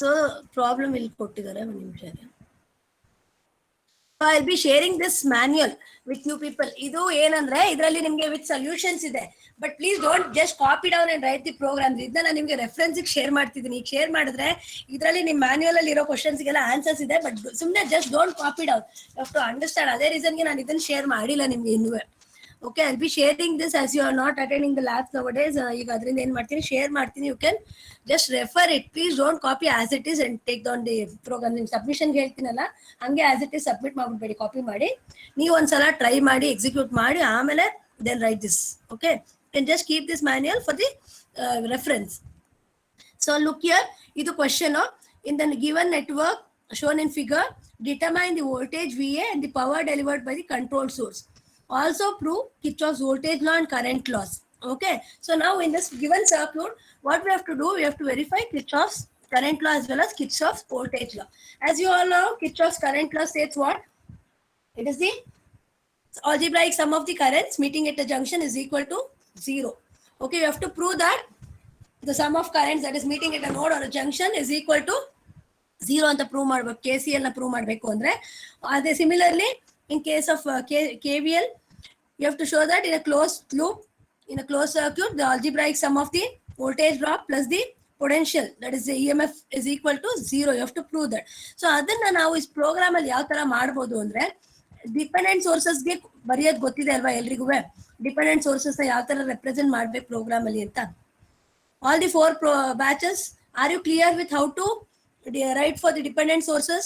So problem ಇಲ್ಲಿ ಕೊಟ್ಟಿದ್ದಾರೆ, ಒಂದು ನಿಮಿಷ. I'll be sharing this manual with you people. ಇದು ಏನಂದ್ರೆ ಇದರಲ್ಲಿ ನಿಮಗೆ ವಿತ್ ಸೊಲ್ಯೂಷನ್ಸ್ ಇದೆ, but please don't just copy down and write the program. ಇದನ್ನ ನಾನು ನಿಮಗೆ ರೆಫರೆನ್ಸ್ ಶೇರ್ ಮಾಡ್ತಿದ್ದೀನಿ. ಈಗ ಶೇರ್ ಮಾಡಿದ್ರೆ ಇದರಲ್ಲಿ ನಿಮ್ಮ ಮ್ಯಾನ್ಯುಯಲ್ ಅಲ್ಲಿ ಇರೋ ಕ್ವಶನ್ಸ್ಗೆಲ್ಲ ಆನ್ಸರ್ಸ್ ಇದೆ, ಬಟ್ ಸುಮ್ಮನೆ just don't copy down, you have to understand. ಅದೇ ರೀಸನ್ಗೆ ನಾನು ಇದನ್ನ ಶೇರ್ ಮಾಡಿಲ್ಲ ನಿಮ್ಗೆ ಇನ್ನೂ. Okay, I'll be sharing this as you are not attending the labs nowadays. ಈಗ ಅದರಿಂದ ಏನು ಮಾಡ್ತೀನಿ, ಶೇರ್ ಮಾಡ್ತೀನಿ. You can just refer it. Please don't copy as it is and take down the program. ನಿಮ್ಮ ಸಬ್ಮಿಷನ್ಗೆ ಹೇಳ್ತೀನಲ್ಲ ಹಂಗೆ ಆಸ್ ಇಟ್ ಈಸ್ ಸಬ್ಮಿಟ್ ಮಾಡ್ಬಿಡ್ಬೇಡಿ, ಕಾಪಿ ಮಾಡಿ. ನೀವು ಒಂದ್ಸಲ ಟ್ರೈ ಮಾಡಿ, ಎಕ್ಸಿಕ್ಯೂಟ್ ಮಾಡಿ, ಆಮೇಲೆ then write this. Okay, can just keep this manual for the reference. So look here, ಇದು question. In the given network shown in figure, determine the voltage VA and the power delivered by the control source. Also prove Kirchhoff's voltage law and current laws. Okay, so now in this given circuit, what we have to do, we have to verify Kirchhoff's current law as well as Kirchhoff's voltage law. As you all know, Kirchhoff's current law states what? It is the algebraic sum of the currents meeting at a junction is equal to 0. Okay, you have to prove that the sum of currents that is meeting at a node or a junction is equal to 0 ಅಂತ prove ಮಾಡ್ಬೇಕು. KCL ನ prove ಮಾಡಬೇಕು ಅಂದ್ರೆ ಅದೇ similarly in case of KVL, you have to show that in a closed loop, in a closed circuit, the algebraic sum of the voltage drop plus the potential, that is the EMF, is equal to 0. You have to prove that. So ಅದನ್ನ ನಾವು ಈ program ಅಲ್ಲಿ ಯಾವ ತರ ಮಾಡಬಹುದು ಅಂದ್ರೆ, dependent ಸೋರ್ಸಸ್ಗೆ ಬರೆಯೋದು ಗೊತ್ತಿದೆ ಅಲ್ವಾ ಎಲ್ರಿಗೂ. ಡಿಪೆಂಡೆಂಟ್ ಸೋರ್ಸಸ್ ನ ಯಾವ ತರ ರೆಪ್ರೆಸೆಂಟ್ ಮಾಡ್ಬೇಕು ಪ್ರೋಗ್ರಾಮ್ ಅಲ್ಲಿ ಅಂತ. All the 4 batches, are you clear with how to write for the dependent sources?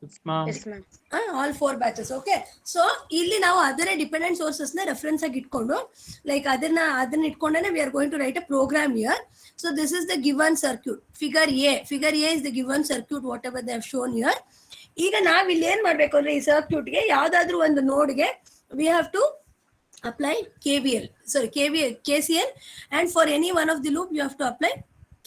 Yes, ma'am. Yes, ma'am. All 4 batches. Okay, so ಇಲ್ಲಿ ನಾವು ಅದರ ಡಿಪೆಂಡೆಂಟ್ ಸೋರ್ಸಸ್ ನ ರೆಫರೆನ್ಸ್ ಆಗಿ ಇಟ್ಕೊಂಡು, ಲೈಕ್ ಅದನ್ನ ಇಟ್ಕೊಂಡೇ we are going to write a program here. So this is the given circuit, figure A is the given circuit whatever they have shown here. ಈಗ ನಾವ್ ಇಲ್ಲಿ ಏನ್ ಮಾಡ್ಬೇಕು ಅಂದ್ರೆ, ಈ ಸರ್ಕ್ಯೂಟ್ ಗೆ ಯಾವ್ದಾದ್ರು ಒಂದು ನೋಡ್ ಗೆ we have to apply KCL, and for any one of the loop you have to apply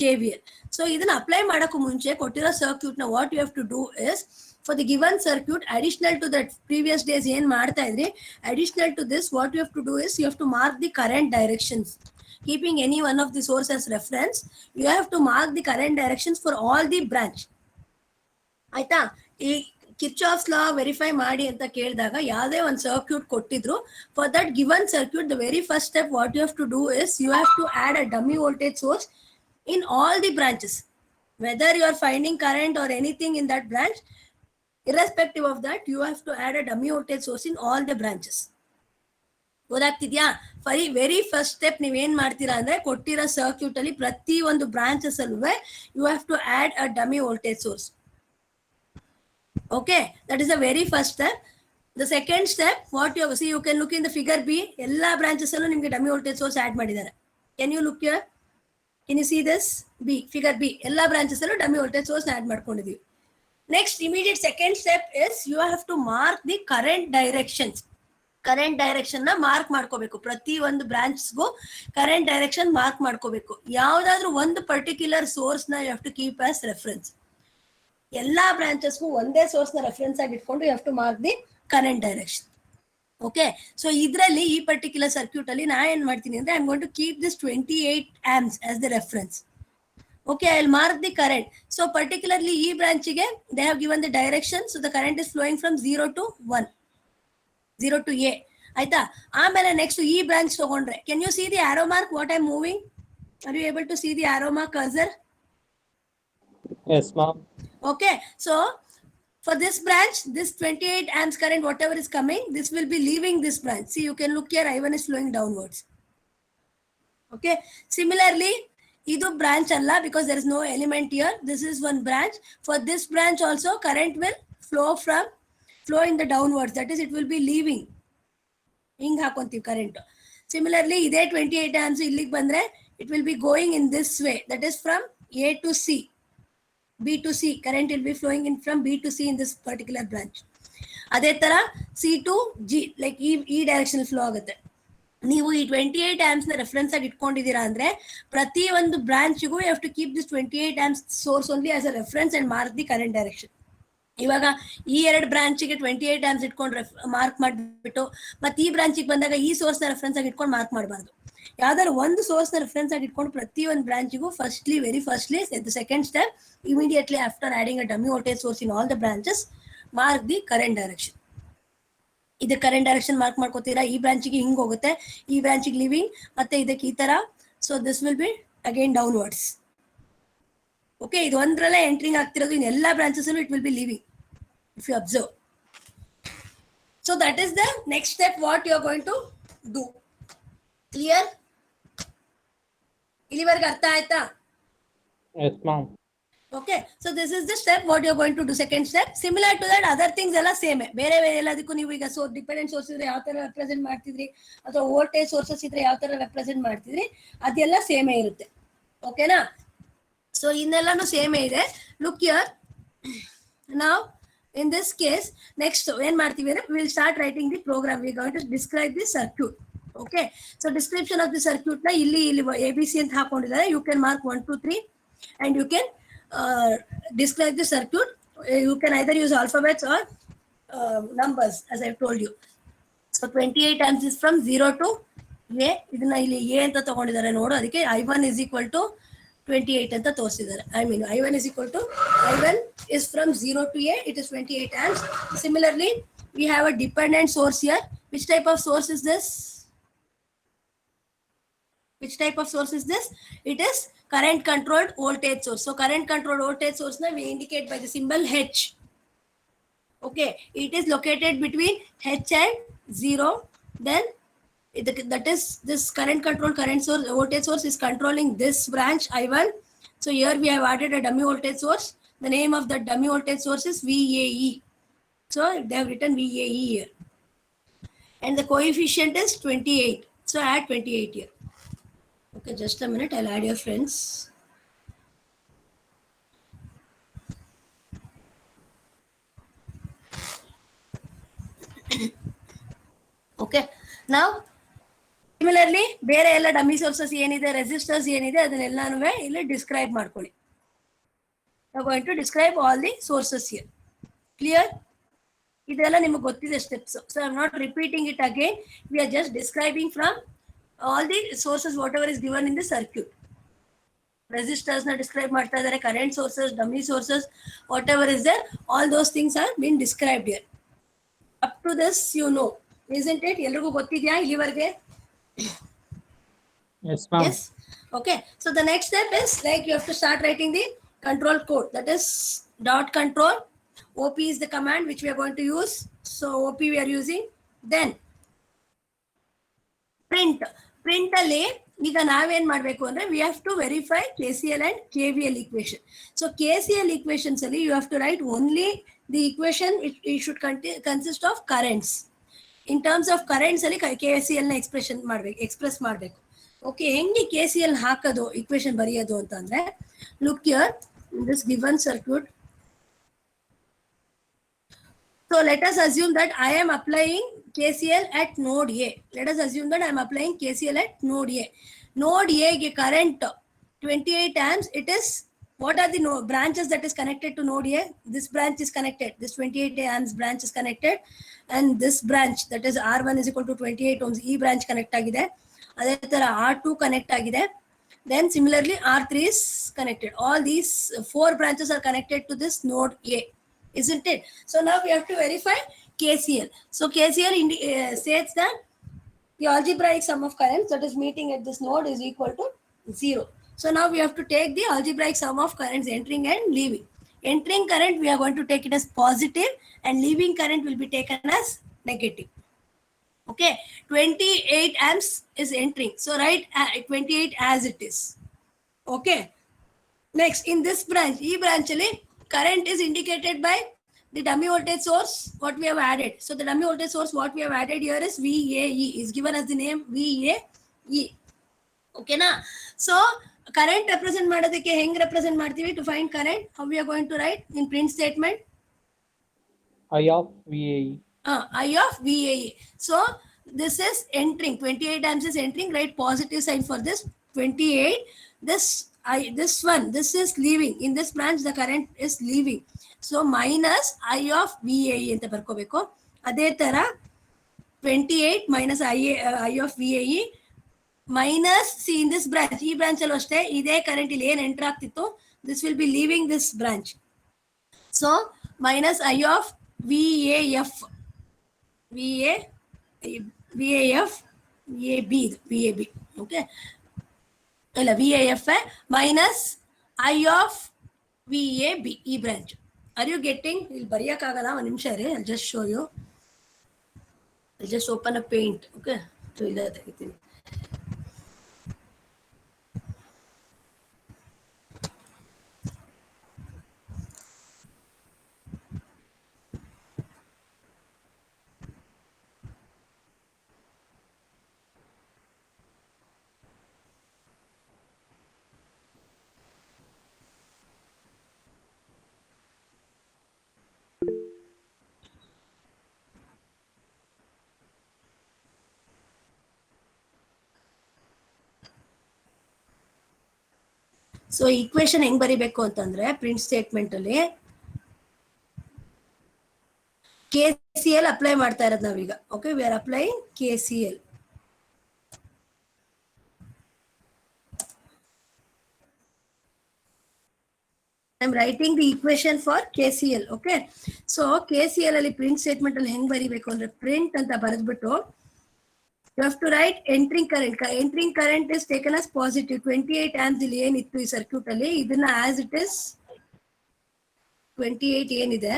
KVL. So ಇದನ್ನ ಅಪ್ಲೈ ಮಾಡಕ್ಕೂ ಮುಂಚೆ ಕೊಟ್ಟಿರೋ ಸರ್ಕ್ಯೂಟ್ ನ what you have to do is, for the given circuit, additional to that previous days ಏನ್ ಮಾಡ್ತಾ ಇದ್ರಿ, additional to this what you have to do is you have to mark the current directions. Keeping any one of the source as reference, you have to mark the current directions for all the branch. ಆಯ್ತಾ? ಈ Kirchhoff's ಲಾ verify ಮಾಡಿ ಅಂತ ಕೇಳಿದಾಗ ಯಾವುದೇ ಒಂದು circuit ಕೊಟ್ಟಿದ್ರು, for that given circuit the very first step what you have to do is you have to add a dummy voltage source in all the branches. Whether you are finding current or anything in that branch, irrespective of that, you have to add a dummy voltage source in all the branches. ಗೊತ್ತಾಗ್ತಿದ್ಯಾ? Very first step ನೀವೇನ್ ಮಾಡ್ತೀರಾ ಅಂದ್ರೆ, ಕೊಟ್ಟಿರೋ circuit ಅಲ್ಲಿ ಪ್ರತಿ ಒಂದು branches ಅಲ್ಲೂ you have to add a dummy voltage source. Okay, that is the very first step. The second step what you see, you can look in the figure B. ಎಲ್ಲಾ branches ಅಲ್ಲೂ ನಿಮ್ಗೆ dummy voltage source add ಮಾಡಿದ್ದಾರೆ. Can you look here? Can you see this? Figure B. ಎಲ್ಲ branches ಅಲ್ಲೂ dummy voltage source add ಮಾಡ್ಕೊಂಡಿದೀವಿ. Next immediate second step is you have to mark the current directions. Current direction ನ mark ಮಾಡ್ಕೋಬೇಕು. ಪ್ರತಿ ಒಂದು ಬ್ರಾಂಚ್ಸ್ಗೂ current direction mark ಮಾಡ್ಕೋಬೇಕು. ಯಾವ್ದಾದ್ರು ಒಂದು ಪರ್ಟಿಕ್ಯುಲರ್ ಸೋರ್ಸ್ ನ you have to keep as reference. ಎಲ್ಲಾ ಬ್ರಾಂಚಸ್ಗೂ ಒಂದೇ ಸೋರ್ಸ್ ನ ರೆಫರೆನ್ಸ್ ಆಗಿ ಇಟ್ಕೊಂಡು you have to mark the current direction. Okay, so ಇದರಲ್ಲಿ ಈ ಪರ್ಟಿಕ್ಯುಲರ್ ಸರ್ಕ್ಯೂಟ್ ಅಲ್ಲಿ ನಾ ಏನ್ ಮಾಡ್ತೀನಿ ಅಂದ್ರೆ, I am going to keep this 28 amps as the reference. Okay, I will mark the current. So particularly ಈ ಬ್ರಾಂಚಿಗೆ they have given the direction. So the current is flowing from 0 to 1, 0 to A. ಆಯ್ತಾ? ಆಮೇಲೆ next ಈ branch ತಗೊಂಡ್ರೆ, can you see the arrow mark what I am moving? Are you able to see the arrow mark cursor? Yes, ma'am. Okay, so for this branch, this 28 amps current, whatever is coming, this will be leaving this branch. See, you can look here, I1 is flowing downwards. Okay, similarly, idu branch alla because there is no element here. This is one branch. For this branch also, current will flow in the downwards. That is, it will be leaving. Hing hakontiv current. Similarly, ide 28 amps illige bandre, it will be going in this way. That is from A to C. B to C, current will be flowing in from B to C in this particular branch. ಅದೇ ತರ C to G, like ಈ direction flow ಆಗುತ್ತೆ. ನೀವು ಈ 28 amps ನ reference ಆಗಿ ಇಟ್ಕೊಂಡಿದ್ದೀರಾ ಅಂದ್ರೆ, ಪ್ರತಿ ಒಂದು ಬ್ರಾಂಚ್ಗೂ you have to keep this 28 amps source only as a reference and mark the current direction. ಇವಾಗ ಈ 2 ಬ್ರಾಂಚಿಗೆ 28 ಆಮ್ಸ್ ಇಟ್ಕೊಂಡು ಮಾರ್ಕ್ ಮಾಡಿಬಿಟ್ಟು ಮತ್ತೆ ಈ ಬ್ರಾಂಚಿಗೆ ಬಂದಾಗ ಈ ಸೋರ್ಸ್ನ ರೆಫರೆನ್ಸ್ ಆಗಿ ಇಟ್ಕೊಂಡು ಮಾರ್ಕ್ ಮಾಡಬಾರ್ದು. ಯಾವ್ದಾದ್ರು ಒಂದು ಸೋರ್ಸ್ನ ರೆಫರೆನ್ಸ್ ಆಗಿ ಇಟ್ಕೊಂಡು ಪ್ರತಿಯೊಂದು ಬ್ರಾಂಚಿಗೂ very firstly the second step immediately after adding a dummy voltage source in all the branches mark the current direction. ಇದು ಕರೆಂಟ್ ಡೈರೆಕ್ಷನ್ ಮಾರ್ಕ್ ಮಾಡ್ಕೋತೀರಾ, ಈ ಬ್ರಾಂಚಿಗೆ ಹಿಂಗ್ ಹೋಗುತ್ತೆ, ಈ ಬ್ರಾಂಚಿಗೆ ಲಿವಿಂಗ್, ಮತ್ತೆ ಇದಕ್ಕೆ ಈ ತರ. So this will be again downwards. Okay, ಇದು ಒಂದ್ರಲ್ಲೇ ಎಂಟ್ರಿಂಗ್ ಆಗ್ತಿರೋದು, ಇನ್ ಎಲ್ಲಾ branches it will B living if you observe. So that is the next step what you are going to do. Clear? ಇಲ್ಲಿವರೆಗೆ ಅರ್ಥ ಆಯ್ತಾ? Yes, ma'am. Okay, so this is the step what you are going to do. Second step, similar to that other things ಎಲ್ಲ same. ಬೇರೆ ಎಲ್ಲದಕ್ಕೂ ನೀವು ಈಗ dependent source ಇದ್ರೆ ಯಾವ ತರ ರೆಪ್ರೆಸೆಂಟ್ ಮಾಡ್ತಿದ್ರಿ ಅಥವಾ ವೋಲ್ಟೇಜ್ ಸೋರ್ಸಸ್ ಇದ್ರೆ ಯಾವ ತರ ರೆಪ್ರೆಸೆಂಟ್ ಮಾಡ್ತಿದ್ರಿ ಅದೆಲ್ಲ ಸೇಮೇ ಇರುತ್ತೆ. ಓಕೆನಾ? ಸೊ ಇನ್ನೆಲ್ಲಾನು ಸೇಮೇ ಇದೆ. Look here, now in this case next when martivi we will start writing the program. We are going to describe the circuit. Okay, so description of the circuit na illi abc anta hakondidare. You can mark 1 2 3 and you can describe the circuit. You can either use alphabets or numbers as I have told you. So 28 amps is from 0 to a. idna illi a anta tagondidare nodu, adike I1 is equal to 28 ಅಂತ ತೋರಿಸಿದ್ದಾರೆ. I mean I1 is equal to, I1 is from 0 to a, it is 28 amps. Similarly, we have a dependent source here. Which type of source is this? Which type of source is this? It is current controlled voltage source. So current controlled voltage source na we indicate by the symbol H. Okay, it is located between H and 0. Then that is this current control current source voltage source is controlling this branch I1. So here we have added a dummy voltage source. The name of the dummy voltage source is VAE. So they have written VAE here, and the coefficient is 28. So add 28 here. Okay, just a minute, I'll add your friends. Okay, now similarly ಬೇರೆ ಎಲ್ಲ dummy sources ಏನಿದೆ, resistors ಏನಿದೆ ಅದನ್ನೆಲ್ಲಾನು ಇಲ್ಲಿ describe ಮಾಡ್ಕೊಳ್ಳಿ. I am going to describe all the sources here. Clear? ಇದೆಲ್ಲ ನಿಮಗೆ ಗೊತ್ತಿದೆ steps. So I am not repeating it again. We are just describing from all the sources whatever is given in the circuit. Resistors ನ describe ಮಾಡ್ತಾ ಇದ್ದಾರೆ, current sources, dummy sources, whatever is there, all those things are been described here. Up to this you know, isn't it? ಎಲ್ರಿಗೂ ಗೊತ್ತಿದೆಯಾ ಇಲ್ಲಿವರೆಗೆ? Yes, ma'am. Yes. Okay, so the next step is like you have to start writing the control code. That is dot control. OP is the command which we are going to use. So OP we are using. Then print ಅಲ್ಲಿ ಈಗ ನಾವೇನ್ ಮಾಡ್ಬೇಕು ಅಂದ್ರೆ we have to verify KCL and KVL equation. So KCL equations ಅಲ್ಲಿ you have to write only the equation. It should consist of currents. In terms of currents ಅಲ್ಲಿ KCL ನ express ಮಾಡಬೇಕು. Okay, ಹೆಂಗೆ KCL ಹಾಕೋದು, equation ಬರೆಯೋದು ಅಂತಂದ್ರೆ, look here in this given circuit. So let us assume that I am applying KCL at node A. Let us assume that I am applying KCL at node A. Node A ಗೆ current 28 amps. It is, what are the branches that is connected to node A? This branch is connected. This 28 amps branch is connected, and this branch, that is R1 is equal to 28 ohms. E branch connect agide. ಅದೇ ತರ R2 connect agide. Then similarly R3 is connected. All these 4 branches are connected to this node A, isn't it? So now we have to verify KCL. So KCL states that the algebraic sum of currents that is meeting at this node is equal to 0. So now we have to take the algebraic sum of currents entering and leaving. Entering current we are going to take it as positive, and leaving current will be taken as negative. Okay, 28 amps is entering. So write 28 as it is. Okay. Next, in this branch, E branch current is indicated by the dummy voltage source what we have added. So the dummy voltage source what we have added here is VAE, is given as the name VAE. Okay na? So current represent ಮಾಡೋದಕ್ಕೆ ಹೆಂಗ್ represent ಮಾಡ್ತೀವಿ? To find current, how we are going to write in print statement? I of VAE. I of VAE. So this is entering, 28 amps is entering, write positive sign for this 28. This this is leaving. In this branch, the current is leaving. So minus I of VAE ಅಂತ ಬರ್ಕೋಬೇಕು. ಅದೇ ತರ 28 minus I of VAE minus see in this branch, ಈ branch ಅಲ್ಲೂ ಅಷ್ಟೇ ಇದೇ current ಇಲ್ಲಿ ಏನ್ enter ಆಗ್ತಿತ್ತು, this will be leaving this branch. So minus I of VAF okay ಇಲ್ಲ VAF minus I of VAB ಈ ಬ್ರಾಂಚ್. Are you getting? ಇಲ್ಲಿ ಬರೆಯಕ್ಕಾಗಲ್ಲ, ಒಂದು ನಿಮಿಷ ರೀ, I'll just show you. I'll just open a paint. Okay, so ಇಲ್ಲ ತೆಗಿತೀನಿ. So equation ಹೆಂಗ್ ಬರಿಬೇಕು ಅಂತಂದ್ರೆ ಪ್ರಿಂಟ್ ಸ್ಟೇಟ್ಮೆಂಟ್ ಅಲ್ಲಿ KCL ಅಪ್ಲೈ ಮಾಡ್ತಾ ಇರೋದು ನಾವೀಗ. Okay, we are apply KCL. I am writing the equation for KCL. Okay, so KCL ಅಲ್ಲಿ ಪ್ರಿಂಟ್ ಸ್ಟೇಟ್ಮೆಂಟ್ ಅಲ್ಲಿ ಹೆಂಗ್ ಬರಿಬೇಕು ಅಂದ್ರೆ ಪ್ರಿಂಟ್ ಅಂತ ಬರೆದ್ಬಿಟ್ಟು you have to write entering current. Entering current is taken as positive. 28 amps ಇಲ್ಲಿ ಏನಿತ್ತು ಈ circuit ಅಲ್ಲಿ, ಇದನ್ನ as it is 28 ಏನಿದೆ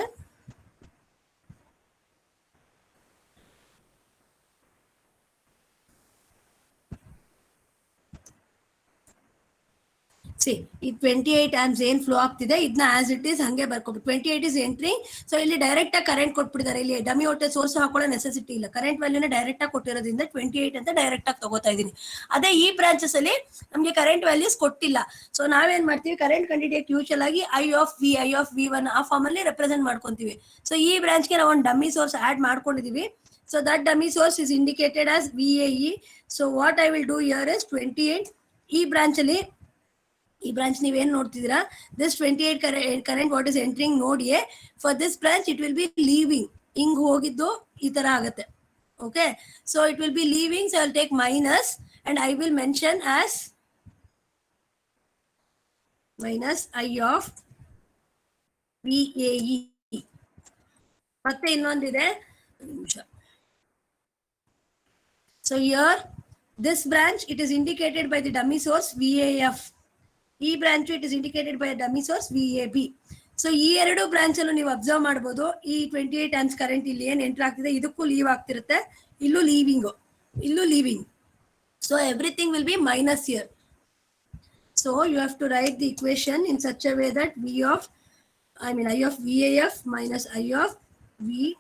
see ಈ 28 amps ಏನ್ ಫ್ಲೋ ಆಗ್ತಿದೆ ಇದನ್ನ as it is ಹಂಗೆ ಬರ್ಕೋಬೇಕು. 28 is entering. ಸೊ ಇಲ್ಲಿ ಡೈರೆಕ್ಟ್ ಆಗಿ ಕರೆಂಟ್ ಕೊಟ್ಬಿಟ್ಟಿದ್ದಾರೆ, ಇಲ್ಲಿ ಡಮಿ ವೋಲ್ಟೇಜ್ ಸೋರ್ಸ್ ಹಾಕೊಳ್ಳೋ ನೆಸೆಸಿಟಿ ಇಲ್ಲ, ಕರೆಂಟ್ ವ್ಯಾಲ್ಯೂನ ಡೈರೆಕ್ಟ್ ಆಗಿ ಕೊಟ್ಟಿರೋದ್ರಿಂದ 28 ಅಂತ ಡೈರೆಕ್ಟ್ ಆಗಿ ತಗೋತಾ ಇದೀನಿ. ಅದೇ ಈ ಬ್ರಾಂಚಸ್ ಅಲ್ಲಿ ನಮ್ಗೆ ಕರೆಂಟ್ ವ್ಯಾಲ್ಯೂಸ್ ಕೊಟ್ಟಿಲ್ಲ. ಸೊ ನಾವೇನ್ ಮಾಡ್ತೀವಿ, ಕರೆಂಟ್ ಕಂಡಿಡಿಯಕ್ ಯೂಶಲ್ ಆಗಿ I of V1 ಆ ಫಾರ್ಮ್ ಅಲ್ಲಿ ರೆಪ್ರೆಸೆಂಟ್ ಮಾಡ್ಕೊಂತೀವಿ. ಸೊ ಈ ಬ್ರಾಂಚ್ ಗೆ ನಾವು ಒಂದು ಡಮ್ಮಿ ಸೋರ್ಸ್ ಆಡ್ ಮಾಡ್ಕೊಂಡಿದೀವಿ. So that dummy source is indicated as VAE. So what I will do here is 28 ಈ ಬ್ರಾಂಚ್ ಅಲ್ಲಿ, ಈ ಬ್ರಾಂಚ್ ನೀವೇನ್ ನೋಡ್ತಿದ್ದೀರಾ, this 28 current what is entering node A. For this branch it will be leaving, ಹಿಂಗ್ ಹೋಗಿದ್ದು ಈ ತರ ಆಗುತ್ತೆ. Okay, so it will be leaving. So I will take minus and I will mention as minus I of VAE. ಮತ್ತೆ ಇನ್ನೊಂದಿದೆ, ನಿಮಿಷ. So here this branch it is indicated by the dummy source VAF. ಈ branch it is indicated by dummy source VAB. So ಈ ಎರಡು branch ಅಲ್ಲೂ ನೀವು observe ಮಾಡಬಹುದು, ಈ 28 amps ಕರೆಂಟ್ ಇಲ್ಲಿ ಏನ್ ಎಂಟರ್ ಆಗ್ತಿದೆ ಇದಕ್ಕೂ ಲೀವ್ ಆಗ್ತಿರುತ್ತೆ, ಇಲ್ಲೂ leaving. So everything will be minus here. So you have to write the equation in such a way that I of VAF minus I of VAB.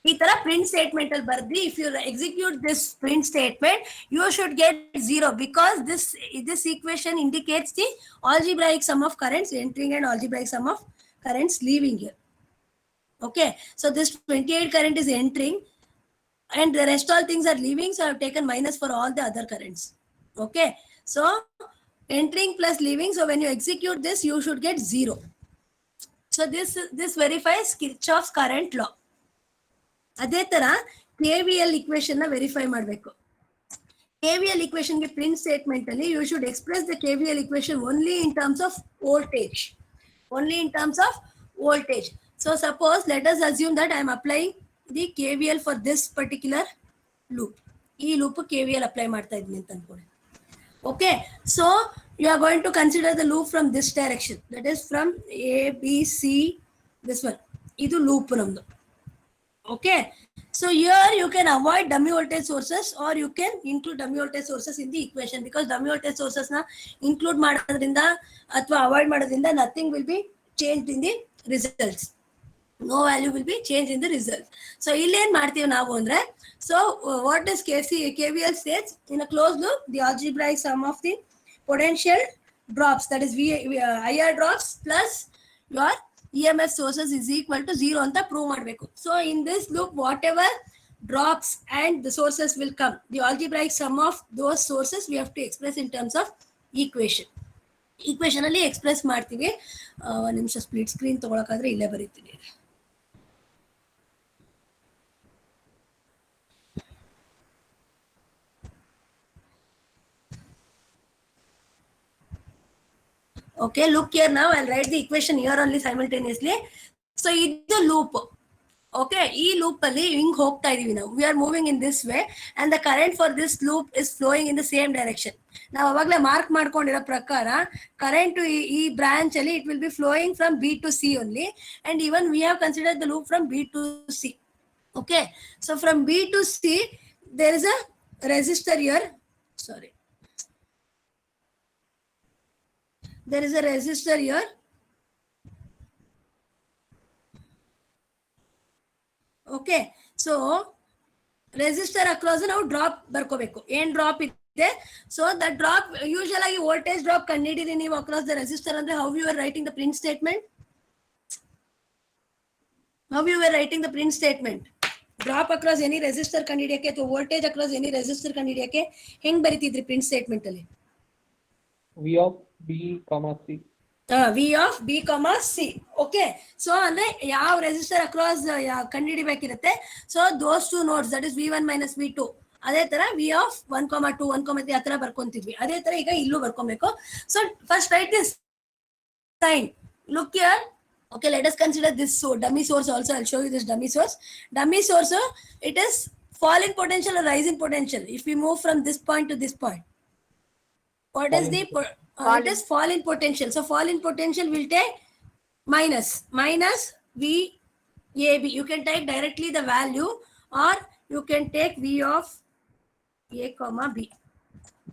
ಈ ತರ ಪ್ರಿಂಟ್ ಸ್ಟೇಟ್ಮೆಂಟ್ ಅಲ್ಲಿ ಬರ್ದಿ if you execute this print statement you should get 0 because this equation indicates the algebraic sum of currents entering and algebraic sum of currents leaving here. Okay, so this 28 current is entering and the rest all things are leaving, so I have taken minus for all the other currents. Okay, so entering plus leaving, so when you execute this you should get 0. So this verifies Kirchhoff's current law. ಅದೇ ತರ KVL equation ನ verify ಮಾಡಬೇಕು. KVL equation ಗೆ print statement ಅಲ್ಲಿ you should express the KVL equation only in terms of voltage. So suppose let us assume that I am applying the KVL for this particular loop. ಈ loop KVL apply ಮಾಡ್ತಾ ಇದ್ದೀನಿ ಅಂತ ಅನ್ಕೊಳ್ಳಿ. Okay, so you are going to consider the loop from this direction, that is from ABC, this one, ಇದು loop ನಮ್ದು. Okay, so here you can avoid dummy voltage sources or you can include dummy voltage sources in the equation, because dummy voltage sources na include madodrinda athwa avoid madodrinda nothing will be changed in the results, no value will be changed in the results. So illi en martivi navu andre, so what is KVL states, in a closed loop the algebraic sum of the potential drops, that is IR drops plus your EMF sources is equal to 0 ಅಂತ prove ಮಾಡಬೇಕು. So in this loop what ever drops and the sources will come. The algebraic sum of those sources we have to express in terms of equation. Equation ಅಲ್ಲಿ express ಮಾಡ್ತೀವಿ. ಒಂದು ನಿಮಿಷ split screen ತಗೊಳಕಾದ್ರೆ ಇಲ್ಲೇ ಬರೀತೀನಿ. Okay, look here now. I'll write the equation here only simultaneously. So ಇದು loop. Okay, ಈ loop ಅಲ್ಲಿ ಹಿಂಗ್ ಹೋಗ್ತಾ ಇದೀವಿ ನಾವು. We are moving in this way and the current for this loop is flowing in the same direction. ನಾವು ಅವಾಗಲೇ mark ಮಾಡ್ಕೊಂಡಿರೋ ಪ್ರಕಾರ ಕರೆಂಟ್ ಈ ಬ್ರಾಂಚ್ ಅಲ್ಲಿ it will be flowing from B to C only and even we have considered the loop from B to C. Okay, so from B to C there is a resistor here. Sorry, there is a resistor here. Okay, so resistor across now drop ಬರ್ಕೋಬೇಕು. ಏನ್ drop ಇದೆ? So the drop usually voltage drop ಕಂಡಿಡಿರಿ ನೀವು across the resistor ಅಂದ್ರೆ how you are writing the print statement? How you were writing the print statement? Drop across any resistor ಕಂಡಿಡಿಯಕ್ಕೆ ಅಥವಾ voltage across any resistor ಕಂಡಿಡಿಯಕ್ಕೆ ಹೆಂಗ್ ಬರೀತಿದ್ರಿ print statement ಅಲ್ಲಿ? V of B, C. V of B, C. Okay, so ಅಂದ್ರೆ ಯಾವ resistor across ಕಂಡುಹಿಡಿಬೇಕಿರುತ್ತೆ. So those two nodes that is V1 minus V2. ಅದೇ ತರ V of 1, 2, 1, 3 ಆ ತರ ಬರ್ಕೊಂತಿದ್ವಿ. ಅದೇ ತರ ಈಗ ಇಲ್ಲೂ ಬರ್ಕೊಬೇಕು. So first write this sign. Look here. Okay, let us consider this dummy source also. I'll show you this dummy source. Dummy source, it is fall in potential or rise in potential. If we move from this point to this point, what is the it is fall in potential. So fall in potential will take minus VAB. You can take directly the value or you can take V of A comma B.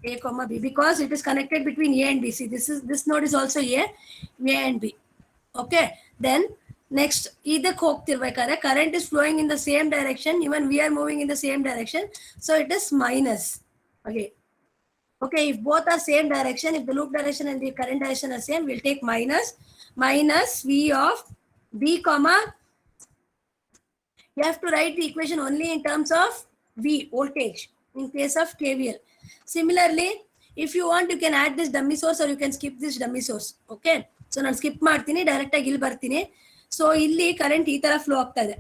A comma B because it is connected between A and B. See, this node is also A and B. Okay, then next ಇದಕ್ಕೆ ಹೋಗ್ತಿರ್ಬೇಕಾದ್ರೆ current is flowing in the same direction. Even we are moving in the same direction. So it is minus. Okay, if both are same direction, if the loop direction and the current direction are same, we'll take minus V of B comma. You have to write the equation only in terms of V, voltage, in case of KVL. Similarly, if you want, you can add this dummy source or you can skip this dummy source. Okay, so ನಾನು skip ಮಾಡ್ತೀನಿ, direct ಆಗಿ ಇಲ್ಲಿ ಬರ್ತೀನಿ. So ಇಲ್ಲಿ current ಈ ತರ flow ಆಗ್ತಾ ಇದೆ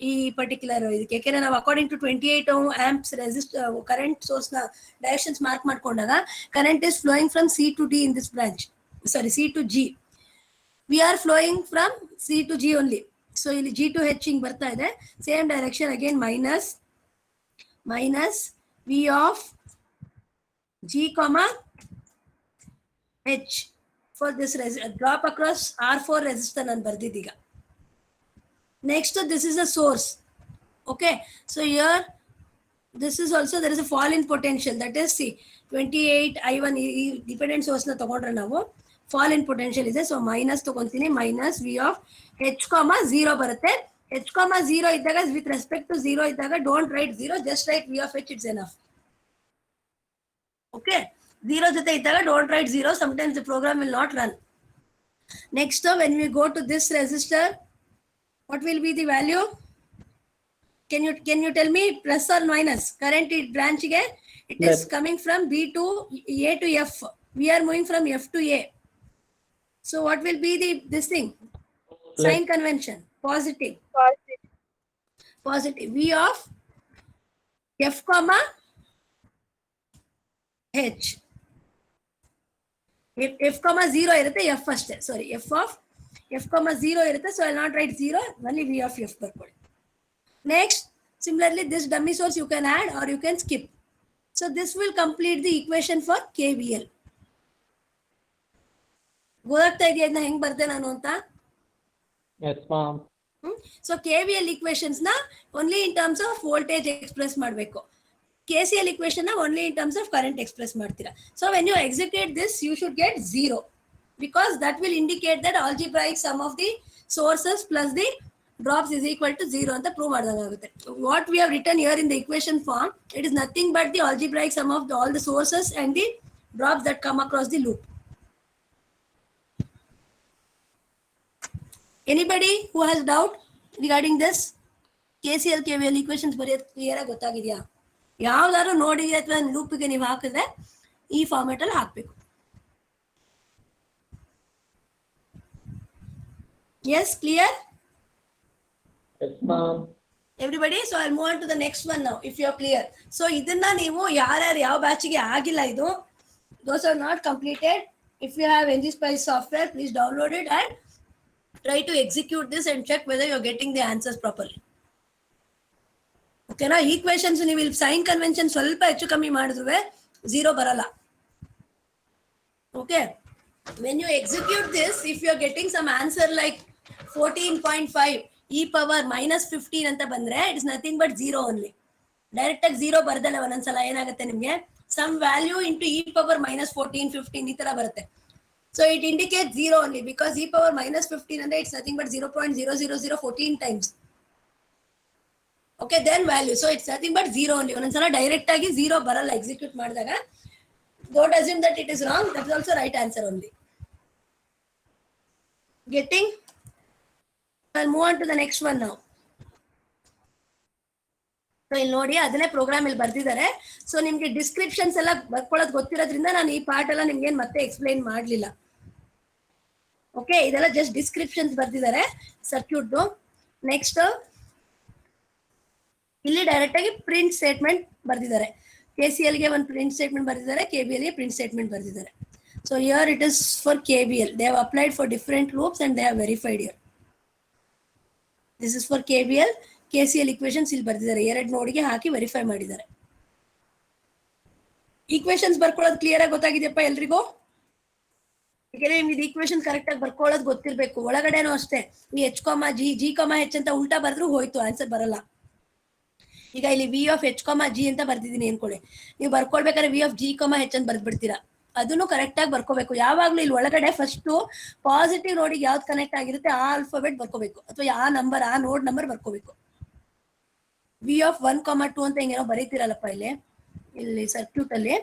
ಈ ಪರ್ಟಿಕ್ಯುಲರ್ ಇದಕ್ಕೆ. ಯಾಕೆಂದ್ರೆ ನಾವು according to 28 amps current source ನ ಡೈರೆಕ್ಷನ್ಸ್ ಮಾರ್ಕ್ ಮಾಡ್ಕೊಂಡಾಗ current is flowing from C to D in this branch. Sorry, C to G. We are flowing from C to G only. So ಇಲ್ಲಿ G to H ಹಿಂಗ್ ಬರ್ತಾ ಇದೆ. Same direction again minus V of G comma H for this drop across R4 resistor ನಾನು ಬರ್ದಿದ್ದೀಗ. Next, this is a source. Okay, so here this is also there is a fall in potential, that is see 28 I1 dependent source na ತಗೊಂಡ್ರೆ ನಾವು fall in potential ಇದೆ. So minus ತಗೊಂತೀನಿ, minus V of H comma 0 ಬರುತ್ತೆ. H comma 0 ಇದ್ದಾಗ with respect to 0 ಇದ್ದಾಗ don't write 0, just write V of H, it's enough. Okay, 0 ಜೊತೆ ಇದ್ದಾಗ don't write 0, sometimes the program will not run. Next, when we go to this resistor, what will be the value? Can you tell me plus or minus? Current branch again, it is coming from B to A to F. We are moving from F to A. So what will be this thing? Sign convention. Positive. V of F comma H. If F comma 0 ಇರುತ್ತೆ, F first. Sorry, F comma 0 ಇರುತ್ತೆ. So I'll not write 0, only V of F ಬರ್ಕೊಳ್ಳಿ. Next, similarly, this dummy source you can add or you can skip. So this will complete the equation for KVL. ಗೊತ್ತಾಗ್ತಾ ಇದೆಯಾ ಇದನ್ನ ಹೆಂಗ್ ಬರ್ದೆ ನಾನು ಅಂತ? Yes, ma'am. So KVL equations na only in terms of voltage express ಮಾಡಬೇಕು. KCL equation na only in terms of current express ಮಾಡ್ತೀರಾ. So when you execute this, you should get 0 because that will indicate that algebraic sum of the sources plus the drops is equal to 0 ಅಂತ prove ಮಾಡಿದಂಗಾಗುತ್ತೆ. What we have written here in the equation form, it is nothing but the algebraic sum of all the sources and the drops that come across the loop. Anybody who has doubt regarding this KCL KVL equations ಬರೆಯೋದು clear ಆಗಿ ಗೊತ್ತಾಗಿದೆಯಾ? ಯಾವ್ದಾದ್ರು ನೋಡಿ ಅಥವಾ ಲೂಪಿಗೆ ನೀವು ಹಾಕಿದ್ರೆ ಈ format ಅಲ್ಲಿ ಹಾಕ್ಬೇಕು. Yes, clear? Yes, ma'am. Everybody, so I'll move on to the next one now if you're clear. So ಇದನ್ನ ನೀವು ಯಾರ್ಯಾರು ಯಾವ ಬ್ಯಾಚಿಗೆ ಆಗಿಲ್ಲ ಇದು, those are not completed. If you have NGSpice software, please download it and try to execute this and check whether you're getting the answers properly. ಓಕೆನಾ? Equations ನೀವು ಇಲ್ಲಿ sign convention ಸ್ವಲ್ಪ ಹೆಚ್ಚು ಕಮ್ಮಿ ಮಾಡಿದ್ರು 0 ಬರಲ್ಲ. Okay, when you execute this, if you're getting some answer like 14.5 e power minus 15 ಅಂತ ಬಂದ್ರೆ it is nothing but 0 only. Direct ಆಗಿ 0 ಬರ್ದಲ್ಲ ಒಂದೊಂದ್ಸಲ ಏನಾಗುತ್ತೆ ನಿಮ್ಗೆ some value into e power minus 14 15 ಈ ತರ ಬರುತ್ತೆ. So it indicates 0 only because e power minus 15 ಅಂದ್ರೆ it's nothing but 0.00014 times. Okay, then value, so it's nothing but 0 only. ಒಂದೊಂದ್ಸಲ direct ಆಗಿ 0 ಬರಲ್ಲ ಎಕ್ಸಿಕ್ಯೂಟ್ ಮಾಡಿದಾಗ. Don't assume that it is wrong, that is also right answer only. Getting? I'll move on to the next one now. So ಇಲ್ಲಿ ನೋಡಿ ಅದನ್ನೇ program ಇಲ್ಲಿ ಬರ್ದಿದ್ದಾರೆ. So ನಿಮ್ಗೆ ಡಿಸ್ಕ್ರಿಪ್ಷನ್ಸ್ ಎಲ್ಲ ಬರ್ಕೊಳ್ಳೋದು ಗೊತ್ತಿರೋದ್ರಿಂದ ನಾನು ಈ ಪಾರ್ಟ್ ಎಲ್ಲ ನಿಮ್ಗೆ ಮತ್ತೆ ಎಕ್ಸ್ಪ್ಲೈನ್ ಮಾಡಲಿಲ್ಲ. ಓಕೆ, ಇದೆಲ್ಲ ಜಸ್ಟ್ ಡಿಸ್ಕ್ರಿಪ್ಷನ್ಸ್ ಬರ್ದಿದ್ದಾರೆ ಸರ್ಕ್ಯೂಟ್. ನೆಕ್ಸ್ಟ್ ಇಲ್ಲಿ ಡೈರೆಕ್ಟ್ ಆಗಿ ಪ್ರಿಂಟ್ ಸ್ಟೇಟ್ಮೆಂಟ್ ಬರ್ದಿದ್ದಾರೆ. KCL ಗೆ ಒಂದು ಪ್ರಿಂಟ್ ಸ್ಟೇಟ್ಮೆಂಟ್ ಬರ್ದಿದ್ದಾರೆ, KVL ಗೆ ಪ್ರಿಂಟ್ ಸ್ಟೇಟ್ಮೆಂಟ್ ಬರ್ದಿದ್ದಾರೆ. So here it is for KVL. They have applied for different loops and they have verified here. This is for KVL. KCL equations ಇಲ್ಲಿ ಬರ್ದಿದ್ದಾರೆ, 2 ನೋಡ್ಗೆ ಹಾಕಿ verify ಮಾಡಿದ್ದಾರೆ. ಈಕ್ವೇಶನ್ಸ್ ಬರ್ಕೊಳ್ಳೋದು ಕ್ಲಿಯರ್ ಆಗಿ ಗೊತ್ತಾಗಿದೆಯಪ್ಪ ಎಲ್ರಿಗೂ? ಯಾಕಂದ್ರೆ ನಿಮ್ಗೆ ಈಕ್ವೇಶನ್ ಕರೆಕ್ಟ್ ಆಗಿ ಬರ್ಕೊಳ್ಳೋದು ಗೊತ್ತಿರ್ಬೇಕು. ಒಳಗಡೆನೂ ಅಷ್ಟೇ, ಈ H, G, H ಅಂತ ಉಲ್ಟಾ ಬರ್ದ್ರು ಹೋಯ್ತು, ಆನ್ಸರ್ ಬರಲ್ಲ. ಈಗ ಇಲ್ಲಿ V of H, G ಅಂತ ಬರ್ದಿದ್ದೀನಿ ಅನ್ಕೊಳ್ಳಿ, ನೀವು ಬರ್ಕೊಳ್ಬೇಕಾದ್ರೆ V of G, H ಅಂತ ಬರ್ದ್ಬಿಡ್ತೀರಾ. ಅದನ್ನು ಕರೆಕ್ಟ್ ಆಗಿ ಬರ್ಕೋಬೇಕು. ಯಾವಾಗ್ಲೂ ಇಲ್ಲಿ ಒಳಗಡೆ ಫಸ್ಟ್ ಪಾಸಿಟಿವ್ ನೋಡಿಗೆ ಯಾವ್ದು ಕನೆಕ್ಟ್ ಆಗಿರುತ್ತೆ ಆ ಆಲ್ಫಾಬೆಟ್ ಬರ್ಕೋಬೇಕು, ಅಥವಾ ಆ ನಂಬರ್, ಆ ನೋಡ್ ನಂಬರ್ ಬರ್ಕೋಬೇಕು. V of 1, 2 ಅಂತ ಹಿಂಗೇನೋ ಬರೀತಿರಲ್ಲಪ್ಪ ಇಲ್ಲಿ ಸರ್ಕ್ಯೂಟ್ ಅಲ್ಲಿ.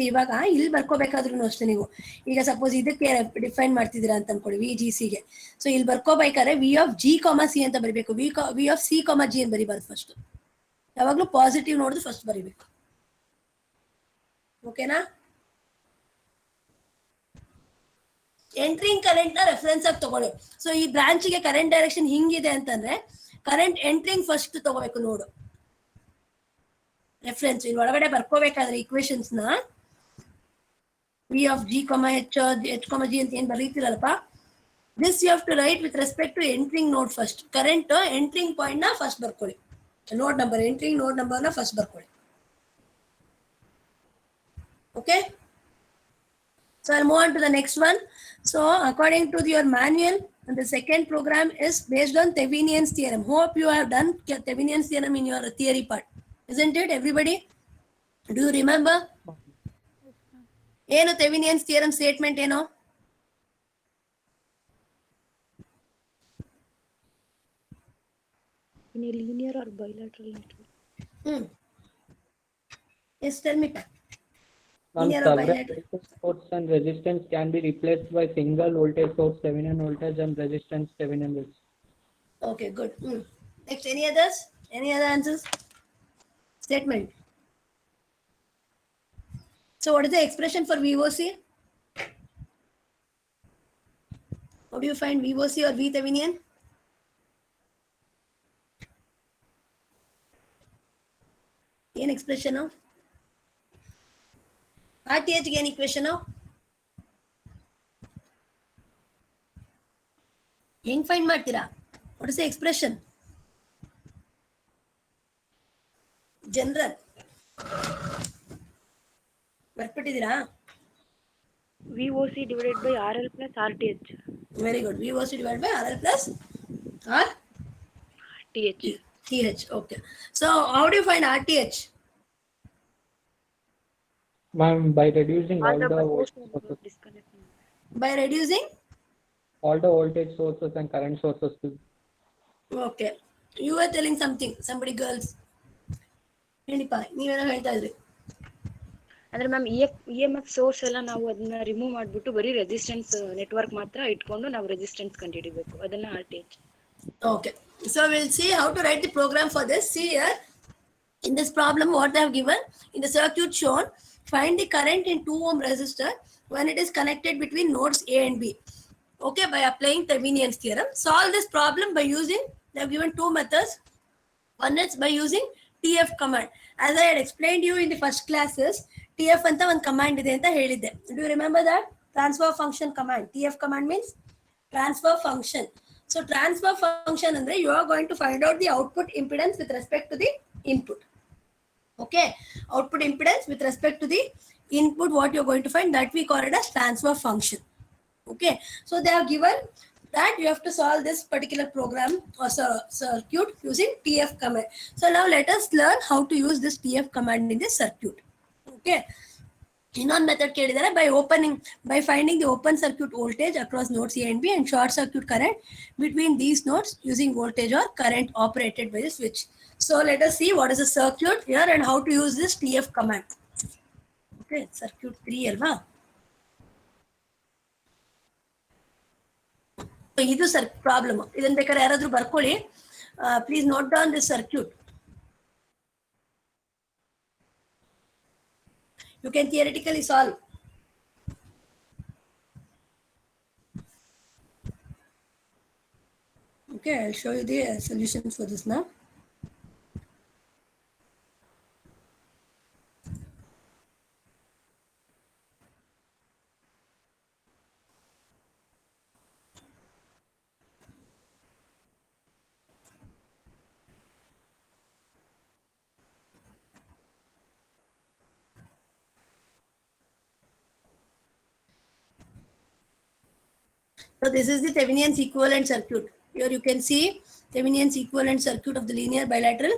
ಇವಾಗ ಇಲ್ಲಿ ಬರ್ಕೋಬೇಕಾದ್ರೂ ಅಷ್ಟೇ ನೀವು. ಈಗ ಸಪೋಸ್ ಇದಕ್ಕೆ ಡಿಫೈನ್ ಮಾಡ್ತಿದ್ದೀರಾ ಅಂತ ಅನ್ಕೊಳ್ಳಿ, VGC ಗೆ. ಸೊ ಇಲ್ಲಿ ಬರ್ಕೋಬೇಕಾದ್ರೆ V of G, C ಅಂತ ಬರಿಬೇಕು. V of C, G ಅಂತ ಬರಿಬಾರ್ದು. ಫಸ್ಟ್ ಯಾವಾಗ್ಲೂ ಪಾಸಿಟಿವ್ ನೋಡಿದ್ರೆ ಫಸ್ಟ್ ಬರಿಬೇಕು. ಓಕೆನಾ? ಎಂಟ್ರಿಂಗ್ ಕರೆಂಟ್ ನ ರೆಫರೆನ್ಸ್ ಆಗಿ ತಗೊಳ್ಳಿ. ಸೊ ಈ ಬ್ರಾಂಚ್ ಗೆ ಕರೆಂಟ್ ಡೈರೆಕ್ಷನ್ ಹಿಂಗಿದೆ ಅಂತಂದ್ರೆ ಕರೆಂಟ್ ಎಂಟ್ರಿಂಗ್ ಫಸ್ಟ್ ತಗೋಬೇಕು ನೋಡು ರೆಫರೆನ್ಸ್. ಇಲ್ಲಿ ಒಳಗಡೆ ಬರ್ಕೋಬೇಕಾದ್ರೆ ಈಕ್ವೇಶನ್ಸ್ ನ V of G, H, G ಅಂತ ಏನ್ ಬರೀತಿರಲ್ಲಪ್ಪ, this you have to write with respect to entering node first. Current entering point ನ ಫಸ್ಟ್ ಬರ್ಕೊಳ್ಳಿ. Node number, entering node number ನ ಫಸ್ಟ್ ಬರ್ಕೊಳ್ಳಿ. Okay, so I'll move on to the next one. So according to your manual, the second program is based on Thevenin's theorem. Hope you have done Thevenin's theorem in your theory part, isn't it everybody? Do you remember? ಏನು Thevenin's theorem statement ಏನು? In a linear or bilateral network. Yes, tell me. Several source and resistance can be replaced by single voltage source, Thevenin voltage, and resistance Thevenin resistance. Okay, good. Next, any others? Any other answers? Statement. So what is the expression for VOC? How do you find VOC or V Thevenin? An expression of RTH gain equation of ಹೆಂಗ್ find ಮಾಡ್ತೀರಾ? What is the expression? General ಬರ್ಬಿಟ್ಟಿದ್ದೀರಾ? VOC divided by RL plus RTH. Very good. VOC divided by RL plus TH. Okay. So how do you find RTH? Ma'am, by reducing all the voltage sources. By reducing All the voltage sources and current sources. Okay. You were telling something. Somebody, girls. ಹೇಳಿಪ್ಪ, ನೀವೇನೋ ಹೇಳ್ತಾ ಇದ್ರಿ. ಅಂದ್ರೆ ma'am EMF source ಎಲ್ಲ ನಾವು ಅದನ್ನ remove ಮಾಡ್ಬಿಟ್ಟು ಬರೀ resistance network ಮಾತ್ರ ಇಟ್ಕೊಂಡು ನಾವು ರೆಸಿಸ್ಟೆನ್ಸ್ ಕಂಡುಹಿಡಿಬೇಕು, ಅದನ್ನ RTH. Okay, So we'll see how to write the program for this. See here, in this problem, what they have given in the circuit shown, find the current in 2 ohm resistor when it is connected between nodes A and B. Okay, by applying Thevenin's theorem. Solve this problem by using, they have given two methods. One is by using TF command. As I had explained you in the first classes, TF anta one command ide anta helidde. Do you remember that? Transfer function command. TF command means transfer function. So transfer function andre you are going to find out the output impedance with respect to the input. Okay, output impedance with respect to the input, what you're going to find, that we call it as transfer function. Okay, so they have given that you have to solve this particular program or circuit using TF command. So now let us learn how to use this TF command in this circuit. Okay, ಇನ್ನೊಂದು method ಕೇಳಿದ್ದಾರೆ, by finding the open circuit voltage across nodes A and B and short circuit current between these nodes using voltage or current operated by the switch. So let us see what is the circuit here and how to use this TF command. Okay, circuit 3 alva. ಇದು sir problem. ಇದನ್ನ ಬೇಕಾದ್ರೆ ಯಾರಾದ್ರೂ ಬರ್ಕೊಳ್ಳಿ. Please note down this circuit. You can theoretically solve. Okay, I'll show you the solutions for this now. So this is the Thevenin's equivalent circuit. Here you can see Thevenin's equivalent circuit of the linear bilateral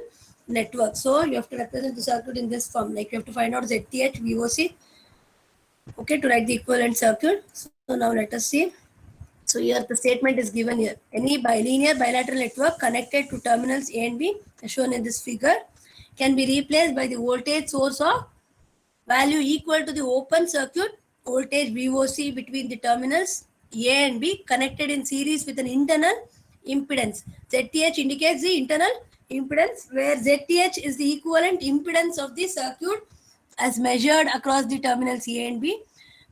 network. So you have to represent the circuit in this form. Like you have to find out ZTH, VOC. Okay, to write the equivalent circuit. So now let us see. So here the statement is given here. Any linear bilateral network connected to terminals A and B, as shown in this figure, can be replaced by the voltage source of value equal to the open circuit voltage VOC between the terminals A and B connected in series with an internal impedance. ZTH indicates the internal impedance, where ZTH is the equivalent impedance of the circuit as measured across the terminals A and B,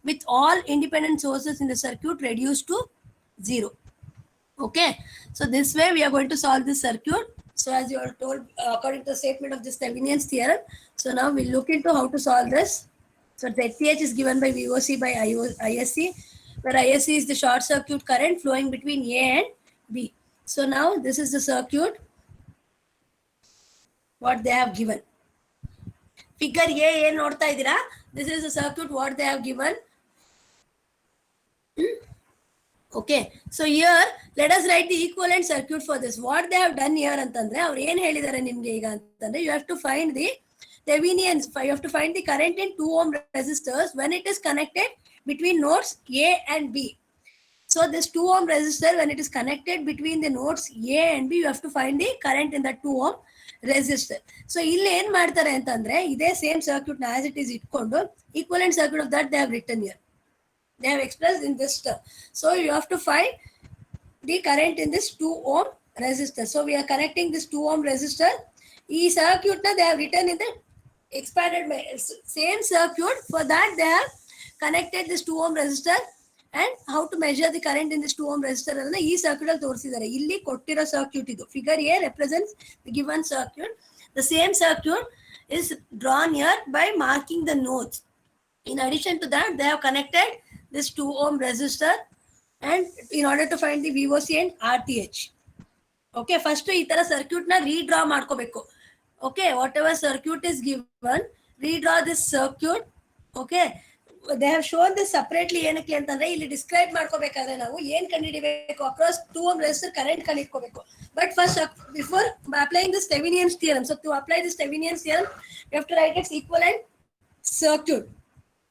with all independent sources in the circuit reduced to 0. Okay, so this way we are going to solve this circuit. So as you are told, according to the statement of this Thevenin's theorem, so now we'll look into how to solve this. So ZTH is given by VOC by ISC, where ISC is the short circuit current flowing between A and B. So now this is the circuit what they have given. Figure A ನೋಡ್ತಾ ಇದ್ದೀರಾ? This is the circuit what they have given. Okay, so here let us write the equivalent circuit for this. What they have done here ಅಂತಂದ್ರೆ ಅವ್ರು ಏನ್ ಹೇಳಿದ್ದಾರೆ ನಿಮ್ಗೆ ಈಗ ಅಂತಂದ್ರೆ, you have to find the Thevenin's, you have to find the current in 2 ohm resistors when it is connected between nodes A and B. So this 2 ohm resistor, when it is connected between the nodes A and B, you have to find the current in that 2 ohm resistor. So ಇಲ್ಲಿ ಏನ್ ಮಾಡ್ತಾರೆ ಅಂತಂದ್ರೆ, ಇದೇ same circuit ನ as it is ಇಟ್ಕೊಂಡು equivalent circuit of that they have written here. They have expressed in this term. So you have to find the current in this 2 ohm resistor. So we are connecting this 2 ohm resistor. This circuit they have written in the expanded same circuit. For that they have connected this 2 ohm resistor, and how to measure the current in this 2 ohm resistor ಅನ್ನೋದನ್ನ ಈ circuit ಅಲ್ಲಿ ತೋರಿಸಿದ್ದಾರೆ. ಇಲ್ಲಿ ಕೊಟ್ಟಿರೋ circuit ಇದು. Figure A represents the given circuit. The same circuit is drawn here by marking the nodes. In addition to that, they have connected this 2 ohm resistor, and in order to find the VOC and RTH. Okay, first ಈ ತರ circuit ನ ರೀಡ್ರಾ ಮಾಡ್ಕೋಬೇಕು. Okay, whatever circuit is given, redraw this circuit. Okay, they have shown this separately ಏನಕ್ಕೆ ಅಂತಂದ್ರೆ, ಇಲ್ಲಿ describe ಮಾಡ್ಕೋಬೇಕಾದ್ರೆ ನಾವು ಏನ್ ಕಂಡುಹಿಡಿಬೇಕು, ಅಕ್ರಾಸ್ 2 ohm resistor ಕರೆಂಟ್ ಕಂಡುಹಿಡ್ಕೋಬೇಕು. But first before applying this Thevenin's theorem, so to apply this Thevenin's theorem you have to write its equivalent circuit.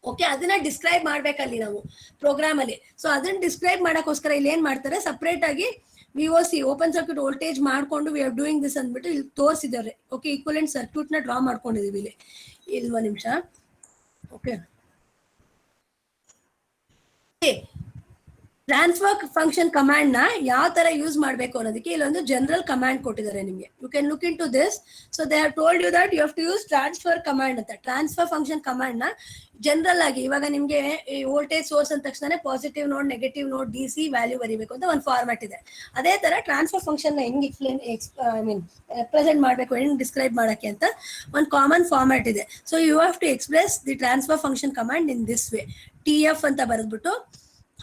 Okay, ಅದನ್ನ describe ಮಾಡ್ಬೇಕಲ್ಲಿ ನಾವು program ಅಲ್ಲಿ. ಸೊ ಅದನ್ನ ಡಿಸ್ಕ್ರೈಬ್ ಮಾಡಕ್ಕೋಸ್ಕರ ಇಲ್ಲಿ ಏನ್ ಮಾಡ್ತಾರೆ, ಸಪರೇಟ್ ಆಗಿ VOC ಓಪನ್ ಸರ್ಕ್ಯೂಟ್ ವೋಲ್ಟೇಜ್ ಮಾಡ್ಕೊಂಡು ವಿ ಆರ್ ಡೂಯಿಂಗ್ ದಿಸ್ ಅಂದ್ಬಿಟ್ಟು ಇಲ್ಲಿ ತೋರಿಸಿದ್ದಾರೆ. ಓಕೆ, ಈಕ್ವಲೆಂಟ್ ಸರ್ಕ್ಯೂಟ್ ನ ಡ್ರಾ ಮಾಡ್ಕೊಂಡಿದೀವಿ ಇಲ್ಲಿ. ಒಂದು ನಿಮಿಷ. ಓಕೆ, ಟ್ರಾನ್ಸ್ಫರ್ ಫಂಕ್ಷನ್ ಕಮಾಂಡ್ ನ ಯಾವ ತರ ಯೂಸ್ ಮಾಡಬೇಕು ಅನ್ನೋದಕ್ಕೆ ಇಲ್ಲೊಂದು ಜನರಲ್ ಕಮಾಂಡ್ ಕೊಟ್ಟಿದ್ದಾರೆ ನಿಮಗೆ. You can look into this. So they have told you that you have to use transfer command ಅಂತ. ಟ್ರಾನ್ಸ್ಫರ್ ಫಂಕ್ಷನ್ ಕಮಾಂಡ್ ನ ಜನರಲ್ ಆಗಿ ಇವಾಗ ನಿಮ್ಗೆ ವೋಲ್ಟೇಜ್ ಸೋರ್ಸ್ ಅಂದ ತಕ್ಷಣ ಪಾಸಿಟಿವ್ ನೋಡ್, ನೆಗೆಟಿವ್ ನೋಡ್, ಡಿ ಸಿ ವ್ಯಾಲ್ಯೂ ಬರೀಬೇಕು ಅಂತ ಒಂದು ಫಾರ್ಮ್ಯಾಟ್ ಇದೆ. ಅದೇ ತರ ಟ್ರಾನ್ಸ್ಫರ್ ಫಂಕ್ಷನ್ ನ ಹೆಂಗ್ ರೆಪ್ರೆಸೆಂಟ್ ಮಾಡಬೇಕು, ಹೆಂಗ್ ಡಿಸ್ಕ್ರೈಬ್ ಮಾಡಕ್ಕೆ ಅಂತ ಒಂದು ಕಾಮನ್ ಫಾರ್ಮ್ಯಾಟ್ ಇದೆ. So you have to express the transfer function command in this way. T F ಅಂತ ಬರೆದ್ಬಿಟ್ಟು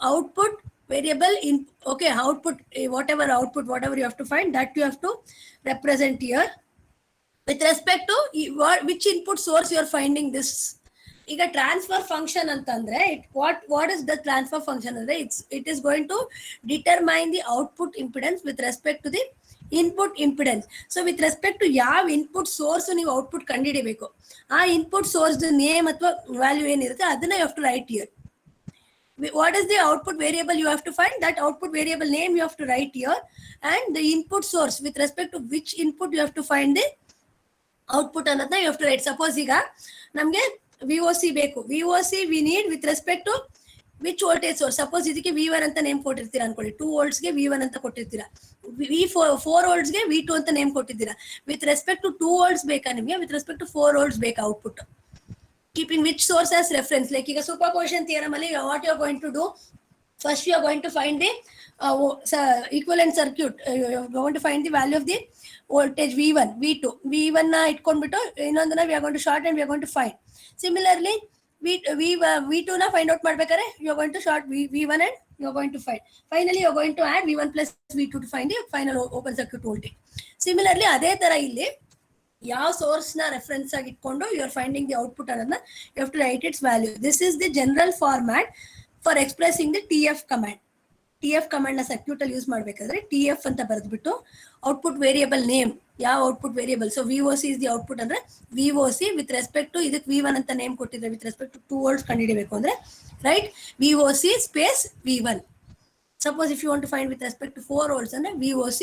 output variable in, okay, output, whatever you have to find, that you have to represent here with respect to which input source you are finding this. ಈಗ transfer function ಅಂತಂದ್ರೆ what is the transfer function ಅಂದ್ರೆ it is going to determine the output impedance with respect to the input impedance. So with respect to ಯಾವ input source ನೀವು output ಕಂಡುಹಿಡಿಬೇಕು, ಆ input source name ಅಥವಾ value ಏನಿರುತ್ತೆ ಅದನ್ನ you have to write here. What is the output variable you have to find? That output variable name you have to write here, and the input source with respect to which input you have to find the output ಅನ್ನೋದನ್ನ you have to write. Suppose ಈಗ ನಮಗೆ VOC ಬೇಕು, VOC we need with respect to which voltage source. Suppose ಇದಕ್ಕೆ V1 ಅಂತ name ಕೊಟ್ಟಿರ್ತೀರಾ ಅನ್ಕೊಳ್ಳಿ, 2 volts ಗೆ V1 ಅಂತ ಕೊಟ್ಟಿರ್ತೀರಾ, V4 volts ಗೆ V2 ಅಂತ ನೇಮ್ ಕೊಟ್ಟಿದ್ದೀರಾ. with respect to 2 volts ಬೇಕಾ ನಿಮಗೆ, with respect to 4 volts ಬೇಕಾ output, keeping which source as reference. Like ಈಗ superposition theorem ಅಲ್ಲಿ what you are going to do, first you are going to find the equivalent circuit. You are going to find the value of the voltage V1, V2. V1 ನ ಇಟ್ಕೊಂಡ್ಬಿಟ್ಟು ಇನ್ನೊಂದನ್ನ we are going to short and we are going to find. Similarly V2 ನ find out ಮಾಡ್ಬೇಕಾದ್ರೆ you are going to short V1 and you are going to find. Finally you are going to add V1 plus V2 to find the final open circuit voltage. Similarly ಅದೇ ತರ ಇಲ್ಲಿ ಯಾವ source ನ reference ಆಗಿ ಇಟ್ಕೊಂಡು you are finding the output ಅನ್ನೋದನ್ನ you have to write its value. This is the general format for expressing the T F command. T F command ನ circuit ಅಲ್ಲಿ ಯೂಸ್ ಮಾಡ್ಬೇಕಾದ್ರೆ ಟಿ ಎಫ್ ಅಂತ ಬರೆದ್ಬಿಟ್ಟು output variable name, ಯಾವ output variable. So VOC is the output ಅಂದ್ರೆ VOC with respect to ಇದಕ್ಕೆ V1 ಅಂತ name ಕೊಟ್ಟಿದ್ರೆ ವಿತ್ ರೆಸ್ಪೆಕ್ಟ್ ಟು 2 volts ಕಂಡುಹಿಡಿಬೇಕು ಅಂದ್ರೆ write VOC space V1. Suppose if you want to find with respect to 4 volts ಅಂದ್ರೆ VOC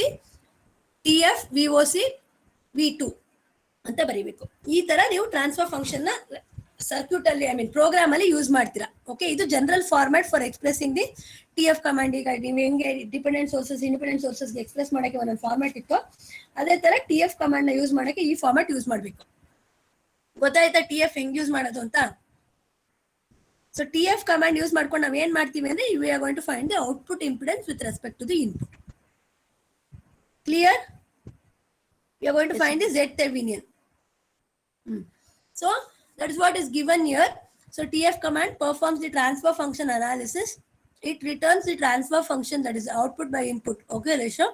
TF VOC V2 ಅಂತ ಬರೀಬೇಕು. ಈ ತರ ನೀವು ಟ್ರಾನ್ಸ್ಫರ್ ಫಂಕ್ಷನ್ ನ ಸರ್ಕ್ಯೂಟ್ ಅಲ್ಲಿ ಪ್ರೋಗ್ರಾಮ್ ಅಲ್ಲಿ ಯೂಸ್ ಮಾಡ್ತೀರಾ. ಓಕೆ, ಇದು general format for expressing the T F command. ಈಗ ನೀವು ಹೆಂಗೆ dependent sources independent sources express ಮಾಡಕ್ಕೆ ಒಂದೊಂದು ಫಾರ್ಮ್ಯಾಟ್ ಇತ್ತು, ಅದೇ ತರ ಟಿ ಎಫ್ ಕಮಾಂಡ್ ನ ಯೂಸ್ ಮಾಡಕ್ಕೆ ಈ ಫಾರ್ಮ್ಯಾಟ್ ಯೂಸ್ ಮಾಡ್ಬೇಕು. ಗೊತ್ತಾಯ್ತಾ ಟಿ ಎಫ್ ಹೆಂಗ್ ಯೂಸ್ ಮಾಡೋದು ಅಂತ? So T F command use ಮಾಡ್ಕೊಂಡು ನಾವ್ ಏನ್ ಮಾಡ್ತೀವಿ ಅಂದ್ರೆ we are going to find the output impedance with respect to the input. Clear? We are going to find the Z Thevenin. So that is what is given here. So TF command performs the transfer function analysis. It returns the transfer function, that is output by input. Okay, ratio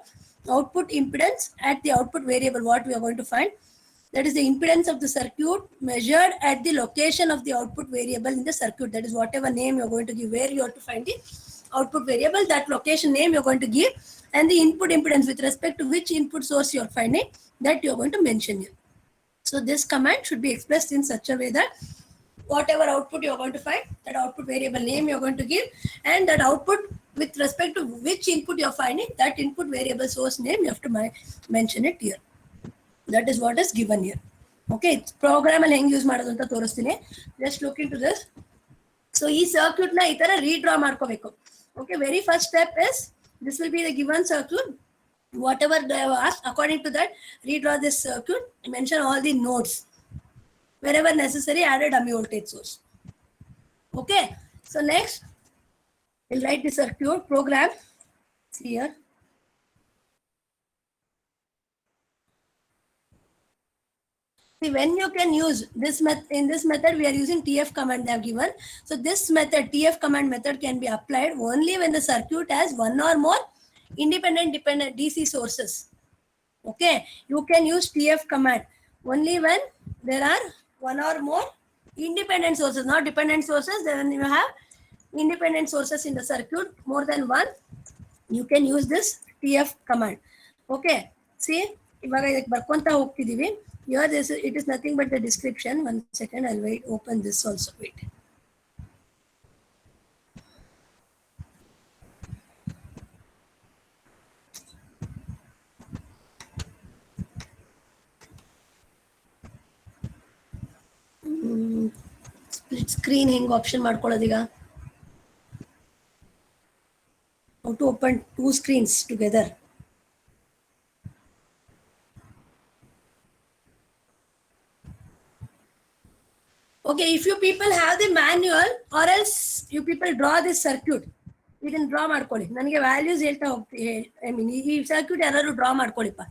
output impedance at the output variable. What we are going to find, that is the impedance of the circuit measured at the location of the output variable in the circuit. That is whatever name you are going to give, where you have to find the output variable, that location name you are going to give, and the input impedance with respect to which input source you are finding, that you are going to mention here. So this command should be expressed in such a way that whatever output you are going to find, that output variable name you are going to give, and that output with respect to which input you are finding, that input variable source name you have to mention it here. That is what is given here. Okay, program ಅಲ್ಲಿ ಹೆಂಗ್ use ಮಾಡೋದು ಅಂತ ತೋರಿಸ್ತೀನಿ. Just look into this. So ಈ circuit ನ ಈ ತರ ರೀಡ್ರಾ ಮಾಡ್ಕೋಬೇಕು. Okay, very first step is this will be the given circuit. Whatever they have asked, according to that, redraw this circuit, mention all the nodes. Wherever necessary, add a dummy voltage source. Okay, so next, we'll write the circuit program. See here. See, when you can use this method, in this method, we are using TF command they have given. So this method, TF command method, can be applied only when the circuit has one or more independent dependent DC sources. Okay, you can use TF command only when there are one or more independent sources, not dependent sources. Then you have independent sources in the circuit, more than one, you can use this TF command. Okay, see, ಇವಾಗ ಇದಕ್ಕೆ ಬರ್ಕೊಂತ ಹೋಗ್ತಿದೀವಿ. Here this it is nothing but the description. One second, I'll wait, open this also. Wait. Split screen ಹೆಂಗ್ option ಮಾಡ್ಕೊಳ್ಳೋದು ಈಗ? how to open two screens together. Okay, if you people have the manual or else you people draw this circuit. ಇದನ್ನ draw ಮಾಡ್ಕೊಳ್ಳಿ, ನನಗೆ values ಹೇಳ್ತಾ ಹೋಗ್ತೀನಿ. I mean ಈ circuit ಯಾರು ಡ್ರಾ ಮಾಡ್ಕೊಳ್ಳಿಪ್ಪ.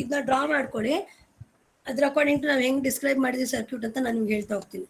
ಇದನ್ನ ಡ್ರಾ ಮಾಡ್ಕೊಳ್ಳಿ. ಅದ್ರ ಅಕಾರ್ಡಿಂಗ್ ಟು ನಾವು ಹೆಂಗ್ ಡಿಸ್ಕ್ರೈಬ್ ಮಾಡಿದ್ವಿ ಸರ್ಕ್ಯೂಟ್ ಅಂತ ನಾನು ನಿಮ್ಗೆ ಹೇಳ್ತಾ ಹೋಗ್ತೀನಿ.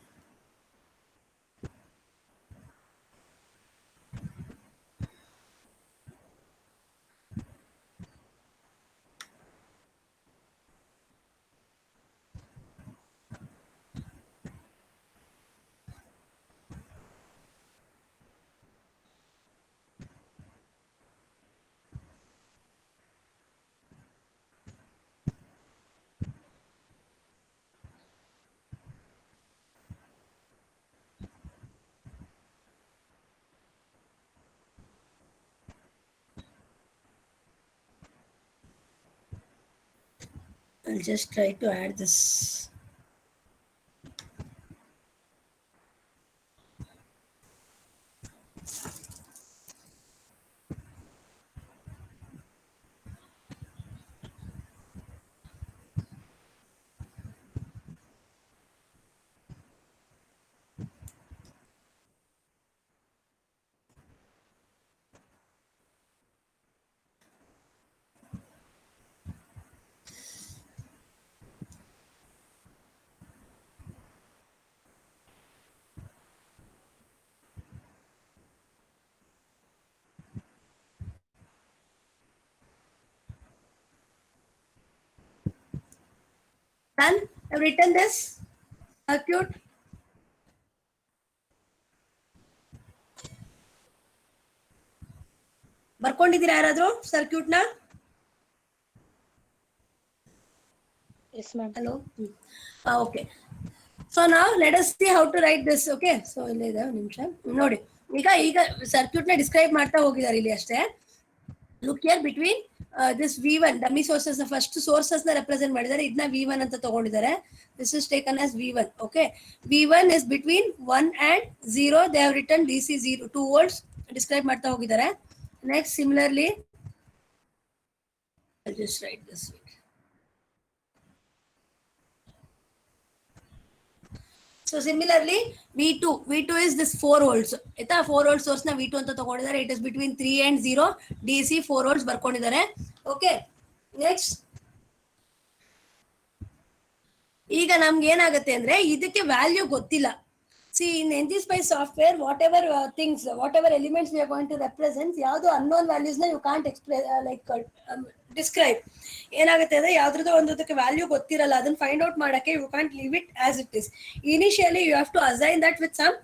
I'll just try to add this. Done? I've written this circuit. ಬರ್ಕೊಂಡಿದ್ದೀರಾ ಯಾರಾದ್ರೂ ಸರ್ಕ್ಯೂಟ್ ನ? Yes, ma'am. Hello. Okay. So now let us see how to write this. Okay. So ಇಲ್ಲಿ ಇದೆ ಒಂದು ನಿಮಿಷ ನೋಡಿ. ಈಗ ಸರ್ಕ್ಯೂಟ್ ನ ಡಿಸ್ಕ್ರೈಬ್ ಮಾಡ್ತಾ ಹೋಗಿದ್ದಾರೆ ಇಲ್ಲಿ ಅಷ್ಟೇ. Look here between this V1 dummy sources, first sources na represent ಮಾಡಿದ್ದಾರೆ, ಇದನ್ನ V1 ಅಂತ ತಗೊಂಡಿದ್ದಾರೆ. This is taken as V1. Okay. V1 is between 1 and 0. They have written DC 0 2 volts describe ಮಾಡ್ತಾ ಹೋಗಿದ್ದಾರೆ. Next similarly I'll just write this way. So similarly V2 is this 4 volts. ಆಯ್ತಾ 4 volt source ನ V2 ಅಂತ ತಗೊಂಡಿದ್ದಾರೆ. It is between 3 and 0 DC 4 volts ಬರ್ಕೊಂಡಿದ್ದಾರೆ. Okay. Next ಈಗ ನಮ್ಗೆ ಏನಾಗುತ್ತೆ ಅಂದ್ರೆ ಇದಕ್ಕೆ ವ್ಯಾಲ್ಯೂ ಗೊತ್ತಿಲ್ಲ. See in ngSpice software whatever things, whatever elements we are going to represent, ಯಾವುದು unknown values ನ you can't explain describe. ಏನಾಗುತ್ತೆ ಅಂದ್ರೆ ಯಾವ್ದ್ರದ್ದು ಒಂದಕ್ಕೆ ವ್ಯಾಲ್ಯೂ ಗೊತ್ತಿರಲ್ಲ, ಅದನ್ನ ಫೈಂಡ್ ಔಟ್ ಮಾಡಕ್ಕೆ you can't leave it as it is. Initially you have to assign that with some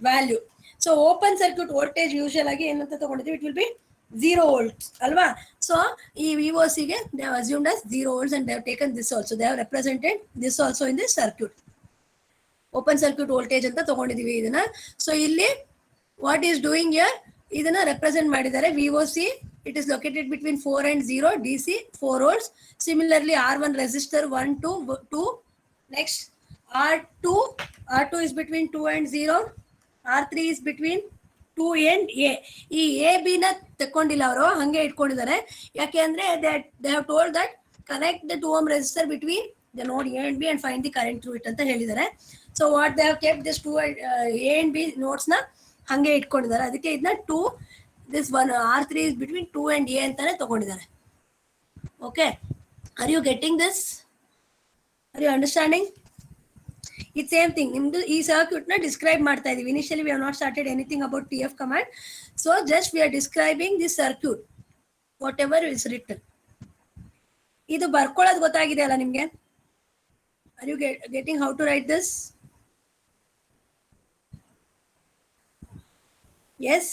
value. So open circuit voltage usual ಆಗಿ ಏನಂತ ತಗೊಂಡಿದ್ವಿ, ಇಟ್ ವಿಲ್ ಬಿ 0 volts ಅಲ್ವಾ. ಸೊ ಈ VOC ಗೆ they have assumed as 0 volts and they have taken this also, they have represented this also in this circuit. Open circuit voltage ಅಂತ ತಗೊಂಡಿದೀವಿ ಇದನ್ನ. So ಇಲ್ಲಿ ವಾಟ್ ಈಸ್ ಡೂಯಿಂಗ್ ಹಿಯರ್, ಇದನ್ನ represent ಮಾಡಿದ್ದಾರೆ. VOC it is located between 4 and 0 DC 4 volts. Similarly R1 resistor 1 2. Next R2 is between 2 and 0. R3 is between 2 and A. ಈ AB ನ ತಕೊಂಡಿಲ್ಲ ಅವರು, ಹಂಗೆ ಇಟ್ಕೊಂಡಿದ್ದಾರೆ. ಯಾಕೆ ಅಂದ್ರೆ they have told that connect the 2 ohm resistor between the node A and B and find the current through it ಅಂತ ಹೇಳಿದ್ದಾರೆ. So what they have kept this 2 A and B nodes ನ ಹಂಗೆ ಇಟ್ಕೊಂಡಿದ್ದಾರೆ. ಅದಕ್ಕೆ ಇದನ್ನ 2 this one R3 is between 2 and A ಅಂತಾನೆ ತಗೊಂಡಿದ್ದಾರೆ. Okay, are you getting this? Are you understanding? It's same thing. ನಿಮ್ದು ಈ ಸರ್ಕ್ಯೂಟ್ ನ ಡಿಸ್ಕ್ರೈಬ್ ಮಾಡ್ತಾ ಇದೀವಿ. Initially we have not started anything about TF command. So just we are describing this circuit whatever is written. ಇದು ಬರ್ಕೊಳ್ಳೋದು ಗೊತ್ತಾಗಿದೆ ಅಲ್ಲ ನಿಮ್ಗೆ? Are you getting how to write this? Yes.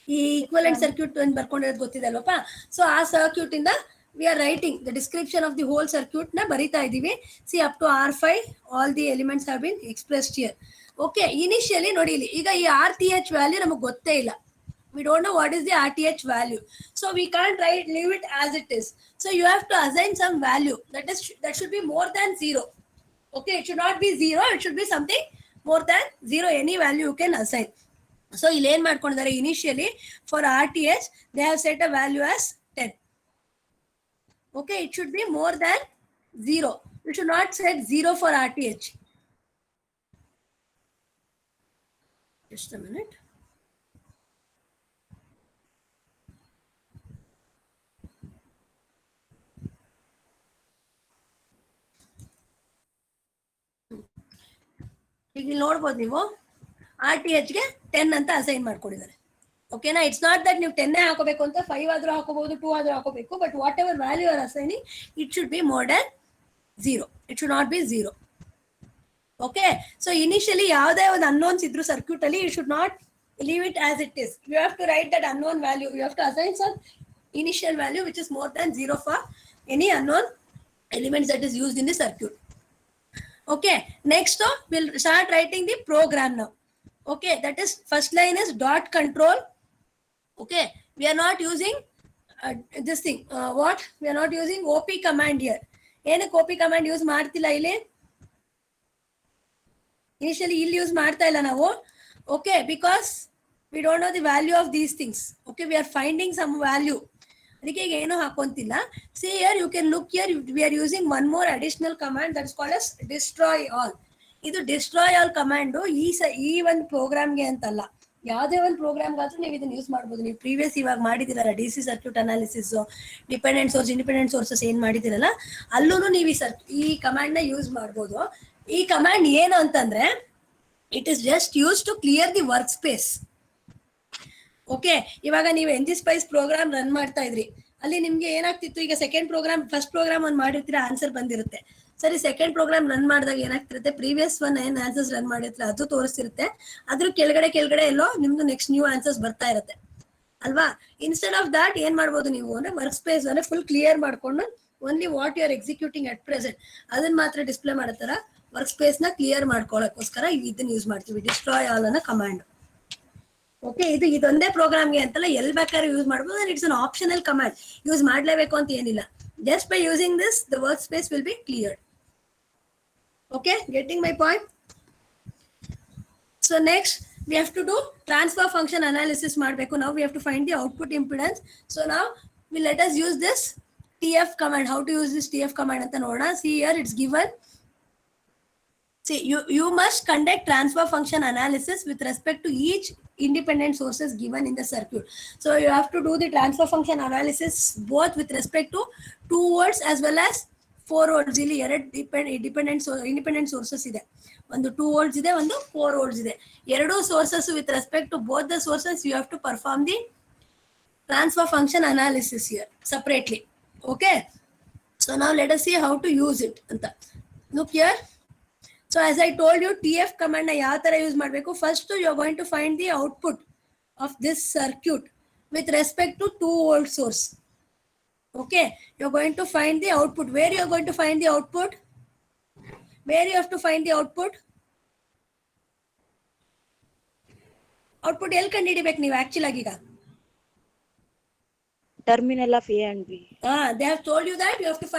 ಈ ಈಕ್ವಲೆಂಟ್ ಸರ್ಕ್ಯೂಟ್ ಅಂತ ಬರ್ಕೊಂಡಿರೋದು ಗೊತ್ತಿದೆ ಅಲ್ವಪ್ಪ. ಸೊ ಆ ಸರ್ಕ್ಯೂಟ್ ಇಂದ we are writing the description of the whole circuit na barita idivi. See, up to R5 all the elements have been expressed here. Okay, initially nodi illi iga ee RTH value namagu gotte illa. We don't know what is the RTH value, so we can't leave it as it is. So you have to assign some value that should be more than 0. Okay, it should not be 0, it should be something more than 0. Any value you can assign. So ಇಲ್ಲಿ ಏನ್ ಮಾಡ್ಕೊಂಡಿದ್ದಾರೆ, initially for RTH they have set a value as 10. Okay, it should be more than 0. You should not set 0 for RTH. Just a minute. ಈಗ ಇಲ್ಲಿ ನೋಡ್ಬೋದು ನೀವು RTH ಗೆ 10 ಅಂತ assign ಮಾಡ್ಕೊಂಡಿದ್ದಾರೆ. ಓಕೆನಾ, ಇಟ್ಸ್ ನಾಟ್ ದಟ್ ನೀವು 10 ಹಾಕೋಬೇಕು ಅಂತ 5 ಆದ್ರೂ ಹಾಕೋಬಹುದು, 2 ಆದ್ರೂ ಹಾಕೋಬೇಕು, but whatever value are assigning it should be more than 0. It should not be 0. Okay, so initially ಯಾವುದೇ ಒಂದು ಅನ್ನೋನ್ಸ್ ಇದ್ರು ಸರ್ಕ್ಯೂಟ್ ಅಲ್ಲಿ you should not leave it as it is. You have to write that unknown value. You have to assign some initial value which is more than 0 for any unknown elements that is used in the circuit. Okay, next we'll start writing the program now. Okay, that is first line is dot control. Okay, we are not using this thing. What? We are not using OP command here. ಏನಕ್ಕೆ OP command use ಮಾಡ್ತಿಲ್ಲ ಇಲ್ಲಿ? Initially ಇಲ್ಲಿ use ಮಾಡ್ತಾ ಇಲ್ಲ ನಾವು. Okay, because we don't know the value of these things. Okay, we are finding some value. ಅದಕ್ಕೆ ಈಗ ಏನು ಹಾಕೊಂತಿಲ್ಲ. See here, you can look here, we are using one more additional command that is called as destroy all. ಇದು destroy all command ಈ ಒಂದು ಪ್ರೋಗ್ರಾಮ್ಗೆ ಅಂತಲ್ಲ, ಯಾವುದೇ ಒಂದು ಪ್ರೋಗ್ರಾಮ್ಗಾದ್ರೂ ನೀವು ಇದನ್ನ ಯೂಸ್ ಮಾಡ್ಬೋದು. ನೀವು ಪ್ರೀವಿಯಸ್ ಇವಾಗ ಮಾಡಿದಿರಲ್ಲ DC circuit analysis, dependent source, independent sources ಏನ್ ಮಾಡಿದಿರಲ್ಲ, ಅಲ್ಲೂ ನೀವು ಈ ಕಮಾಂಡ್ ನ ಯೂಸ್ ಮಾಡ್ಬೋದು. ಈ ಕಮಾಂಡ್ ಏನು ಅಂತಂದ್ರೆ it is just used to clear the workspace. Okay, ಇವಾಗ ನೀವು NGSpice ಪ್ರೋಗ್ರಾಮ್ ರನ್ ಮಾಡ್ತಾ ಇದ್ರಿ, ಅಲ್ಲಿ ನಿಮ್ಗೆ ಏನಾಗ್ತಿತ್ತು, ಈಗ ಸೆಕೆಂಡ್ ಪ್ರೋಗ್ರಾಮ್ ಫಸ್ಟ್ ಪ್ರೋಗ್ರಾಮ್ ಒಂದು ಮಾಡಿರ್ತೀರಾ, ಆನ್ಸರ್ ಬಂದಿರುತ್ತೆ. ಸರಿ, ಸೆಕೆಂಡ್ ಪ್ರೋಗ್ರಾಮ್ ರನ್ ಮಾಡಿದಾಗ ಏನಾಗ್ತಿರುತ್ತೆ, ಪ್ರೀವಿಯಸ್ ಒನ್ ಏನ್ ಆನ್ಸರ್ಸ್ ರನ್ ಮಾಡಿರ್ತೀರ ಅದು ತೋರಿಸ್ತಿರುತ್ತೆ, ಅದ್ರ ಕೆಳಗಡೆ ಎಲ್ಲೋ ನಿಮ್ದು ನೆಕ್ಸ್ಟ್ ನ್ಯೂ ಆನ್ಸರ್ಸ್ ಬರ್ತಾ ಇರುತ್ತೆ ಅಲ್ವಾ. ಇನ್ಸ್ಟೆಡ್ ಆಫ್ ದಟ್ ಏನ್ ಮಾಡ್ಬೋದು ನೀವು ಅಂದ್ರೆ ವರ್ಕ್ ಸ್ಪೇಸ್ ಅಂದ್ರೆ ಫುಲ್ ಕ್ಲಿಯರ್ ಮಾಡ್ಕೊಂಡು only what you are executing at present ಅದನ್ನ ಮಾತ್ರ ಡಿಸ್ಪ್ಲೇ ಮಾಡತ್ತಾರ ವರ್ಕ್ ಸ್ಪೇಸ್ ನ ಕ್ಲಿಯರ್ ಮಾಡ್ಕೊಳ್ಳೋಕ್ಕೋಸ್ಕರ ಇದನ್ನ ಯೂಸ್ ಮಾಡ್ತೀವಿ, ಡಿಸ್ಟ್ರಾಯ್ ಆಲ್ ಅನ್ನೋ ಕಮಾಂಡ್. ಓಕೆ, ಇದೊಂದೇ ಪ್ರೋಗ್ರಾಮ್ಗೆ ಅಂತಲ್ಲ, ಎಲ್ಲಿ ಬೇಕಾದ್ರೂ ಯೂಸ್ ಮಾಡ್ಬೋದು. It's an optional command, use ಮಾಡ್ಲೇಬೇಕು ಅಂತ ಏನಿಲ್ಲ. Just by using this the work space will be cleared. Okay, getting my point? So next we have to do transfer function analysis ಮಾಡಬೇಕು. Now we have to find the output impedance. So now let us use this TF command. How to use this TF command ಅಂತ ನೋಡೋಣ. See here, it's given. See, you must conduct transfer function analysis with respect to each independent sources given in the circuit. So you have to do the transfer function analysis both with respect to 2 volts as well as 4 volts. ಇಲ್ಲಿ ಎರಡು independent sources ಇದೆ, ಒಂದು 2 volts ಇದೆ, ಒಂದು 4 volts ಇದೆ. ಎರಡು sources with respect to both the sources you have to perform the transfer function analysis here separately. Okay, so now let us see how to use it anta. Look here. So as I told you, TF command na ಯಾವ ತರ use ಮಾಡಬೇಕು. First you are going to find the output of this circuit with respect to 2 volt source. Okay, you are going to find the output. Where you are going to find the output? Where you have to find the output? Output ಎಲ್ಲಿ ಕಂಡುಹಿಡಿಬೇಕು ನೀವು actual ಆಗಿ? ಈಗ terminal of A and B. They have told you that you have to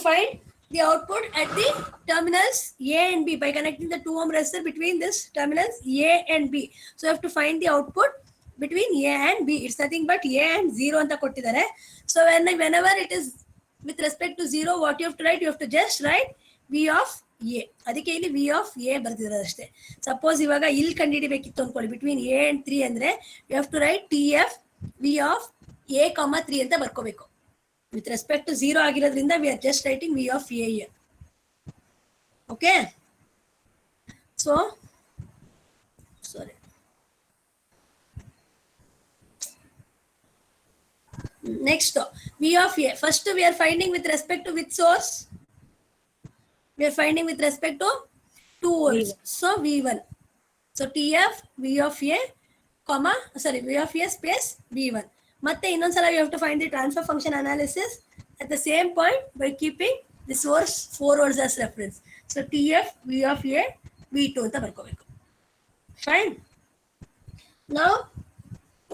find the output at the terminals A and B by connecting the 2 ohm resistor between this terminals A and B. So you have to find the output between A and B. It's nothing but A and 0 anta kottidare. So whenever it is with respect to 0, what you have to write? You have to just write V of A. ಅದಕ್ಕೆ ಇಲ್ಲಿ V of A ಬರ್ತಿರೋದು ಅಷ್ಟೇ. Suppose ಇವಾಗ ಇಲ್ಲಿ ಕಂಡುಹಿಡಿಬೇಕಿತ್ತು ಅನ್ಕೊಳ್ಳಿ, between A and 3 ಅಂದ್ರೆ you have to write TF V of A, 3 ಅಂತ ಬರ್ಕೋಬೇಕು. With respect to 0 ಆಗಿರೋದ್ರಿಂದ we are just writing V of A here. Okay, so sorry, next V of A. First we are finding with respect to which source? We are finding with respect to 2 volts. So V1. So TF V of A, V of A space V1. ಮತ್ತೆ ಇನ್ನೊಂದ್ಸಲ you have to find the transfer function analysis at the same point by keeping the source 4 volts as reference. So TF V of A V2 ಅಂತ ಬರ್ಕೋಬೇಕು. Fine. Now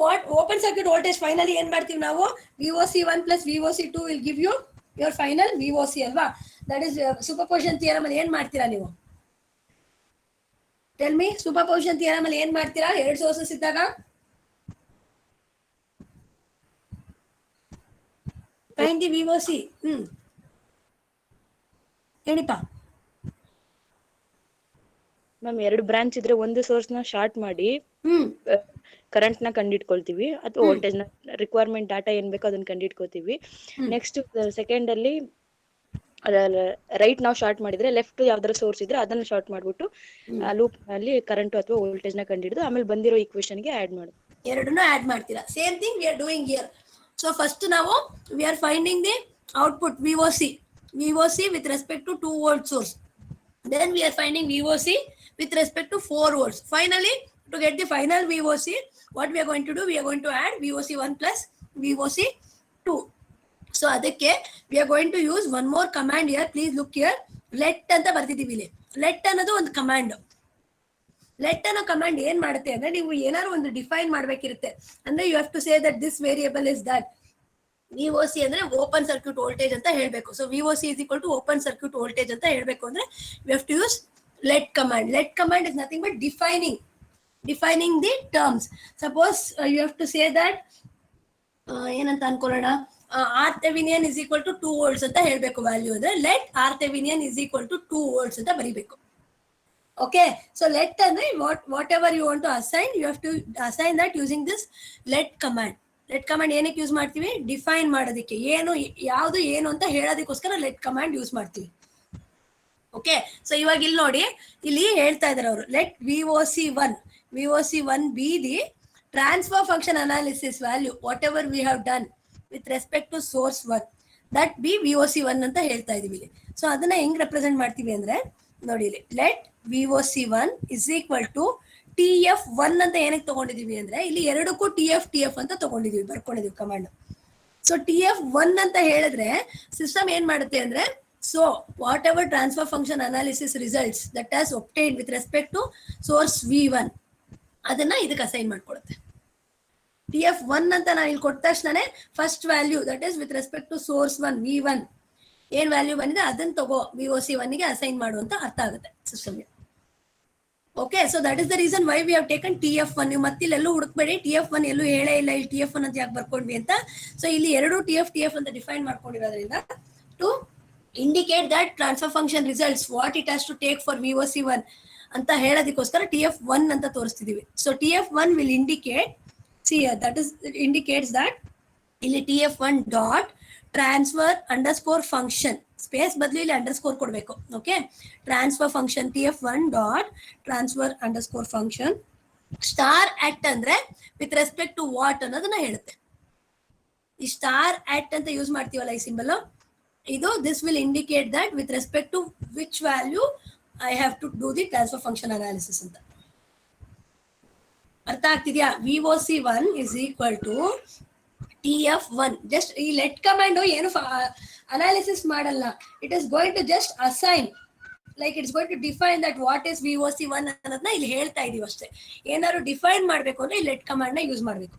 what open circuit voltage finally ಏನ್ ಮಾಡ್ತೀವಿ ನಾವು VOC1 plus VOC2 will give you your final VOC ಅಲ್ವಾ. That is superposition theorem ಅಲ್ಲಿ ಏನ್ ಮಾಡ್ತೀರಾ ನೀವು? Tell me, superposition theorem ಅಲ್ಲಿ ಏನ್ ಮಾಡ್ತೀರಾ ಎರಡು ಸೋರ್ಸಸ್ ಇದ್ದಾಗ? Find the VOC. ಹೇಳಿಪ್ಪ. ಮ್ಯಾಮ್ ಎರಡು ಬ್ರಾಂಚ್ ಇದ್ರೆ ಒಂದು ಸೋರ್ಸ್ ನ ಶಾರ್ಟ್ ಮಾಡಿ ಕರೆಂಟ್ ನ ಕಂಡಿಡ್ಕೊಳ್ತೀವಿ ಅಥವಾ ವೋಲ್ಟೇಜ್ ನ ರಿಕ್ವೈರ್ಮೆಂಟ್ ಡಾಟಾ ಏನ್ ಬೇಕೋ ಅದನ್ನ ಕಂಡಿಡ್ಕೋತೀವಿ. ನೆಕ್ಸ್ಟ್ ಸೆಕೆಂಡ್ ಅಲ್ಲಿ ರೈಟ್ ನಾವು ಶಾರ್ಟ್ ಮಾಡಿದ್ರೆ ಲೆಫ್ಟ್ ಯಾವ್ದಾರ ಸೋರ್ಸ್ ಇದ್ರೆ ಅದನ್ನ ಶಾರ್ಟ್ ಮಾಡ್ಬಿಟ್ಟು ಲೂಪ್ ನಲ್ಲಿ ಕರೆಂಟ್ ಅಥವಾ ವೋಲ್ಟೇಜ್ ನ ಕಂಡಿಡಿದು ಆಮೇಲೆ ಬಂದಿರೋ ಈಕ್ವೇಶನ್ ಗೆ ಆಡ್ ಮಾಡೋದು. ಎರಡನ್ನೂ ಆಡ್ ಮಾಡ್ತೀರಾ. Same thing we are doing here. So first ನಾವು we are finding the output VOC with respect to 2 volt source. Then we are finding VOC with respect to 4 volts. Finally, to get the final VOC, what we are going to do, we are going to add VOC1 plus VOC2. So ಅದಕ್ಕೆ we are going to use one more command here. Please look here. Let ಅಂತ ಬರ್ತಿದ್ದೀವಿ ಇಲ್ಲಿ. Let ಅನ್ನೋದು ಒಂದು command. Let ಅನ್ನೋ command ಏನ್ ಮಾಡುತ್ತೆ ಅಂದ್ರೆ ನೀವು ಏನಾದ್ರು ಒಂದು ಡಿಫೈನ್ ಮಾಡ್ಬೇಕಿರುತ್ತೆ. ಅಂದ್ರೆ you have to say that this variable is that VOC ಅಂದ್ರೆ ಓಪನ್ ಸರ್ಕ್ಯೂಟ್ ವೋಲ್ಟೇಜ್ ಅಂತ ಹೇಳ್ಬೇಕು. So VOC is equal to open circuit voltage ಅಂತ ಹೇಳ್ಬೇಕು ಅಂದ್ರೆ you have to use let command. Let command is nothing but defining the terms. Suppose you have to say that ಏನಂತ ಅನ್ಕೊಳ್ಳೋಣ RThevenin is equal to 2 volts ಅಂತ ಹೇಳ್ಬೇಕು value ಅಂದ್ರೆ let RThevenin is equal to 2 volts ಅಂತ ಬರೀಬೇಕು. Okay, so let ಅಂದ್ರೆ whatever you want to assign, you have to assign that using this let command. let command ಏನಕ್ಕೆ use ಮಾಡ್ತೀವಿ? Define ಮಾಡೋದಕ್ಕೆ, ಏನು ಯಾವುದು ಏನು ಅಂತ ಹೇಳೋದಕ್ಕೋಸ್ಕರ let command ಯೂಸ್ ಮಾಡ್ತೀವಿ. ಓಕೆ, ಸೊ ಇವಾಗ ಇಲ್ಲಿ ನೋಡಿ, ಇಲ್ಲಿ ಹೇಳ್ತಾ ಇದಾರೆ ಅವರು let VOC1 be the transfer function analysis value whatever we have done with respect to source 1, that be VOC1 ಅಂತ ಹೇಳ್ತಾ ಇದೀವಿ ಇಲ್ಲಿ. ಸೊ ಅದನ್ನ ಹೆಂಗ್ ರೆಪ್ರೆಸೆಂಟ್ ಮಾಡ್ತೀವಿ ಅಂದ್ರೆ ನೋಡಿ ಇಲ್ಲಿ let VOC1 is equal to TF1 ಅಂತ ಏನಕ್ಕೆ ತಗೊಂಡಿದೀವಿ ಅಂದ್ರೆ ಇಲ್ಲಿ ಎರಡಕ್ಕೂ TF ಅಂತ ತಗೊಂಡಿದೀವಿ, ಬರ್ಕೊಂಡಿದೀವಿ ಕಮಾಂಡ್. ಸೊ TF1 ಅಂತ ಹೇಳಿದ್ರೆ ಸಿಸ್ಟಮ್ ಏನ್ ಮಾಡುತ್ತೆ ಅಂದ್ರೆ, so whatever transfer function analysis results that has obtained with respect to source V1 ಅದನ್ನ ಇದಕ್ಕೆ ಅಸೈನ್ ಮಾಡ್ಕೊಡುತ್ತೆ. TF1 ಅಂತ ನಾನು ಇಲ್ಲಿ ಕೊಟ್ಟ ತಕ್ಷಣನೇ first value that is with respect to source 1 V1 ಏನ್ ವ್ಯಾಲ್ಯೂ ಬಂದಿದೆ ಅದನ್ನ ತಗೋ VOC1 ಗೆ ಅಸೈನ್ ಮಾಡುವಂತ ಅರ್ಥ ಆಗುತ್ತೆ ಸಿಸ್ಟಮ್ಗೆ. Okay, so that is the reason why we have taken TF1. ನೀವು ಮತ್ತಿಲ್ಲೆಲ್ಲೂ ಹುಡುಕ್ಬೇಡಿ, TF1 ಎಲ್ಲೂ ಹೇಳೇ ಇಲ್ಲ ಇಲ್ಲಿ TF1 ಅಂತ ಯಾಕೆ ಬರ್ಕೊಂಡ್ವಿ ಅಂತ. ಸೊ ಇಲ್ಲಿ ಎರಡು TF ಅಂತ ಡಿಫೈನ್ ಮಾಡ್ಕೊಂಡಿರೋದ್ರಿಂದ to indicate that transfer function results what it has to take for VOC1 ಅಂತ ಹೇಳೋದಕ್ಕೋಸ್ಕರ TF1 ಅಂತ ತೋರಿಸ್ತಿದೀವಿ. So TF1 will indicate, see here, that is it indicates that ಇಲ್ಲಿ TF1 dot transfer underscore function space ಬದಲು ಇಲ್ಲಿ underscore ಕೊಡ್ಬೇಕು. Okay, transfer function TF1 dot transfer underscore function star act ಅಂದ್ರೆ with respect to what ಅನ್ನೋದನ್ನ ಹೇಳುತ್ತೆ. ಈ star act ಅಂತ use ಮಾಡ್ತೀವಲ್ಲ ಈ ಸಿಂಬಲ್, ಇದು this will indicate that with respect to which value I have to do the transfer function analysis ಅಂತ. ಅರ್ಥ ಆಗ್ತಿದ್ಯಾ? VOC1 is equal to TF1. Just ಈ ಲೆಟ್ ಕಮಾಂಡ್ ಏನು ಅನಾಲಿಸಿಸ್ ಮಾಡಲ್ಲ, it is going to just assign, like it's going to define that what is VOC1 ಅನ್ನೋದನ್ನ ಇಲ್ಲಿ ಹೇಳ್ತಾ ಇದೀವಿ ಅಷ್ಟೇ. ಏನಾದ್ರು ಡಿಫೈನ್ ಮಾಡ್ಬೇಕು ಅಂದ್ರೆ ಈ ಲೆಟ್ ಕಮಾಂಡ್ ನ ಯೂಸ್ ಮಾಡ್ಬೇಕು.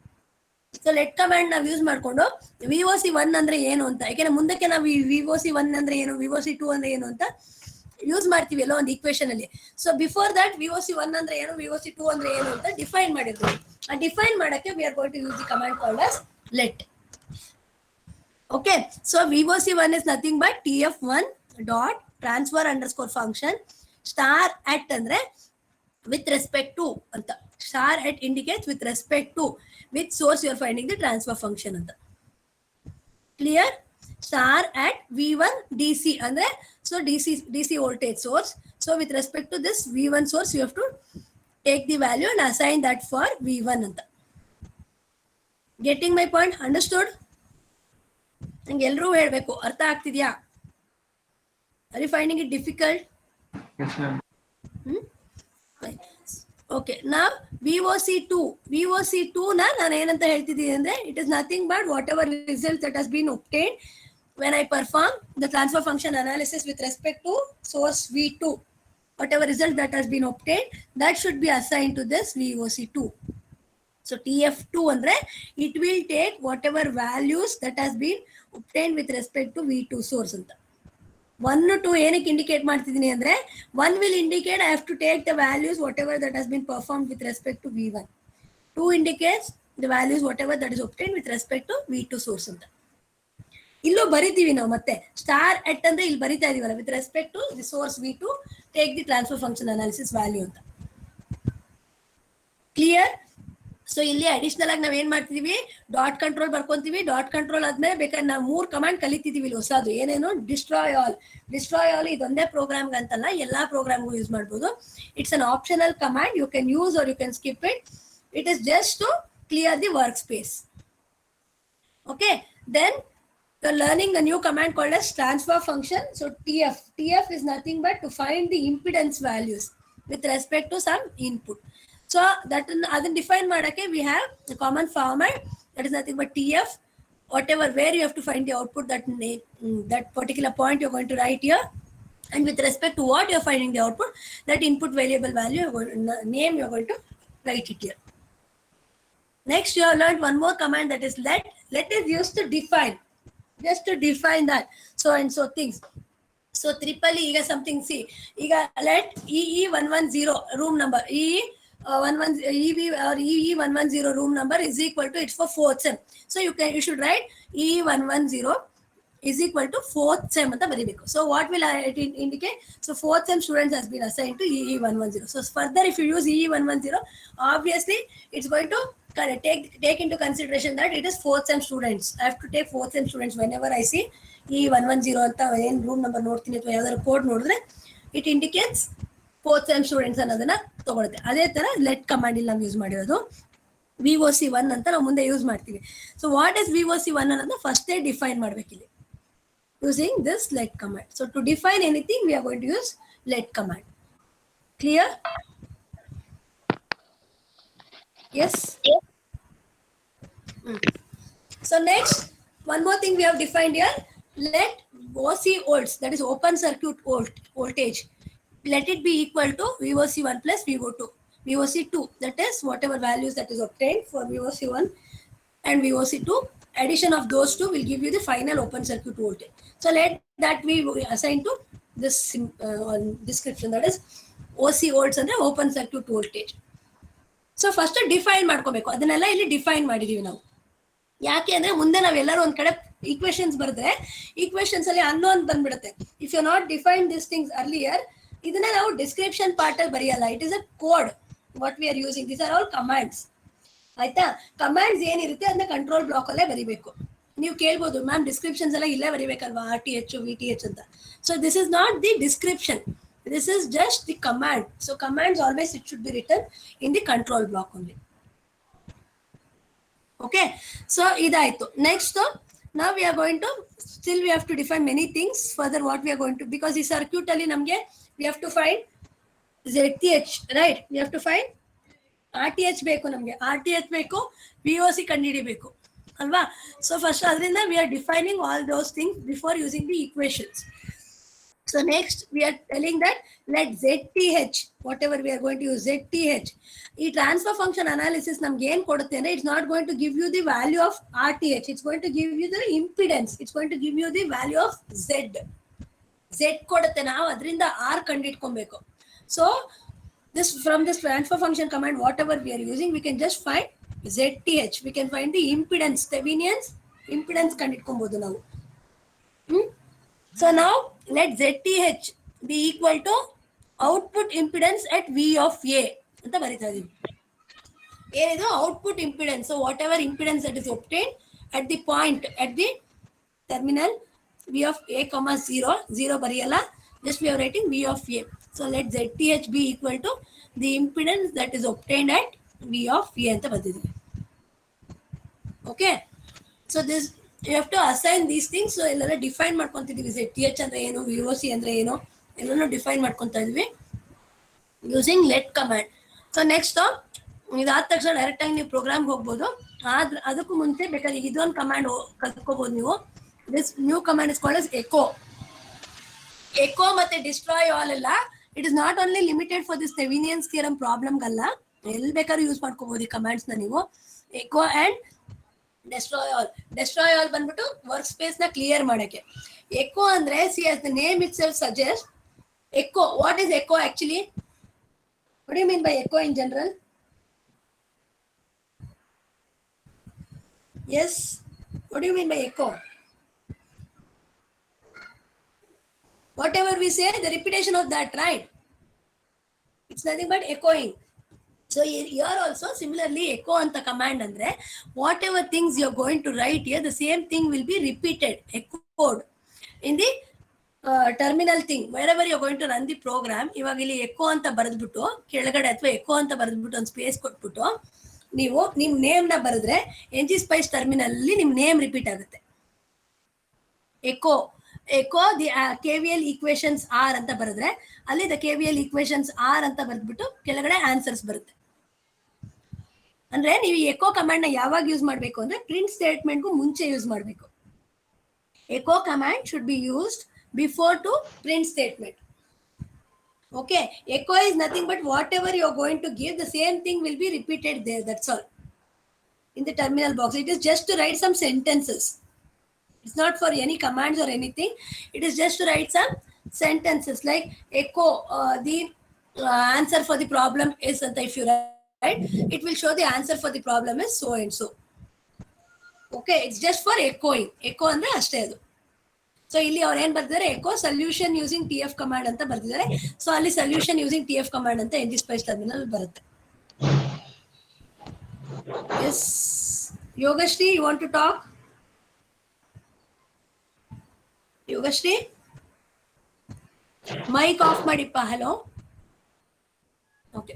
ಸೊ ಲೆಟ್ ಕಮಾಂಡ್ ನಾವು ಯೂಸ್ ಮಾಡ್ಕೊಂಡು VOC1 ಅಂದ್ರೆ ಏನು ಅಂತ, ಯಾಕೆಂದ್ರೆ ಮುಂದಕ್ಕೆ ನಾವು VOC1 ಅಂದ್ರೆ ಏನು, VOC2 ಅಂದ್ರೆ ಏನು ಅಂತ ಯೂಸ್ ಮಾಡ್ತೀವಿ ಎಲ್ಲೋ ಒಂದು ಈಕ್ವೇಶನ್ ಅಲ್ಲಿ. ಸೊ ಬಿಫೋರ್ ದಟ್ VOC1 ಅಂದ್ರೆ ಏನು, VOC2 ಅಂದ್ರೆ ಏನು ಅಂತ ಡಿಫೈನ್ ಮಾಡಿದ್ವಿ. ಆ ಡಿಫೈನ್ ಮಾಡಕ್ಕೆ we are going to use the command called as let. Okay, so VOC1 is nothing but TF1 dot transfer underscore function star at ಅಂದ್ರೆ with respect to ಅಂತ, star at indicates with respect to which source you are finding the transfer function ಅಂತ. Clear? Star at V1 DC ಅಂದ್ರೆ so DC voltage source. So with respect to this V1 source you have to take the value and assign that for V1 ಅಂತ. Getting my point? Understood? ನಂಗೆ ಎಲ್ಲರೂ ಹೇಳ್ಬೇಕು, ಅರ್ಥ ಆಗ್ತಿದ್ಯಾ? Are you finding it difficult? Yes, ma'am. Okay ನಾವ್ VOC2 ನಾನು ಏನಂತ ಹೇಳ್ತಿದ್ದೀನಿ ಅಂದ್ರೆ it is nothing but what ever result that has been obtained when I perform the transfer function analysis with respect to source V2. Whatever result that has been obtained, that should be assigned to this VOC2. So TF2 andre it will take whatever values that has been obtained with respect to V2 source anta. 1 2 ಏನಕ್ಕೆ indicate ಮಾಡ್ತಿದ್ದೀನಿ ಅಂದ್ರೆ 1 will indicate I have to take the values whatever that has been performed with respect to V1. 2 indicates the values whatever that is obtained with respect to V2 source ಅಂತ. ಇಲ್ಲೂ ಬರಿತೀವಿ ನಾವು ಮತ್ತೆ star ಎಟ್ ಅಂದ್ರೆ ಇಲ್ಲಿ ಬರಿತಾ ಇದೀವಲ್ಲ with respect to the source V2 take the transfer function analysis value ಅಂತ. ಕ್ಲಿಯರ್? ಸೊ ಇಲ್ಲಿ ಅಡಿಷನಲ್ ಆಗಿ ನಾವ್ ಏನ್ ಮಾಡ್ತಿದೀವಿ, ಡಾಟ್ ಕಂಟ್ರೋಲ್ ಬರ್ಕೊಂತೀವಿ. ಡಾಟ್ ಕಂಟ್ರೋಲ್ ಆದ್ಮೇಲೆ ಬೇಕಾದ್ರೆ ನಾವು 3 ಕಮಾಂಡ್ ಕಲಿತಿದೀವಿ ಇಲ್ಲಿ ಹೊಸದು. ಏನೇನು? ಡಿಸ್ಟ್ರಾಯ್ ಆಲ್ ಇದೊಂದೇ ಪ್ರೋಗ್ರಾಮ್ ಅಂತಲ್ಲ, ಎಲ್ಲಾ ಪ್ರೋಗ್ರಾಮ್ಗೂ ಯೂಸ್ ಮಾಡ್ಬೋದು. It's an optional command, you can use or you can skip it. It is just to clear the work space. Okay, then you're learning a new command called as transfer function. So TF is nothing but to find the impedance values with respect to some input. So that adin define madake we have a common format, that is nothing but TF, whatever where you have to find the output, that particular point you're going to write here, and with respect to what you're finding the output, that input variable value name you're going to write it here. Next you have learned one more command, that is let. Let is used to define, just to define that so and so things. So triple E ಈಗ something, see ಈಗ let EE110 room number, EV or EE110 room number is equal to, it's for 4th sem. So you should write EE110 is equal to 4th sem ಅಂತ ಬರಿಬೇಕು. So what will it indicate? So 4th sem students has been assigned to EE110. So further if you use EE110, obviously it's going to take into consideration that it is 4th sem students. I have to take 4th sem students whenever I see EE110 ಅಂತ ಏನು room number ನೋಡ್ತೀನಿ ಅಥವಾ ಯಾವ್ದಾದ್ರು code ನೋಡಿದ್ರೆ it indicates 4th sem students ಅನ್ನೋದನ್ನ ತಗೊಳುತ್ತೆ. ಅದೇ ತರ ಲೆಟ್ ಕಮಾಂಡ್ ಇಲ್ಲಿ ನಾವು ಯೂಸ್ ಮಾಡಿರೋದು VOC1 ಅಂತ ನಾವು ಮುಂದೆ ಯೂಸ್ ಮಾಡ್ತೀವಿ. ಸೊ ವಾಟ್ ಇಸ್ VOC1 ಅನ್ನೋದನ್ನ ಫಸ್ಟೇ define ಮಾಡ್ಬೇಕಿಲ್ಲಿ using this let command. So to define anything we are going to use let command. Clear? Yes. So next, one more thing we have defined here, let OC volts, that is open circuit voltage, let it be equal to VOC1 plus VOC2, that is whatever values that is obtained for VOC1 and VOC2, addition of those two will give you the final open circuit voltage. So let that be assigned to this description, that is OC volts and open circuit voltage. So first define ಮಾಡ್ಕೋಬೇಕು, ಅದನ್ನೆಲ್ಲ ಇಲ್ಲಿ define ಮಾಡಿದೀವಿ ನಾವು. ಯಾಕೆ ಅಂದ್ರೆ ಮುಂದೆ ನಾವೆಲ್ಲರೂ ಒಂದ್ ಕಡೆ ಈಕ್ವೇಶನ್ಸ್ ಬರೆದ್ರೆ ಈಕ್ವೇಶನ್ಸ್ ಅಲ್ಲಿ ಅನ್ನೋನ್ ಬಂದ್ಬಿಡುತ್ತೆ. If you not define this things earlier, ಇದನ್ನ ನಾವು ಡಿಸ್ಕ್ರಿಪ್ಷನ್ ಪಾರ್ಟ್ ಅಲ್ಲಿ ಬರೆಯಲ್ಲ. It is a code what we are using. This are all commands. ಆಯ್ತಾ? ಕಮಾಂಡ್ಸ್ ಏನಿರುತ್ತೆ ಅದನ್ನ ಕಂಟ್ರೋಲ್ ಬ್ಲಾಕ್ ಅಲ್ಲೇ ಬರಿಬೇಕು. ನೀವು ಕೇಳ್ಬೋದು, ಮ್ಯಾಮ್ ಡಿಸ್ಕ್ರಿಪ್ಷನ್ಸ್ ಎಲ್ಲ ಇಲ್ಲೇ ಬರಿಬೇಕಲ್ವಾ, RTH VTH ಅಂತ. So this is not the description, this is just the command. So commands always it should be written in the control block only. Okay, so idaito. Next now we are going to still we have to define many things further. What we are going to, because the circuit alli namge we have to find ZTH, right? We have to find RTH beku, namge RTH beku, VOC ಕಂಡುಹಿಡಿಬೇಕು ಅಲ್ವಾ. So first adrinda we are defining all those things before using the equations. So next we are telling that let ZTH, whatever we are going to use ZTH, ಈ transfer function analysis ನಮ್ಗೆ ಏನ್ ಕೊಡುತ್ತೆ ಅಂದ್ರೆ it's not going to give you the value of RTH, it's going to give you the impedance, it's going to give you the value of Z ಕೊಡುತ್ತೆ. ನಾವು ಅದರಿಂದ R ಕಂಡುಹಿಡ್ಕೊಬೇಕು. So this from this transfer function command, whatever we are using, we can just find ZTH, we can find the impedance, Thevenin's impedance ಕಂಡುಹಿಡ್ಕೊಬಹುದು ನಾವು. So now let ZTH be equal to output impedance at V of A ಅಂತ ಬರೀತಾ ಇದೀವಿ. ಏನಿದು output impedance. So what ever impedance that is obtained at the point at the terminal V of A, 0 ಬರೆಯಲ್ಲ, just we are writing V of A. So let ZTH be equal to the impedance that is obtained at V of A ಅಂತ ಬರ್ತಿದೀವಿ. Okay, so this you have to assign these things. So ಎಲ್ಲೆಲ್ಲ define ಮಾಡ್ಕೊಂತಿದೀವಿ. ZTH ಅಂದ್ರೆ ಏನು, VOC ಅಂದ್ರೆ ಏನು, ಎಲ್ಲಾನು define ಮಾಡ್ಕೊಂತ ಇದೀವಿ using let command. So next ಇದಾದ ತಕ್ಷಣ ಡೈರೆಕ್ಟ್ ಆಗಿ ನೀವು ಪ್ರೋಗ್ರಾಮ್ ಹೋಗ್ಬೋದು. ಅದಕ್ಕೂ ಮುಂಚೆ ಬೇಕಾದ್ರೆ ಇದೊಂದು ಕಮಾಂಡ್ ಕಲ್ತ್ಕೋಬಹುದು ನೀವು. This new command is called as echo. Eco ಮತ್ತೆ ಡಿಸ್ಟ್ರಾಯ್ ಆಲ್ ಎಲ್ಲ it is not only limited for this ಥೆವೆನಿಯನ್ಸ್ theorem ಪ್ರಾಬ್ಲಮ್ಗಲ್ಲ, ಎಲ್ಲಿ ಬೇಕಾದ್ರೂ ಯೂಸ್ ಮಾಡ್ಕೋಬಹುದು ಈ ಕಮಾಂಡ್ಸ್ ನ ನೀವು. ಎಕೋ ಅಂಡ್ ಡೆಸ್ಟ್ರಾಯ್ ಆಲ್ ಬಂದ್ಬಿಟ್ಟು ವರ್ಕ್ ಸ್ಪೇಸ್ ನ ಕ್ಲಿಯರ್ ಮಾಡಕ್ಕೆ. ಎಕೋ ಅಂದ್ರೆ C as the name itself suggests, echo, what is echo actually? What do you mean by echo in general? Yes, what do you mean by echo? Whatever we say, the repetition of that, right? It's nothing but echoing. So here also similarly echo anta command andre whatever things you're going to write here, the same thing will be repeated, echoed in the terminal thing wherever you're going to run the program. ಇವಾಗ ಇಲ್ಲಿ echo ಅಂತ ಬರೆದ್ಬಿಟ್ಟು ಕೆಳಗಡೆ ಅಥವಾ echo ಅಂತ ಬರೆದ್ಬಿಟ್ಟು ಒಂದು space ಕೊಟ್ಬಿಟ್ಟು ನೀವು ನಿಮ್ ನೇಮ್ ನ ಬರೆದ್ರೆ ngSpice ಟರ್ಮಿನಲ್ ಅಲ್ಲಿ ನಿಮ್ ನೇಮ್ ರಿಪೀಟ್ ಆಗುತ್ತೆ. echo the KVL equations are ಅಂತ ಬರೆದ್ರೆ ಅಲ್ಲಿ the KVL equations are ಅಂತ ಬರೆದ್ಬಿಟ್ಟು ಕೆಳಗಡೆ ಆನ್ಸರ್ಸ್ ಬರುತ್ತೆ. ಅಂದ್ರೆ ನೀವು ಎಕೋ ಕಮಾಂಡ್ ನ ಯಾವಾಗ ಯೂಸ್ ಮಾಡಬೇಕು ಅಂದ್ರೆ ಪ್ರಿಂಟ್ ಸ್ಟೇಟ್ಮೆಂಟ್ ಗೂ ಮುಂಚೆ ಯೂಸ್ ಮಾಡಬೇಕು. Echo command should be used before to print statement. Okay, echo is nothing but whatever you are going to give, the same thing will be repeated there, that's all. In the terminal box it is just to write some sentences. It's not for any commands or anything. It is just to write some sentences like echo the answer for the problem is, and if you write, it will show the answer for the problem is so and so. Okay, it's just for echoing. Echo andre ashte adu. So illi avaru ಏನು ಬರ್ತಿದ್ದಾರೆ, echo solution using tf command ಅಂತ ಬರ್ತಿದ್ದಾರೆ. So ಅಲ್ಲಿ solution using tf command ಅಂತ ngSpice terminal ಬರುತ್ತೆ. Yes, Yogashri, you want to talk? Yogashri mic off ಮಾಡಿಪ್ಪ. Hello. Okay,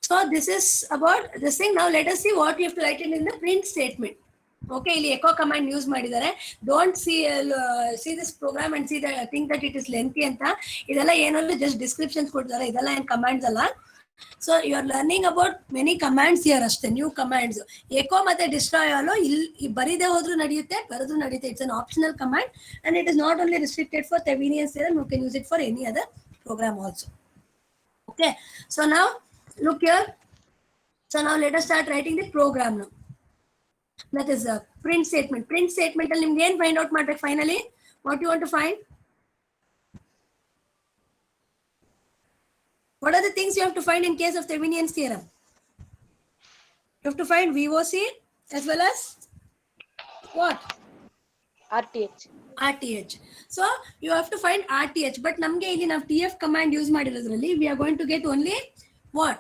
so this is about this thing. ನಾವು let us see what you have to write in the print statement. Okay, ಇಲ್ಲಿ echo command use ಮಾಡಿದ್ದಾರೆ. Don't see this program and see think that it is lengthy ಅಂತ. ಇದೆಲ್ಲ ಏನಲ್ಲ just descriptions ಕೊಡ್ತಾರೆ, ಇದೆಲ್ಲ ಏನು commands ಅಲ್ಲ. So you are learning about many commands here ಅಷ್ಟೇ, ನ್ಯೂ ಕಮಾಂಡ್ಸ್. ಎಕೋ ಮತ್ತೆ ಡಿಸ್ಟ್ರಾಯ್ ಆಲ್ ಇಲ್ಲಿ ಬರೀದೇ ಹೋದ್ರೂ ನಡೆಯುತ್ತೆ, ಬರೆದ್ರು ನಡೆಯುತ್ತೆ. It's an optional command and it is not only restricted for Thevenin's theorem, you can use it for any other program also. Okay, so ನಾವು look here. So ನಾವು let us start writing the program now. That is print statement. Print statement ಅಲ್ಲಿ ನಿಮ್ಗೆ ಏನ್ find out ಮಾಡ್ಬೇಕು finally? What you want to find? What are the things you have to find in case of Thevenin's theorem? You have to find VOC as well as what? RTH. So you have to find RTH. But namge ಇಲ್ಲಿ ನಾವು TF command use ಮಾಡಿರೋದ್ರಲ್ಲಿ we are going to get only what?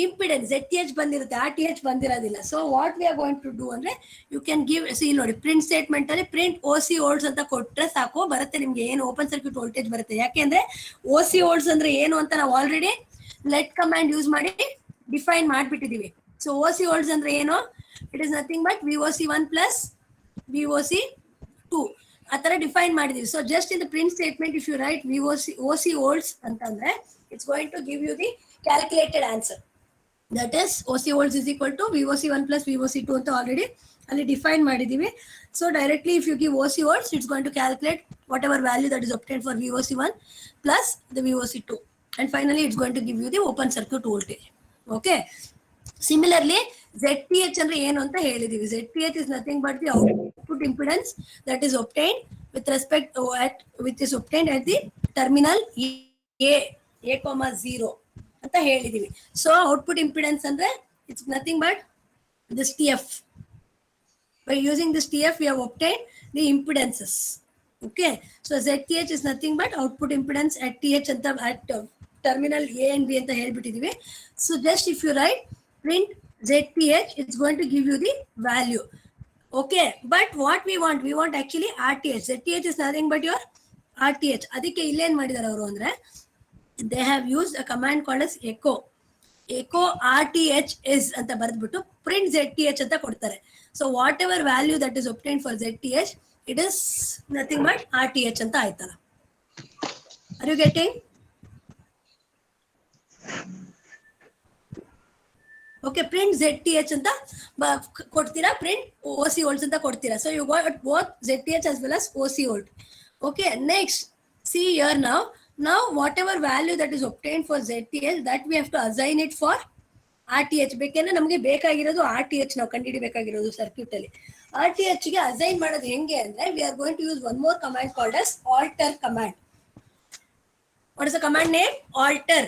Impedance. ZTH ಬಂದಿರುತ್ತೆ, RTH ಬಂದಿರೋದಿಲ್ಲ. So what we are going to do ಅಂದ್ರೆ you can give, see ನೋಡಿ print statement ಅಲ್ಲಿ print OC volts ಅಂತ ಕೊಟ್ರೆ ಸಾಕು, ಬರುತ್ತೆ ನಿಮ್ಗೆ ಏನು ಓಪನ್ ಸರ್ಕ್ಯೂಟ್ ವೋಲ್ಟೇಜ್ ಬರುತ್ತೆ. ಯಾಕೆಂದ್ರೆ OC volts ಅಂದ್ರೆ ಏನು ಅಂತ ನಾವು ಆಲ್ರೆಡಿ ಲೆಟ್ ಕಮಾಂಡ್ ಯೂಸ್ ಮಾಡಿ ಡಿಫೈನ್ ಮಾಡ್ಬಿಟ್ಟಿದೀವಿ. ಸೊ OC volts ಅಂದ್ರೆ ಏನು? It is nothing but VOC1 plus VOC2 ಆ ತರ ಡಿಫೈನ್ ಮಾಡಿದೀವಿ. So just in the print statement if you write OC volts ಅಂತಂದ್ರೆ it's going to give you the calculated answer. That is OC volts is equal to VOC1 plus VOC2 ಅಂತ already ಅಲ್ಲಿ define ಮಾಡಿದೀವಿ. So directly if you give OC volts, it's going to calculate whatever value that is obtained for VOC1 plus the VOC2 and finally it's going to give you the open circuit voltage. Okay, similarly ZTH ಅಂದ್ರೆ ಏನು ಅಂತ ಹೇಳಿದೀವಿ. ZTH is nothing but the output impedance that is obtained with respect to which is obtained at the terminal A,0 ಅಂತ ಹೇಳಿದೀವಿ. So output impedance ಅಂದ್ರೆ it's nothing but this TF. By using this TF we have obtained the impedances. Okay, so ZTH is nothing but output impedance at TH ಅಂತ at terminal A and B ಅಂತ ಹೇಳ್ಬಿಟ್ಟಿದೀವಿ. So just if you write print ZTH, it's going to give you the value. Okay, but what we want actually RTH. ZTH is nothing but your RTH. ಅದಕ್ಕೆ ಇಲ್ಲೇನ್ ಮಾಡಿದಾರೆ ಅವರು ಅಂದ್ರೆ they have used a command called as echo RTH is ಅಂತ ಬರೆದ್ಬಿಟ್ಟು print ZTH ಅಂತ ಕೊಡ್ತಾರೆ. So whatever value that is obtained for ZTH, it is nothing but RTH ಅಂತ ಆಯ್ತಲ್ಲ. Are you getting? Okay, print ZTH ಅಂತ ಕೊಡ್ತೀರಾ, print OC volts ಅಂತ ಕೊಡ್ತೀರಾ. So you got both ZTH as well as OC volt. Okay, next see here now whatever value that is obtained for ZTH, that we have to assign it for RTH. ಬೇಕಂದ್ರೆ ನಮಗೆ ಬೇಕಾಗಿರೋದು RTH ನಾವು ಕಂಡುಹಿಡಿಬೇಕಾಗಿರೋದು circuit ಅಲ್ಲಿ. RTH ಗೆ assign ಮಾಡೋದು ಹೆಂಗೆ ಅಂದ್ರೆ, we are going to use one more command called as alter command. What is the command name? Alter.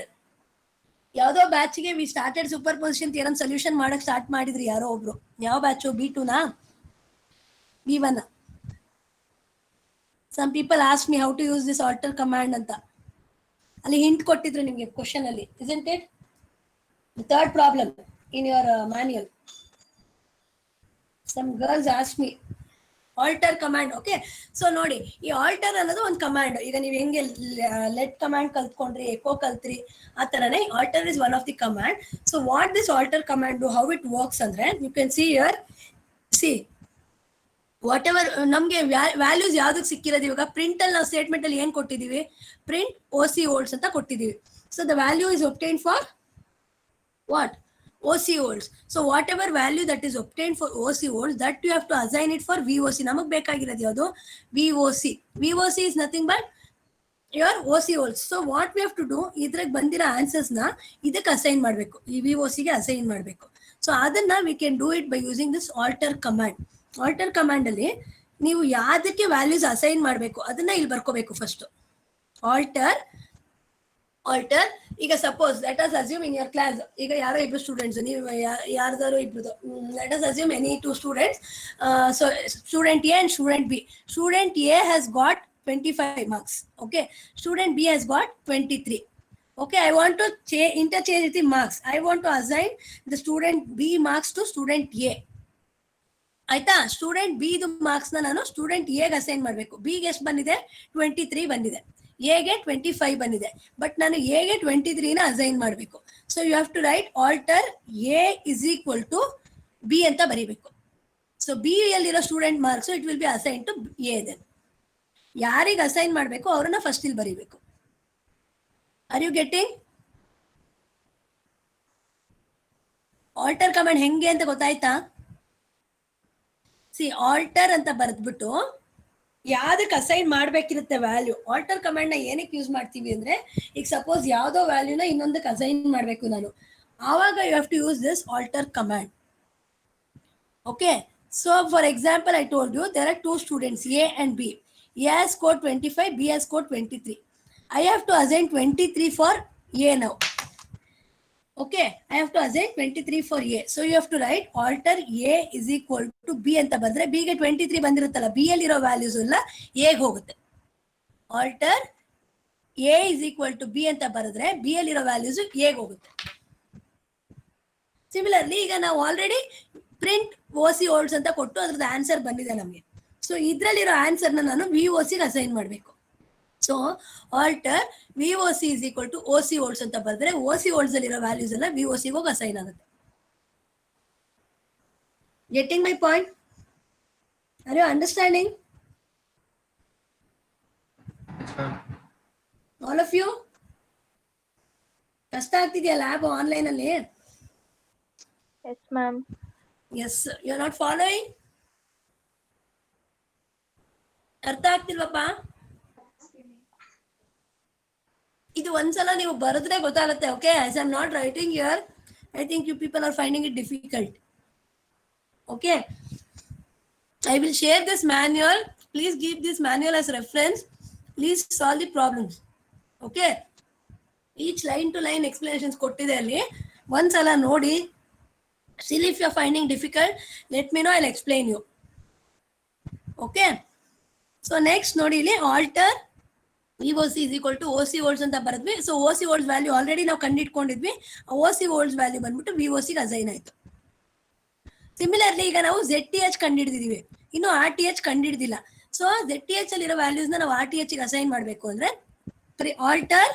ಯಾವ್ದೋ ಬ್ಯಾಚ್ಗೆ we started superposition theorem solution ಮಾಡಕ್ ಸ್ಟಾರ್ಟ್ ಮಾಡಿದ್ರಿ ಯಾರೋ ಒಬ್ರು. ಯಾವ ಬ್ಯಾಚು? B2 ನಾ B1? Some people ask me how to use this alter command ಅಂತ. ಅಲ್ಲಿ ಹಿಂಟ್ ಕೊಟ್ಟಿದ್ರು ನಿಮ್ಗೆ ಕ್ವಶನ್ ಅಲ್ಲಿ, isn't it? The third problem in your manual. Some girls ask me alter command. Okay, so ನೋಡಿ, ಈ alter ಅನ್ನೋದು ಒಂದು ಕಮಾಂಡ್. ಈಗ ನೀವು ಹೆಂಗೆ let command ಕಲ್ತ್ಕೊಂಡ್ರಿ, echo ಕಲ್ತ್ರಿ, ಆ ತರನೇ alter is one of the command. So what this alter command do, how it works ಅಂದ್ರೆ, you can see here, see whatever ನಮ್ಗೆ ವ್ಯಾಲ್ಯೂಸ್ ಯಾವ್ದಕ್ಕೆ ಸಿಕ್ಕಿರೋದು. ಇವಾಗ ಪ್ರಿಂಟ್ ಅಲ್ಲಿ ನಾವು ಸ್ಟೇಟ್ಮೆಂಟ್ ಅಲ್ಲಿ ಏನ್ ಕೊಟ್ಟಿದೀವಿ? ಪ್ರಿಂಟ್ OC volts ಅಂತ ಕೊಟ್ಟಿದೀವಿ. So the value is obtained for what? OC volts. So whatever value that is obtained for OC volts, that you have to assign it for VOC. ನಮಗೆ ಬೇಕಾಗಿರೋದು ಯಾವುದು? VOC. VOC is nothing but your OC volts. So what we have to do, ಇದ್ರಾಗ ಬಂದಿರೋ answers ನ ಇದಕ್ಕೆ assign ಮಾಡಬೇಕು, ಈ VOC ಗೆ ಅಸೈನ್ ಮಾಡಬೇಕು. ಸೊ ಅದನ್ನ we can do it by using this alter command. Alter command ಅಲ್ಲಿ ನೀವು ಯಾವ್ದಕ್ಕೆ ವ್ಯಾಲ್ಯೂಸ್ ಅಸೈನ್ ಮಾಡಬೇಕು ಅದನ್ನ ಇಲ್ಲಿ ಬರ್ಕೋಬೇಕು ಫಸ್ಟ್. ಆಲ್ಟರ್ ಈಗ suppose let us assume in your class, ಈಗ ಯಾರೋ ಇಬ್ರು ಸ್ಟೂಡೆಂಟ್ಸ್, ನೀವು ಯಾರ್ದಾರು ಇಬ್ರು, let us assume any two students. So student A and student B. Student A has got 25 marks. Okay, student B has got 23. Okay, I want to interchange the marks. I want to assign the student B marks to student A. ಆಯ್ತಾ? Student B marks ನಾನು student ಎಗೆ assign ಮಾಡಬೇಕು. ಬಿಗೆ ಎಷ್ಟು ಬಂದಿದೆ? 23 ಬಂದಿದೆ. ಎಗೆ 25 ಬಂದಿದೆ. ಬಟ್ ನಾನು ಎಗೆ 23 ಅಸೈನ್ ಮಾಡಬೇಕು. So you have to write alter A is equal to B ಅಂತ ಬರೀಬೇಕು. ಸೊ ಬಿ ಯಲ್ಲಿರೋ student marks it will be assign to A. Then ಯಾರಿಗೆ ಅಸೈನ್ ಮಾಡಬೇಕು ಅವ್ರನ್ನ ಫಸ್ಟ್ ಇಲ್ಲಿ ಬರೀಬೇಕು. Are you getting? Alter command ಹೆಂಗೆ ಅಂತ ಗೊತ್ತಾಯ್ತಾ? ಸಿ ಆಲ್ಟರ್ ಅಂತ ಬರೆದ್ಬಿಟ್ಟು ಯಾವ್ದಕ್ಕೆ ಅಸೈನ್ ಮಾಡ್ಬೇಕಿರುತ್ತೆ ವ್ಯಾಲ್ಯೂ. ಆಲ್ಟರ್ ಕಮಾಂಡ್ ನ ಏನಕ್ಕೆ ಯೂಸ್ ಮಾಡ್ತೀವಿ ಅಂದ್ರೆ, ಈಗ ಸಪೋಸ್ ಯಾವ್ದೋ ವ್ಯಾಲ್ಯೂನ ಇನ್ನೊಂದಕ್ಕೆ ಅಸೈನ್ ಮಾಡ್ಬೇಕು ನಾನು, ಆವಾಗ you have to use this alter command. Okay, so for example I told you there are two students A and B. A has scored 25, B has scored 23. I have to assign 23 for A now. Okay, I have to assign 23 for A. So you have to write alter A is equal to B ಅಂತ ಬಂದ್ರೆ, B ಗೆ 23 ಬಂದಿರುತ್ತಲ್ಲ, B ಅಲ್ಲಿರೋ values ಎಲ್ಲ A ಗೆ ಹೋಗುತ್ತೆ. Alter A is equal to B ಅಂತ ಬರೆದ್ರೆ B ಅಲ್ಲಿರೋ ವ್ಯಾಲ್ಯೂಸ್ A ಗೆ ಹೋಗುತ್ತೆ. ಸಿಮಿಲರ್ಲಿ ಈಗ ನಾವು ಆಲ್ರೆಡಿ ಪ್ರಿಂಟ್ OC volts ಅಂತ ಕೊಟ್ಟು ಅದ್ರದ್ದು ಆನ್ಸರ್ ಬಂದಿದೆ ನಮಗೆ. ಸೊ ಇದ್ರಲ್ಲಿರೋ ಆನ್ಸರ್ನ ನಾನು VOC ಗೆ ಅಸೈನ್ ಮಾಡಬೇಕು. So alter VOC is equal to OC volts ಅಂತ ಬರೆದ್ರೆ OC volts ಅಲ್ಲಿರೋ ವ್ಯಾಲ್ಯೂಸ್ ಎಲ್ಲ VOC ಗೆ ಹೋಗಿ ಅಸೈನ್ ಆಗುತ್ತೆ. Getting my point? Are you understanding all of you? ಕಷ್ಟ ಆಗ್ತಿದೆಯಾ ಲ್ಯಾಬ್ ಆನ್ಲೈನ್ ಅಲ್ಲಿ? Yes, ma'am. Yes, you are not following? ಅರ್ಥ ಆಗ್ತಿಲ್ವಪ್ಪ? ಇದು ಒಂದ್ಸಲ ನೀವು ಬರೆದ್ರೆ ಗೊತ್ತಾಗುತ್ತೆ. Okay, as I am not writing here, I think you people are finding it difficult. Okay, I will share this manual. Please give this manual as reference. Please solve the problems. Okay, each line to line explanations ಕೊಟ್ಟಿದೆ ಅಲ್ಲಿ, ಒಂದ್ಸಲ ನೋಡಿ. Still if you are finding difficult, let me know, I'll explain you. Okay, so next ನೋಡಿ ಇಲ್ಲಿ alter VOC is equal to OC volts ಅಂತ ಬರೆದ್ವಿ. So OC volts value already ನಾವು ಕಂಡಿಟ್ಕೊಂಡಿದ್ವಿ. OC volts ವ್ಯಾಲ್ಯೂ ಬಂದ್ಬಿಟ್ಟು VOC ಗೆ assign ಆಯ್ತು. Similarly ಈಗ ನಾವು ZTH ಕಂಡಿಡಿದಿವಿ, ಇನ್ನು RTH ಕಂಡಿಡ್ದಿಲ್ಲ. ಸೊ ZTH ಅಲ್ಲಿರೋ ವ್ಯಾಲ್ಯೂಸ್ ನಾವು RTH ಗೆ ಅಸೈನ್ ಮಾಡಬೇಕು ಅಂದ್ರೆ ಆಲ್ಟರ್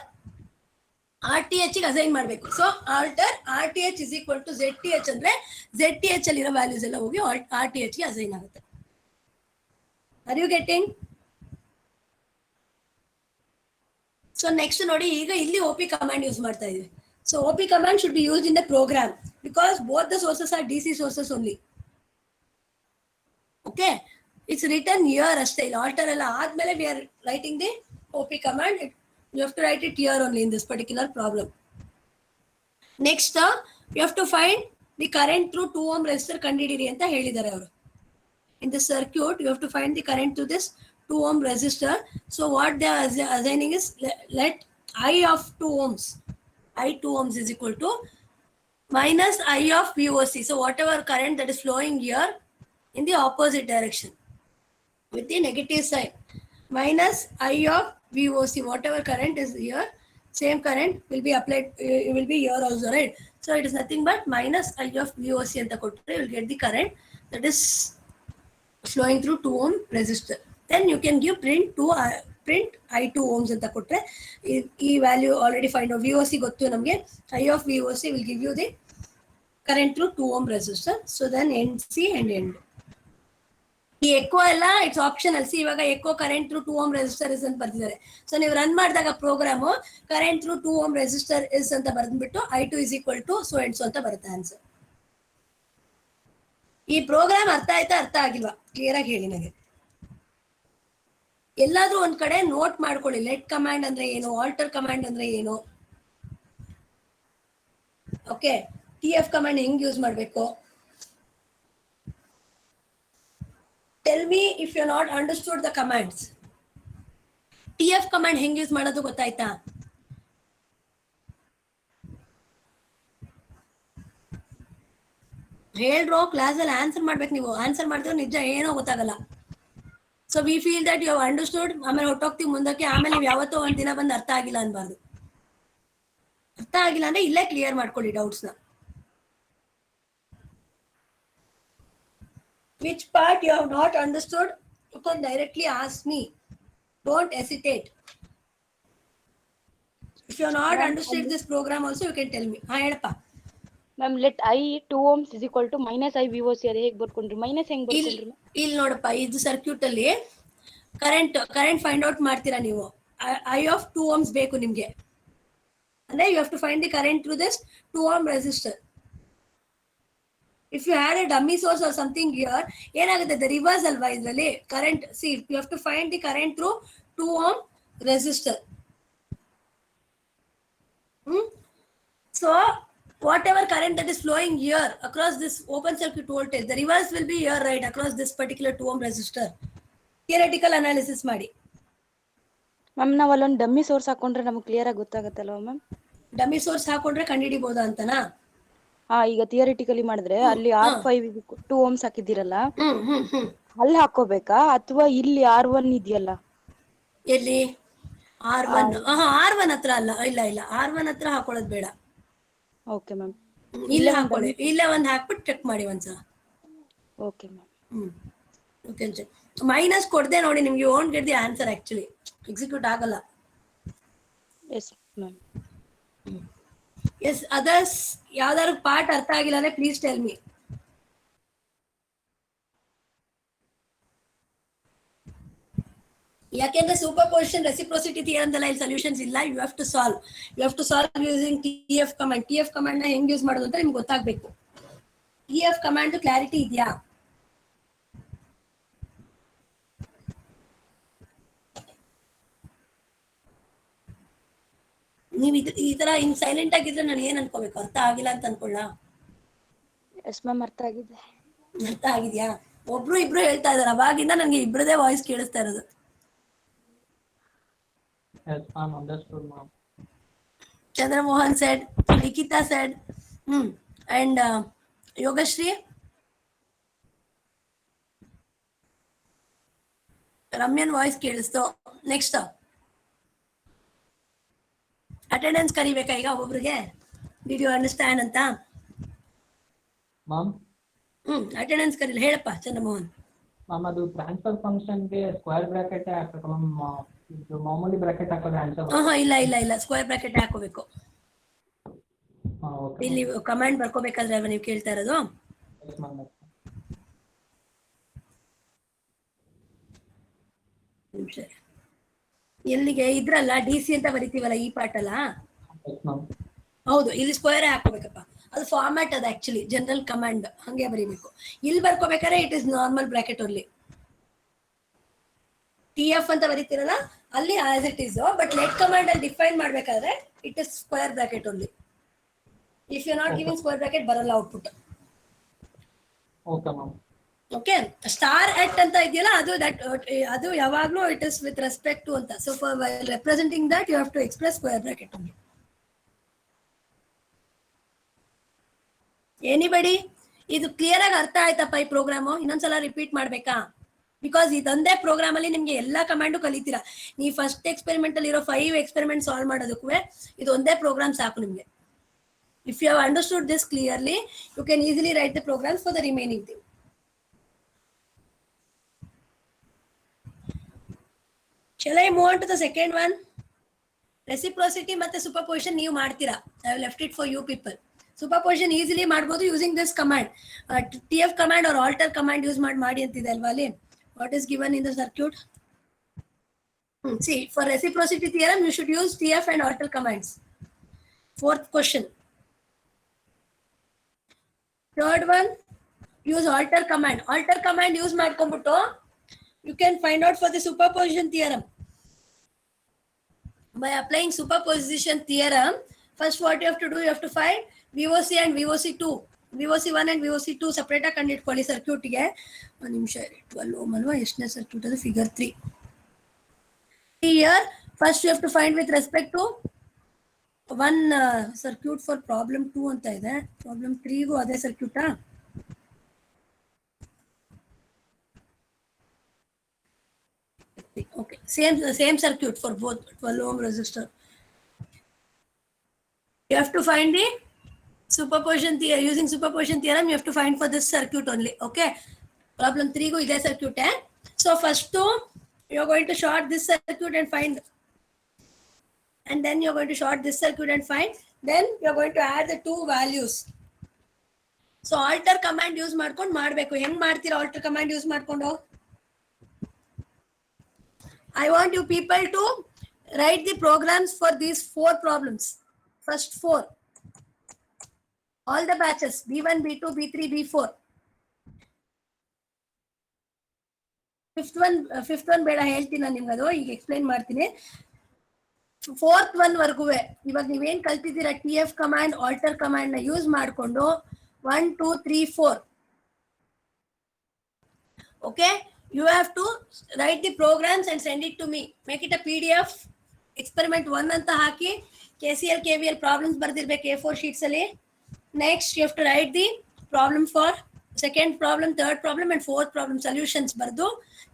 RTH ಗೆ ಅಸೈನ್ ಮಾಡಬೇಕು. So alter RTH is equal to ZTH ಅಂದ್ರೆ ZTH ಅಲ್ಲಿರೋ ವ್ಯಾಲ್ಯೂಸ್ ಎಲ್ಲ ಹೋಗಿ RTH ಗೆ ಅಸೈನ್ ಆಗುತ್ತೆ. Are you getting? So next ನೋಡಿ, ಈಗ ಇಲ್ಲಿ OP ಕಮಾಂಡ್ ಯೂಸ್ ಮಾಡ್ತಾ ಇದೀವಿ. So OP command should be used in the program. because both the sources are DC sources only. Okay, it's written here ಅಷ್ಟೇ, ಇಲ್ಲಿ alter ಎಲ್ಲ ಆದ್ಮೇಲೆ we are writing the OP command. You have to write it here only in this particular problem. Next you have to find the current through 2 ohm resistor ಕಂಡುಹಿಡಿಯಿರಿ ಅಂತ ಹೇಳಿದ್ದಾರೆ ಅವರು. In the circuit you have to find the current through this 2 ohm resistor. So what they are assigning is, let I of 2 ohms, I 2 ohms is equal to minus I of VOC. So whatever current that is flowing here in the opposite direction with the negative sign, minus I of VOC, whatever current is here, same current will be applied, it will be here also, right? So it is nothing but minus I of VOC anta kottare you will get the current that is flowing through 2 ohm resistor. Then you can give print I 2 ohms anta kottare ee value already find out. VOC gottu namge, I of VOC will give you the current through 2 ohm resistor. So then end C and end. ಈ echo ಎಲ್ಲ it's optional. See ಇವಾಗ echo current through 2 ohm resistor is ಅಂತ ಬರ್ತಿದ್ದಾರೆ. ಸೊ ನೀವು run ಮಾಡಿದಾಗ program current through 2 ohm resistor is ಅಂತ ಬರ್ದ್ಬಿಟ್ಟು I2 is equal to so and so ಅಂತ ಬರುತ್ತೆ ಆನ್ಸರ್. ಈ ಪ್ರೋಗ್ರಾಮ್ ಅರ್ಥ ಆಯ್ತಾ ಅರ್ಥ ಆಗಿಲ್ವಾ ಕ್ಲಿಯರ್ ಆಗಿ ಹೇಳಿ ನನಗೆ. ಎಲ್ಲಾದ್ರೂ ಒಂದ್ ಕಡೆ ನೋಟ್ ಮಾಡ್ಕೊಳ್ಳಿ, ಲೆಟ್ ಕಮಾಂಡ್ ಅಂದ್ರೆ ಏನು, ಆಲ್ಟರ್ ಕಮಾಂಡ್ ಅಂದ್ರೆ ಏನು, ಓಕೆ, TF ಕಮಾಂಡ್ ಹೆಂಗ್ ಯೂಸ್ ಮಾಡ್ಬೇಕು. Tell me if you not understood the commands. TF command ಹೆಂಗ್ ಯೂಸ್ ಮಾಡೋದು ಗೊತ್ತಾಯ್ತಾ? ಹೇಳ್ರೋ ಕ್ಲಾಸ್ ಅಲ್ಲಿ ಆನ್ಸರ್ ಮಾಡ್ಬೇಕು ನೀವು. ಆನ್ಸರ್ ಮಾಡಿದ್ರೆ ನಿಜ ಏನೋ ಗೊತ್ತಾಗಲ್ಲ. So we feel that you have understood, ಆಮೇಲೆ ಹೊಟ್ಟೋಗ್ತೀವಿ ಮುಂದಕ್ಕೆ. ಆಮೇಲೆ ನೀವು ಯಾವತ್ತೋ ಒಂದ್ ದಿನ ಬಂದು ಅರ್ಥ ಆಗಿಲ್ಲ ಅನ್ಬಾರ್ದು. ಅರ್ಥ ಆಗಿಲ್ಲ ಅಂದ್ರೆ ಇಲ್ಲೇ ಕ್ಲಿಯರ್ ಮಾಡ್ಕೊಳ್ಳಿ ಡೌಟ್ಸ್ನ. Which part you have not understood, you can directly ask me. Don't hesitate. If you have not understood this program also, you can tell me. Ha helpa. Ma'am, let I 2 ohms is equal to minus I VOC. ಅದು ಹೇಗೆ ಬರ್ಕೊಂಡ್ರಿ? Minus ಹೆಂಗ್ ಬರ್ಕೊಂಡ್ರಿ? ಇಲ್ಲಿ ನೋಡಪ್ಪ, ಇದು circuit ಅಲ್ಲಿ current find out ಮಾಡ್ತೀರಾ ನೀವು. I of 2 ohms ಬೇಕು ನಿಮ್ಗೆ ಅಂದ್ರೆ you have to find the current through this 2 ohm resistor. If you had a dummy source or something here, ಏನಾಗುತ್ತೆ, the reverse ಅಲ್ವಾ ಇದರಲ್ಲಿ current. See, you have to find the current through 2 ohm resistor. So whatever current that is flowing here across this open circuit voltage, the reverse will be here, right, across this particular 2 ohm resistor. Theoretical analysis ಮಾಡಿ. Ma'am ನಾವು ಅಲ್ಲೊಂದು dummy source ಹಾಕೊಂಡ್ರೆ ನಮ್ಗೆ clear ಆಗಿ ಗೊತ್ತಾಗತ್ತಲ್ವಾ ma'am? Dummy source ಹಾಕೊಂಡ್ರೆ ಕಂಡುಹಿಡಿಬಹುದಾ ಅಂತನಾ? ಈಗ theoretically ಮಾಡಿದ್ರೆ ಅಲ್ಲಿ R5 2 ohms ಹಾಕಿದ್ದೀರಲ್ಲ, ಅಲ್ಲಿ ಹಾಕೋಬೇಕಾ ಅಥವಾ ಇಲ್ಲಿ R1 ಇದೆಯಲ್ಲ? ಎಲ್ಲಿ R1? R1 ಹತ್ರ ಅಲ್ಲ, ಇಲ್ಲ R1 ಹತ್ರ ಹಾಕೊಳ್ಳೋದು ಬೇಡ. ಓಕೆ ಮ್ಯಾಮ್, ಇಲ್ಲ ಹಾಕೊಳ್ಳಿ, ಇಲ್ಲೇ ಒಂದ್ ಹಾಕ್ಬಿಟ್ಟು ಚೆಕ್ ಮಾಡಿ ಒಂದ್ಸಲ. Okay ma'am. ಓಕೆ, ಮೈನಸ್ ಕೊಡದೆ ನೋಡಿ, ನಿಮ್ಗೆ own get the answer actually execute ಆಗಲ್ಲ. Yes ma'am. ಎಸ್, ಅದರ್ಸ್ ಯಾವ್ದಾದ್ರು ಪಾರ್ಟ್ ಅರ್ಥ ಆಗಿಲ್ಲ ಅಂದ್ರೆ ಪ್ಲೀಸ್ ಟೆಲ್ ಮಿ. ಯಾಕೆಂದ್ರೆ ಸೂಪರ್ ಪೊಸಿಷನ್ ರೆಸಿಪ್ರೋಸಿಟಿ ಥಿಯರಮ್ದಲ್ಲ ಇಲ್ಲಿ ಸೊಲ್ಯೂಷನ್ಸ್ ಇಲ್ಲ. You have to solve using TF command. TF command ನ ಹೆಂಗ್ ಯೂಸ್ ಮಾಡೋದು ಅಂತ ನಿಮ್ಗೆ ಗೊತ್ತಾಗ್ಬೇಕು. TF ಕಮಾಂಡ್ ಕ್ಲಾರಿಟಿ ಇದೆಯಾ? ನೀವ್ ಈ ತರ ಹಿಂಗ್ ಸೈಲೆಂಟ್ ಆಗಿದ್ರೆ ನಾನು ಏನ್ ಅನ್ಕೋಬೇಕು? ಅರ್ಥ ಆಗಿಲ್ಲ ಅಂತ ಅನ್ಕೊಳ್ಳ? ಎಸ್ ಮ್ಯಾಮ್, ಅರ್ಥ ಆಗಿದೆ. ಅರ್ಥ ಆಗಿದ್ಯಾ? ಒಬ್ರು ಇಬ್ರು ಹೇಳ್ತಾ ಇದಾರೆ, ಅವಾಗಿಂದ ನನ್ಗೆ ಇಬ್ರದೇ ವಾಯ್ಸ್ ಕೇಳಿಸ್ತಾ ಇರೋದು. Yes, ma'am, understood, ma'am. Chandramohan said, Nikita said, and Yogashri, Ramyan voice ಕೇಳಿಸ್ತು. ನೆಕ್ಸ್ಟ್ ಅಟೆಂಡೆನ್ಸ್ ಕರಿಬೇಕಾ ಈಗ ಒಬ್ಬೊಬ್ರಿಗೆ? ಡಿಡ್ ಯು ಅಂಡರ್ಸ್ಟ್ಯಾಂಡ್ ಅಂತ? Ma'am, ಅಟೆಂಡೆನ್ಸ್ ಕರೀಲಿ, ಹೇಳಪ್ಪ ಚಂದ್ರಮೋಹನ್. ma'am, ಅದು ಟ್ರಾನ್ಸ್ಫರ್ ಫಂಕ್ಷನ್ಗೆ ಸ್ಕ್ವೇರ್ ಬ್ರಾಕೆಟ್ ಹಾಕಬೇಕು ಮ್ಯಾಮ್. ಇದು ಮಾಮೂಲಿ ಬ್ರಾಕೆಟ್ ಹಾಕೋದು ಆನ್ಸರ್? ಇಲ್ಲ, ಸ್ಕ್ವೇರ್ ಬ್ರಾಕೆಟ್ ಹಾಕೋಬೇಕು. ಇಲ್ಲಿ ಕಮಾಂಡ್ ಬರ್ಕೋಬೇಕಾದ್ರೆ ಅಲ್ವಾ ನೀವು ಕೇಳ್ತಾ ಇರೋದು? ಎಲ್ಲಿಗೆ ಇದ್ರಲ್ಲ DC ಅಂತ ಬರಿತೀವಲ್ಲ ಈ ಪಾರ್ಟ್ ಅಲ್ಲ? ಹೌದು, ಇಲ್ಲಿ ಸ್ಕ್ವೇರ್ ಹಾಕೋಬೇಕಪ್ಪ. ಅದು ಫಾರ್ಮ್ಯಾಟ್ ಅದು ಆಕ್ಚುಲಿ ಜನರಲ್ ಕಮಾಂಡ್ ಹಂಗೆ ಬರೀಬೇಕು. ಇಲ್ಲಿ ಬರ್ಕೋಬೇಕಾದ್ರೆ it is normal bracket only. TF ಅಂತ ಬರೀತಿರಲ್ಲ ಅಲ್ಲಿ as it is, but let command ಅಲ್ಲಿ ಡಿಫೈನ್ ಮಾಡ್ಬೇಕಾದ್ರೆ it is square bracket only. If you not giving square bracket ಬರಲ್ಲ output. Okay ma'am. Okay, star at ಅಂತ ಇದೆಯಲ್ಲ ಅದು ಯಾವಾಗ್ಲೂ it is with respect to ಅಂತ. So for representing that you have to express square bracket only. Anybody ಇದು clear ಆಗಿ ಅರ್ಥ ಆಯ್ತಪ್ಪ ಈ ಪ್ರೋಗ್ರಾಮು? ಇನ್ನೊಂದ್ಸಲ ರಿಪೀಟ್ ಮಾಡ್ಬೇಕಾ? ಬಿಕಾಸ್ ಇದೊಂದೇ ಪ್ರೋಗ್ರಾಮ್ ಅಲ್ಲಿ ನಿಮ್ಗೆ ಎಲ್ಲಾ ಕಮಾಂಡು ಕಲಿತೀರಾ. ನೀವು ಫಸ್ಟ್ ಎಕ್ಸ್ಪೆರಿಮೆಂಟ್ ಅಲ್ಲಿ ಇರೋ 5 ಎಕ್ಸ್ಪೆರಿಮೆಂಟ್ ಸಾಲ್ವ್ ಮಾಡೋದಕ್ಕೂ ಇದು ಒಂದೇ ಪ್ರೋಗ್ರಾಮ್ ಸಾಕು ನಿಮ್ಗೆ. If you have understood this clearly you can easily write the programs for the remaining thing. Shall I move on to the second one? Reciprocity ಮತ್ತೆ superposition ನೀವು ಮಾಡ್ತೀರಾ. I have left it for you people. Superposition easily ಮಾಡ್ಬೋದು using this command. TF command or alter command use ಮಾಡಿ ಅಂತಿದೆ ಅಲ್ವಾ ಅಲ್ಲಿ. What is given in the circuit? See, for reciprocity theorem you should use TF and alter commands. Fourth question. Third one, use alter command. Alter command use ಮಾಡ್ಕೊಂಡ್ಬಿಟ್ಟು you can find out for the superposition theorem. By applying superposition theorem, first what you have to do, you have to find VOC and VOC2. VOC1 and VOC2 separate ಆಗಿ ಕಂಡಿಟ್ಕೊಳ್ಳಿ circuit ಗೆ. ಒಂದು ನಿಮಿಷ 12 ohm ಅಲ್ವಾ, ಎಷ್ಟನೇ circuit ಅದು? Figure 3. Here first you have to find with respect to one circuit for problem 2 ಅಂತ ಇದೆ. problem 3 ಗೂ ಅದೇ ಸರ್ಕ್ಯೂಟಾ? Okay, same circuit for both 12 ohm resistor. You have to find the superposition theorem. Using superposition theorem you have to find for this circuit only. Okay, problem 3 go ide circuit hai. So first you are going to short this circuit and find, and then you are going to short this circuit and find, then you are going to add the two values. So alter command use ಮಾಡ್ಕೊಂಡು ಮಾಡಬೇಕು. ಹೆಂಗ್ ಮಾಡ್ತೀರಾ alter command use ಮಾಡ್ಕೊಂಡು? I want you people to write the programs for these 4 problems. First 4. All the batches B1, B2, B3, B4. Fifth one ಬೇಡ, ಹೇಳ್ತೀನಿ ನಾನು ನಿಮ್ಗೆ, ಅದು ಈಗ ಎಕ್ಸ್ಪ್ಲೈನ್ ಮಾಡ್ತೀನಿ. 4th one ವರ್ಗುವೆ ಇವಾಗ ನೀವೇನ್ ಕಲ್ತಿದ್ದೀರಾ TF ಕಮಾಂಡ್ ಆಲ್ಟರ್ ಕಮಾಂಡ್ ನ ಯೂಸ್ ಮಾಡಿಕೊಂಡು 1 2 3 4. Okay, you have to write the programs and send it to me. Make it a PDF. Experiment 1 ಅಂತ ಹಾಕಿ KCL KVL problems ಬರ್ದಿರ್ಬೇಕು A4 sheets ಅಲ್ಲಿ. Next you have to write the problem for second problem, third problem and fourth problem solutions ಬರ್ದು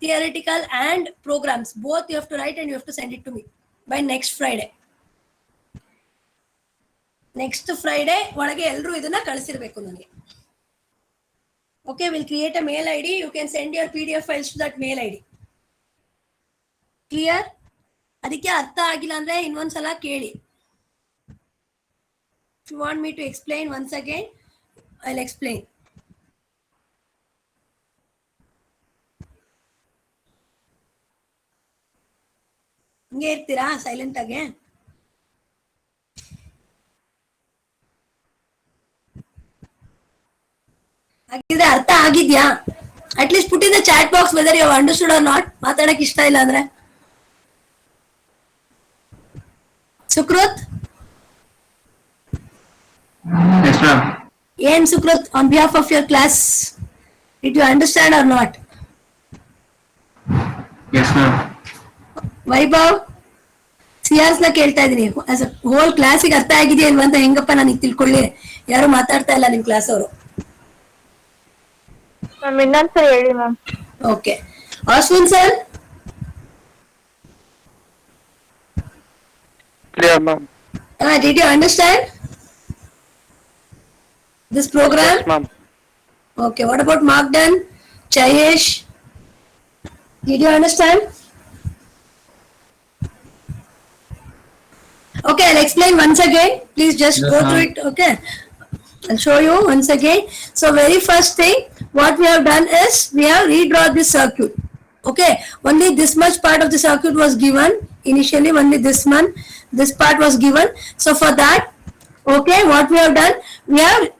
theoretical and programs both you have to write and you have to send it to me by next Friday. Next Friday ಒಳಗೆ ಎಲ್ಲರೂ ಇದನ್ನ ಕಳಿಸಿರ್ಬೇಕು ನನಗೆ. Okay, we'll create a mail ID. You can send your PDF files to that mail ID. Clear? ಅದಕ್ಕೆ ಅರ್ಥ ಆಗಿಲ್ಲ ಅಂದ್ರೆ ಇನ್ನೊಂದ್ಸಲ ಕೇಳಿ. If you want me to explain once again, I'll explain. ಹಿಂಗೆ ಇರ್ತೀರಾ ಸೈಲೆಂಟ್ ಆಗಿ? ಹಾಗಿದ್ರೆ ಅರ್ಥ ಆಗಿದ್ಯಾ? At least put in the chat box whether you have understood or not. ಮಾತಾಡಕ್ ಇಷ್ಟ ಇಲ್ಲ ಅಂದ್ರೆ ಸುಕೃತ್, ಏನ್ Sukrut, on behalf of your class, did you understand or not? Vaibhav, Siyas ನ ಕೇಳ್ತಾ ಇದೀನಿ, ಹೋಲ್ ಕ್ಲಾಸಿಗೆ ಅರ್ಥ ಆಗಿದೆಯಾ ಇಲ್ವಾ ಅಂತ ಹೆಂಗಪ್ಪ ನನಗೆ ತಿಳ್ಕೊಳ್ಳಿ? ಯಾರು ಮಾತಾಡ್ತಾ ಇಲ್ಲ ನಿಮ್ ಕ್ಲಾಸ್ ಅವರು. ಮ್ಯಾಮ್ ಇನ್ನೊಂದ್ಸರಿ ಹೇಳಿ ma'am. Okay, Ashwin sir. Clear, ma'am. Did you understand this program? Yes, ma'am. Okay, what about Magdan, Chayesh? Did you understand? Okay, I'll explain once again. Please just go through it. Okay, I'll show you once again. So very first thing what we have done is we have redrawn this circuit. Okay, only this much part of the circuit was given initially, only this part was given. So for that Okay, what we have done, we have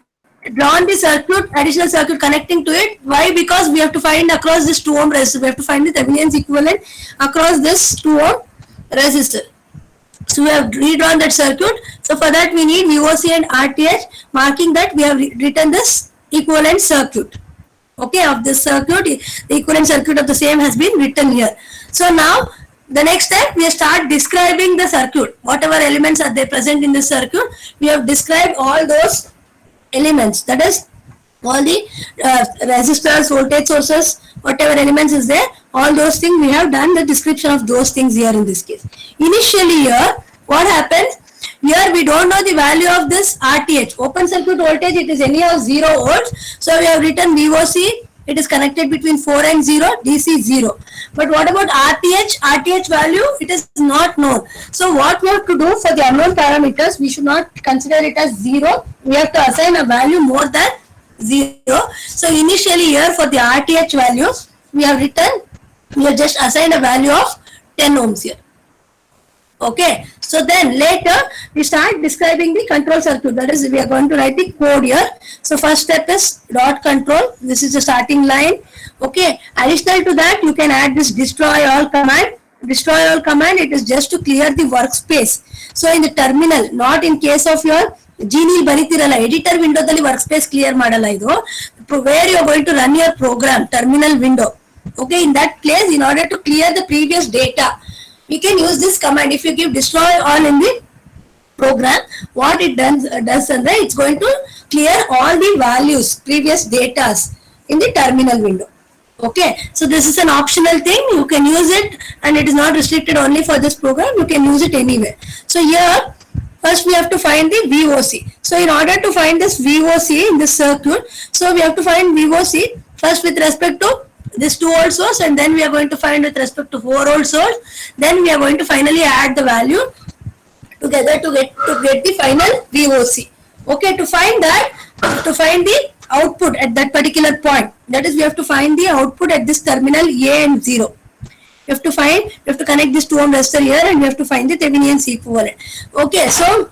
drawn the circuit, additional circuit connecting to it. Why? Because we have to find across this 2 ohm resistor, we have to find the Thevenin's equivalent across this 2 ohm resistor. So we have redrawn that circuit. So for that we need VOC and RTH, marking that we have written this equivalent circuit. Okay, of this circuit, the equivalent circuit of the same has been written here. So now the next step, we start describing the circuit. Whatever elements are there present in the circuit, we have described all those elements. That is, all the resistors, voltage sources, whatever elements is there, all those things we have done the description of those things here in this case. Initially here, what happens? Here we don't know the value of this RTH. Open circuit voltage, it is anyhow 0 volts. So we have written VOC, it is connected between 4 and 0, DC 0. But what about RTH? RTH value, it is not known. So what we have to do for the unknown parameters, we should not consider it as 0. We have to assign a value more than 0. So initially here for the RTH value, we have written, we have just assigned a value of 10 ohms here. Okay, so then later we start describing the control circuit. That is, we are going to write the code here. So first step is dot control. This is the starting line. Okay, additional to that, you can add this destroy all command. Destroy all command, it is just to clear the workspace. So in the terminal, not in case of your Gmail ಬರಿತಿರಲ್ಲ editor window ದಲ್ಲಿ workspace clear ಮಾಡಲ್ಲ ಇದು, where you are going to run your program, terminal window. Okay, in that place, in order to clear the previous data, we can use this command. If you give destroy all in the program, what it does and it's going to clear all the values, previous datas in the terminal window. Okay, so this is an optional thing. You can use it and it is not restricted only for this program. You can use it anywhere. So here, first we have to find the VOC. So in order to find this VOC in this circuit, so we have to find VOC first with respect to this 2 volt source, and then we are going to find with respect to 4 volt source. Then we are going to finally add the value together to get the final VOC. Okay, to find that, to find the output at that particular point, that is, we have to find the output at this terminal A and 0. You have to connect this 2 ohm resistor here, and we have to find the Thevenin's equivalent. Okay, so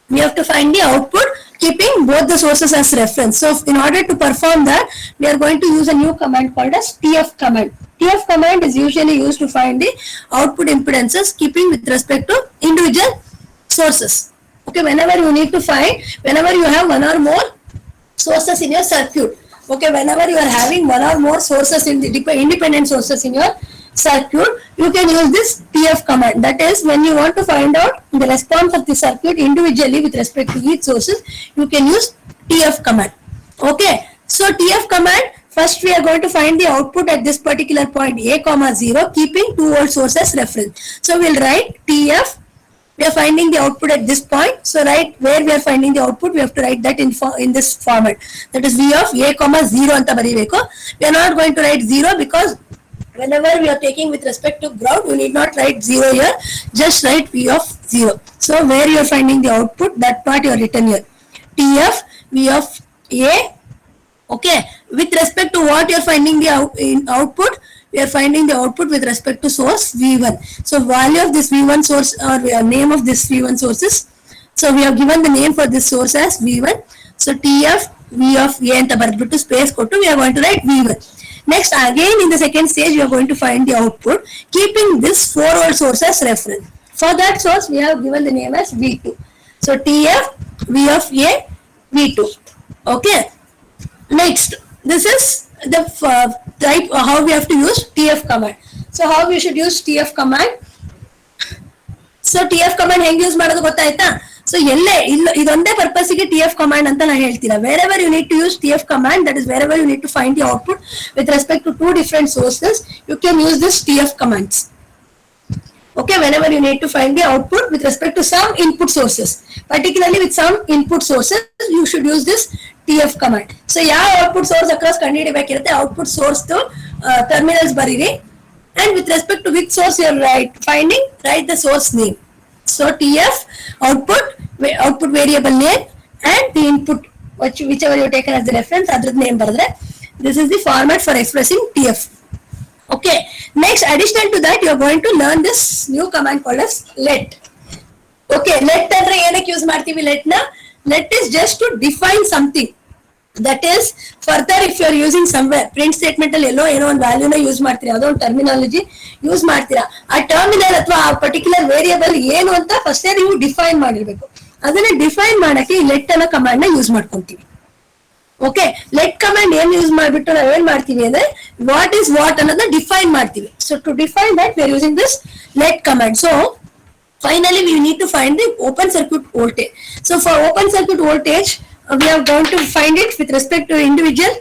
we have to find the output keeping both the sources as reference. So in order to perform that, we are going to use a new command called as TF command. TF command is usually used to find the output impedances keeping with respect to individual sources. Okay, whenever you need to find, whenever you have one or more sources in your circuit, okay, whenever you are having one or more sources in the independent sources in your circuit, you can use this TF command. That is, when you want to find out the response of the circuit individually with respect to each sources, you can use TF command. Okay, so TF command, first we are going to find the output at this particular point A comma 0, keeping 2 volt source as reference. So we'll write TF, we are finding the output at this point. So right where we are finding the output, we have to write that in this format. That is V of A comma 0 anta baribeku. We are not going to write 0 because whenever we are taking with respect to ground, you need not write 0 here, just write V of 0. So where you are finding the output, that part you are written here. TF, V of A. Okay, with respect to what you are finding the output, we are finding the output with respect to source V1. So value of this V1 source, or name of this V1 sources. So we have given the name for this source as V1. So TF, V of A anta baradbiಟ್ಟು space ಕೊಟ್ಟು we are going to write V1. Next, again in the second stage, we are going to find the output keeping this 4 volt source as reference. For that source, we have given the name as V2. So TF, V of A, V2. Okay. Next, this is the type how we have to use TF command. So how we should use TF command? So TF command ಹೆಂಗೆ use ಮಾಡೋದು ಗೊತ್ತಾಯ್ತಾ? So ಎಲ್ಲೇ ಇದೊಂದೇ ಪರ್ಪಸ್ಗೆ TF command ಅಂತ ನಾನು ಹೇಳ್ತೀರಾ. Wherever you need to use TF command, that is wherever you need to find the output with respect to 2 different sources, you can use this TF commands. Okay, whenever you need to find the output with respect to some input sources, particularly with some input sources, you should use this TF command. So ಯಾವ output source across ಕಂಡುಹಿಡಿಯಬೇಕಿರುತ್ತೆ, output source to terminals ಬರೀರಿ, and with respect to which source you are write the source name. So TF, output variable name, and the input whichever you taken as the reference, adrad name ಬರೆದ್ರೆ, this is the format for expressing TF. Okay, next, additional to that, you are going to learn this new command called as let. Okay, let ಅಂದ್ರೆ ಏನಕ್ಕೆ use ಮಾಡ್ತೀವಿ let ನ? let is just to define something. That is further if you are using somewhere print statement ಅಲ್ಲಿ ಎಲ್ಲೋ ಏನೋ ಒಂದು ವ್ಯಾಲ್ಯೂನ use ಮಾಡ್ತೀರಾ, ಅದೊಂದು terminology use ಮಾಡ್ತೀರಾ, ಆ ಟರ್ಮಿನಲ್ ಅಥವಾ ಆ ಪರ್ಟಿಕ್ಯುಲರ್ ವೇರಿಯಬಲ್ ಏನು ಅಂತ ಫಸ್ಟ್ ನೀವು ಡಿಫೈನ್ ಮಾಡಿರ್ಬೇಕು. ಅದನ್ನ ಡಿಫೈನ್ ಮಾಡಕ್ಕೆ ಲೆಟ್ ಅನ್ನೋ ಕಮಾಂಡ್ ನ ಯೂಸ್ ಮಾಡ್ಕೊಂತೀವಿ. ಓಕೆ, ಲೆಟ್ ಕಮಾಂಡ್ ಏನ್ ಯೂಸ್ ಮಾಡ್ಬಿಟ್ಟು ನಾವ್ ಏನ್ ಮಾಡ್ತೀವಿ ಅಂದ್ರೆ ವಾಟ್ ಇಸ್ ವಾಟ್ ಅನ್ನೋದನ್ನ ಡಿಫೈನ್ ಮಾಡ್ತೀವಿ. So to define that we are using this let command. So finally we need to find the open circuit voltage. So for open circuit voltage we are going to find it with respect to individual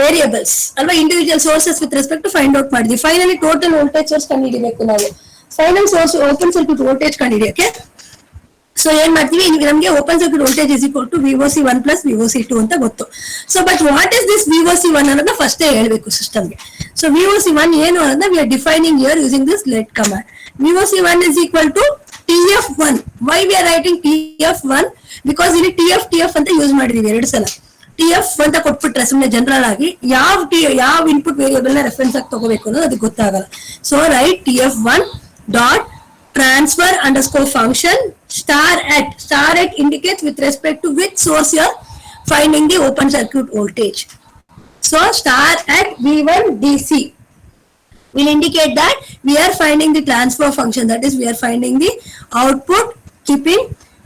variables alva, individual sources with respect to find out ಮಾಡಿದ್ವಿ. finally total voltage source ಕಂಡುಹಿಡಿಯಬೇಕು ನಾವು. final source open circuit voltage ಕಂಡುಹಿಡಿಯಕ್ಕೆ so ಏನ್ ಮಾಡ್ತೀವಿ, ಈಗ ನಮಗೆ open circuit voltage is equal to VOC1 plus VOC2 ಅಂತ ಗೊತ್ತು. So but what is this VOC1 ಅನ್ನೋದನ್ನ ಫಸ್ಟ್ ಹೇಳ್ಬೇಕು ಸಿಸ್ಟಮ್ಗೆ. ಸೊ VOC1 ಏನು ಅನ್ನೋದನ್ನ we are defining here using this let command. VOC1 is equal to TF1. Why we are writing TF1? Because ಇಲ್ಲಿ TF ಅಂತ use ಮಾಡಿದೀವಿ ಎರಡು ಸಲ. TF ಅಂತ ಕೊಟ್ಬಿಟ್ರೆ ಸುಮ್ಮನೆ ಜನರಲ್ ಆಗಿ ಯಾವ ಇನ್ಪುಟ್ ವೇರಿಯಬಲ್ ನ ರೆಫರೆನ್ಸ್ ಆಗಿ ತಗೋಬೇಕು ಅನ್ನೋದು ಅದಕ್ಕೆ ಗೊತ್ತಾಗಲ್ಲ. So right TF1 dot transfer underscore function star at indicates with respect to which source you are finding the open circuit voltage. So star at V1 DC will indicate that we are finding the transfer function, that is we are finding the output keeping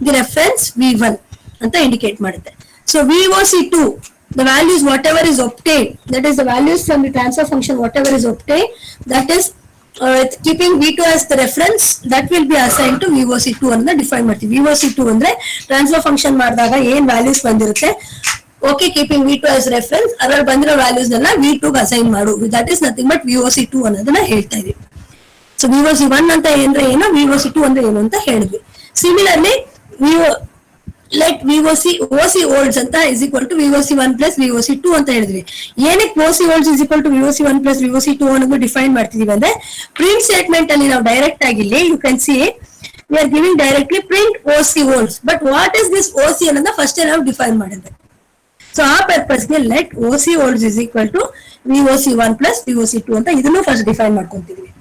the reference V1 anta indicate ಮಾಡುತ್ತೆ. So VOC2 the values whatever is obtained, that is the values from the transfer function whatever is obtained, that is keeping V2 as the reference, that will be assigned to VOC2 ಅಂತ define ಮಾಡ್ತೀವಿ. VOC2 ಅಂದ್ರೆ transfer function ಮಾಡಿದಾಗ ಏನ್ values ಬಂದಿರುತ್ತೆ, okay keeping V2 as reference, ಅದ್ರಲ್ಲಿ ಬಂದಿರೋ values ಎಲ್ಲ V2 ಗೆ ಅಸೈನ್ ಮಾಡು, that is nothing but VOC2 ಅನ್ನೋದನ್ನ ಹೇಳ್ತಾ ಇದೀವಿ. ಸೊ VOC1 ಅಂತ ಅಂದ್ರೆ ಏನು, VOC2 ಅಂದ್ರೆ ಏನು ಅಂತ ಹೇಳಿದ್ವಿ. ಸಿಮಿಲರ್ಲಿ ಲೈಕ್ OC volts ಅಂತ is equal to VOC1 plus VOC2 ಅಂತ ಹೇಳಿದ್ವಿ. ಏನಕ್ಕೆ OC volts is equal to VOC1 plus VOC2 ಅನ್ನೋದು ಡಿಫೈನ್ ಮಾಡ್ತಿದೀವಿ ಅಂದ್ರೆ ಪ್ರಿಂಟ್ ಸ್ಟೇಟ್ಮೆಂಟ್ ಅಲ್ಲಿ ನಾವು ಡೈರೆಕ್ಟ್ ಆಗಿಲ್ಲಿ you can see we are giving directly print OC volts, but what is this OC ಅನ್ನೋದನ್ನ ಫಸ್ಟ್ ನಾವು ಡಿಫೈನ್ ಮಾಡಿದ್ವಿ. ಸೊ ಆ ಪರ್ಪಸ್ ಗೆ let OC volts is equal to VOC1 plus VOC2 ಅಂತ ಇದನ್ನು ಫಸ್ಟ್ ಡಿಫೈನ್ ಮಾಡ್ಕೊಂತಿದೀವಿ.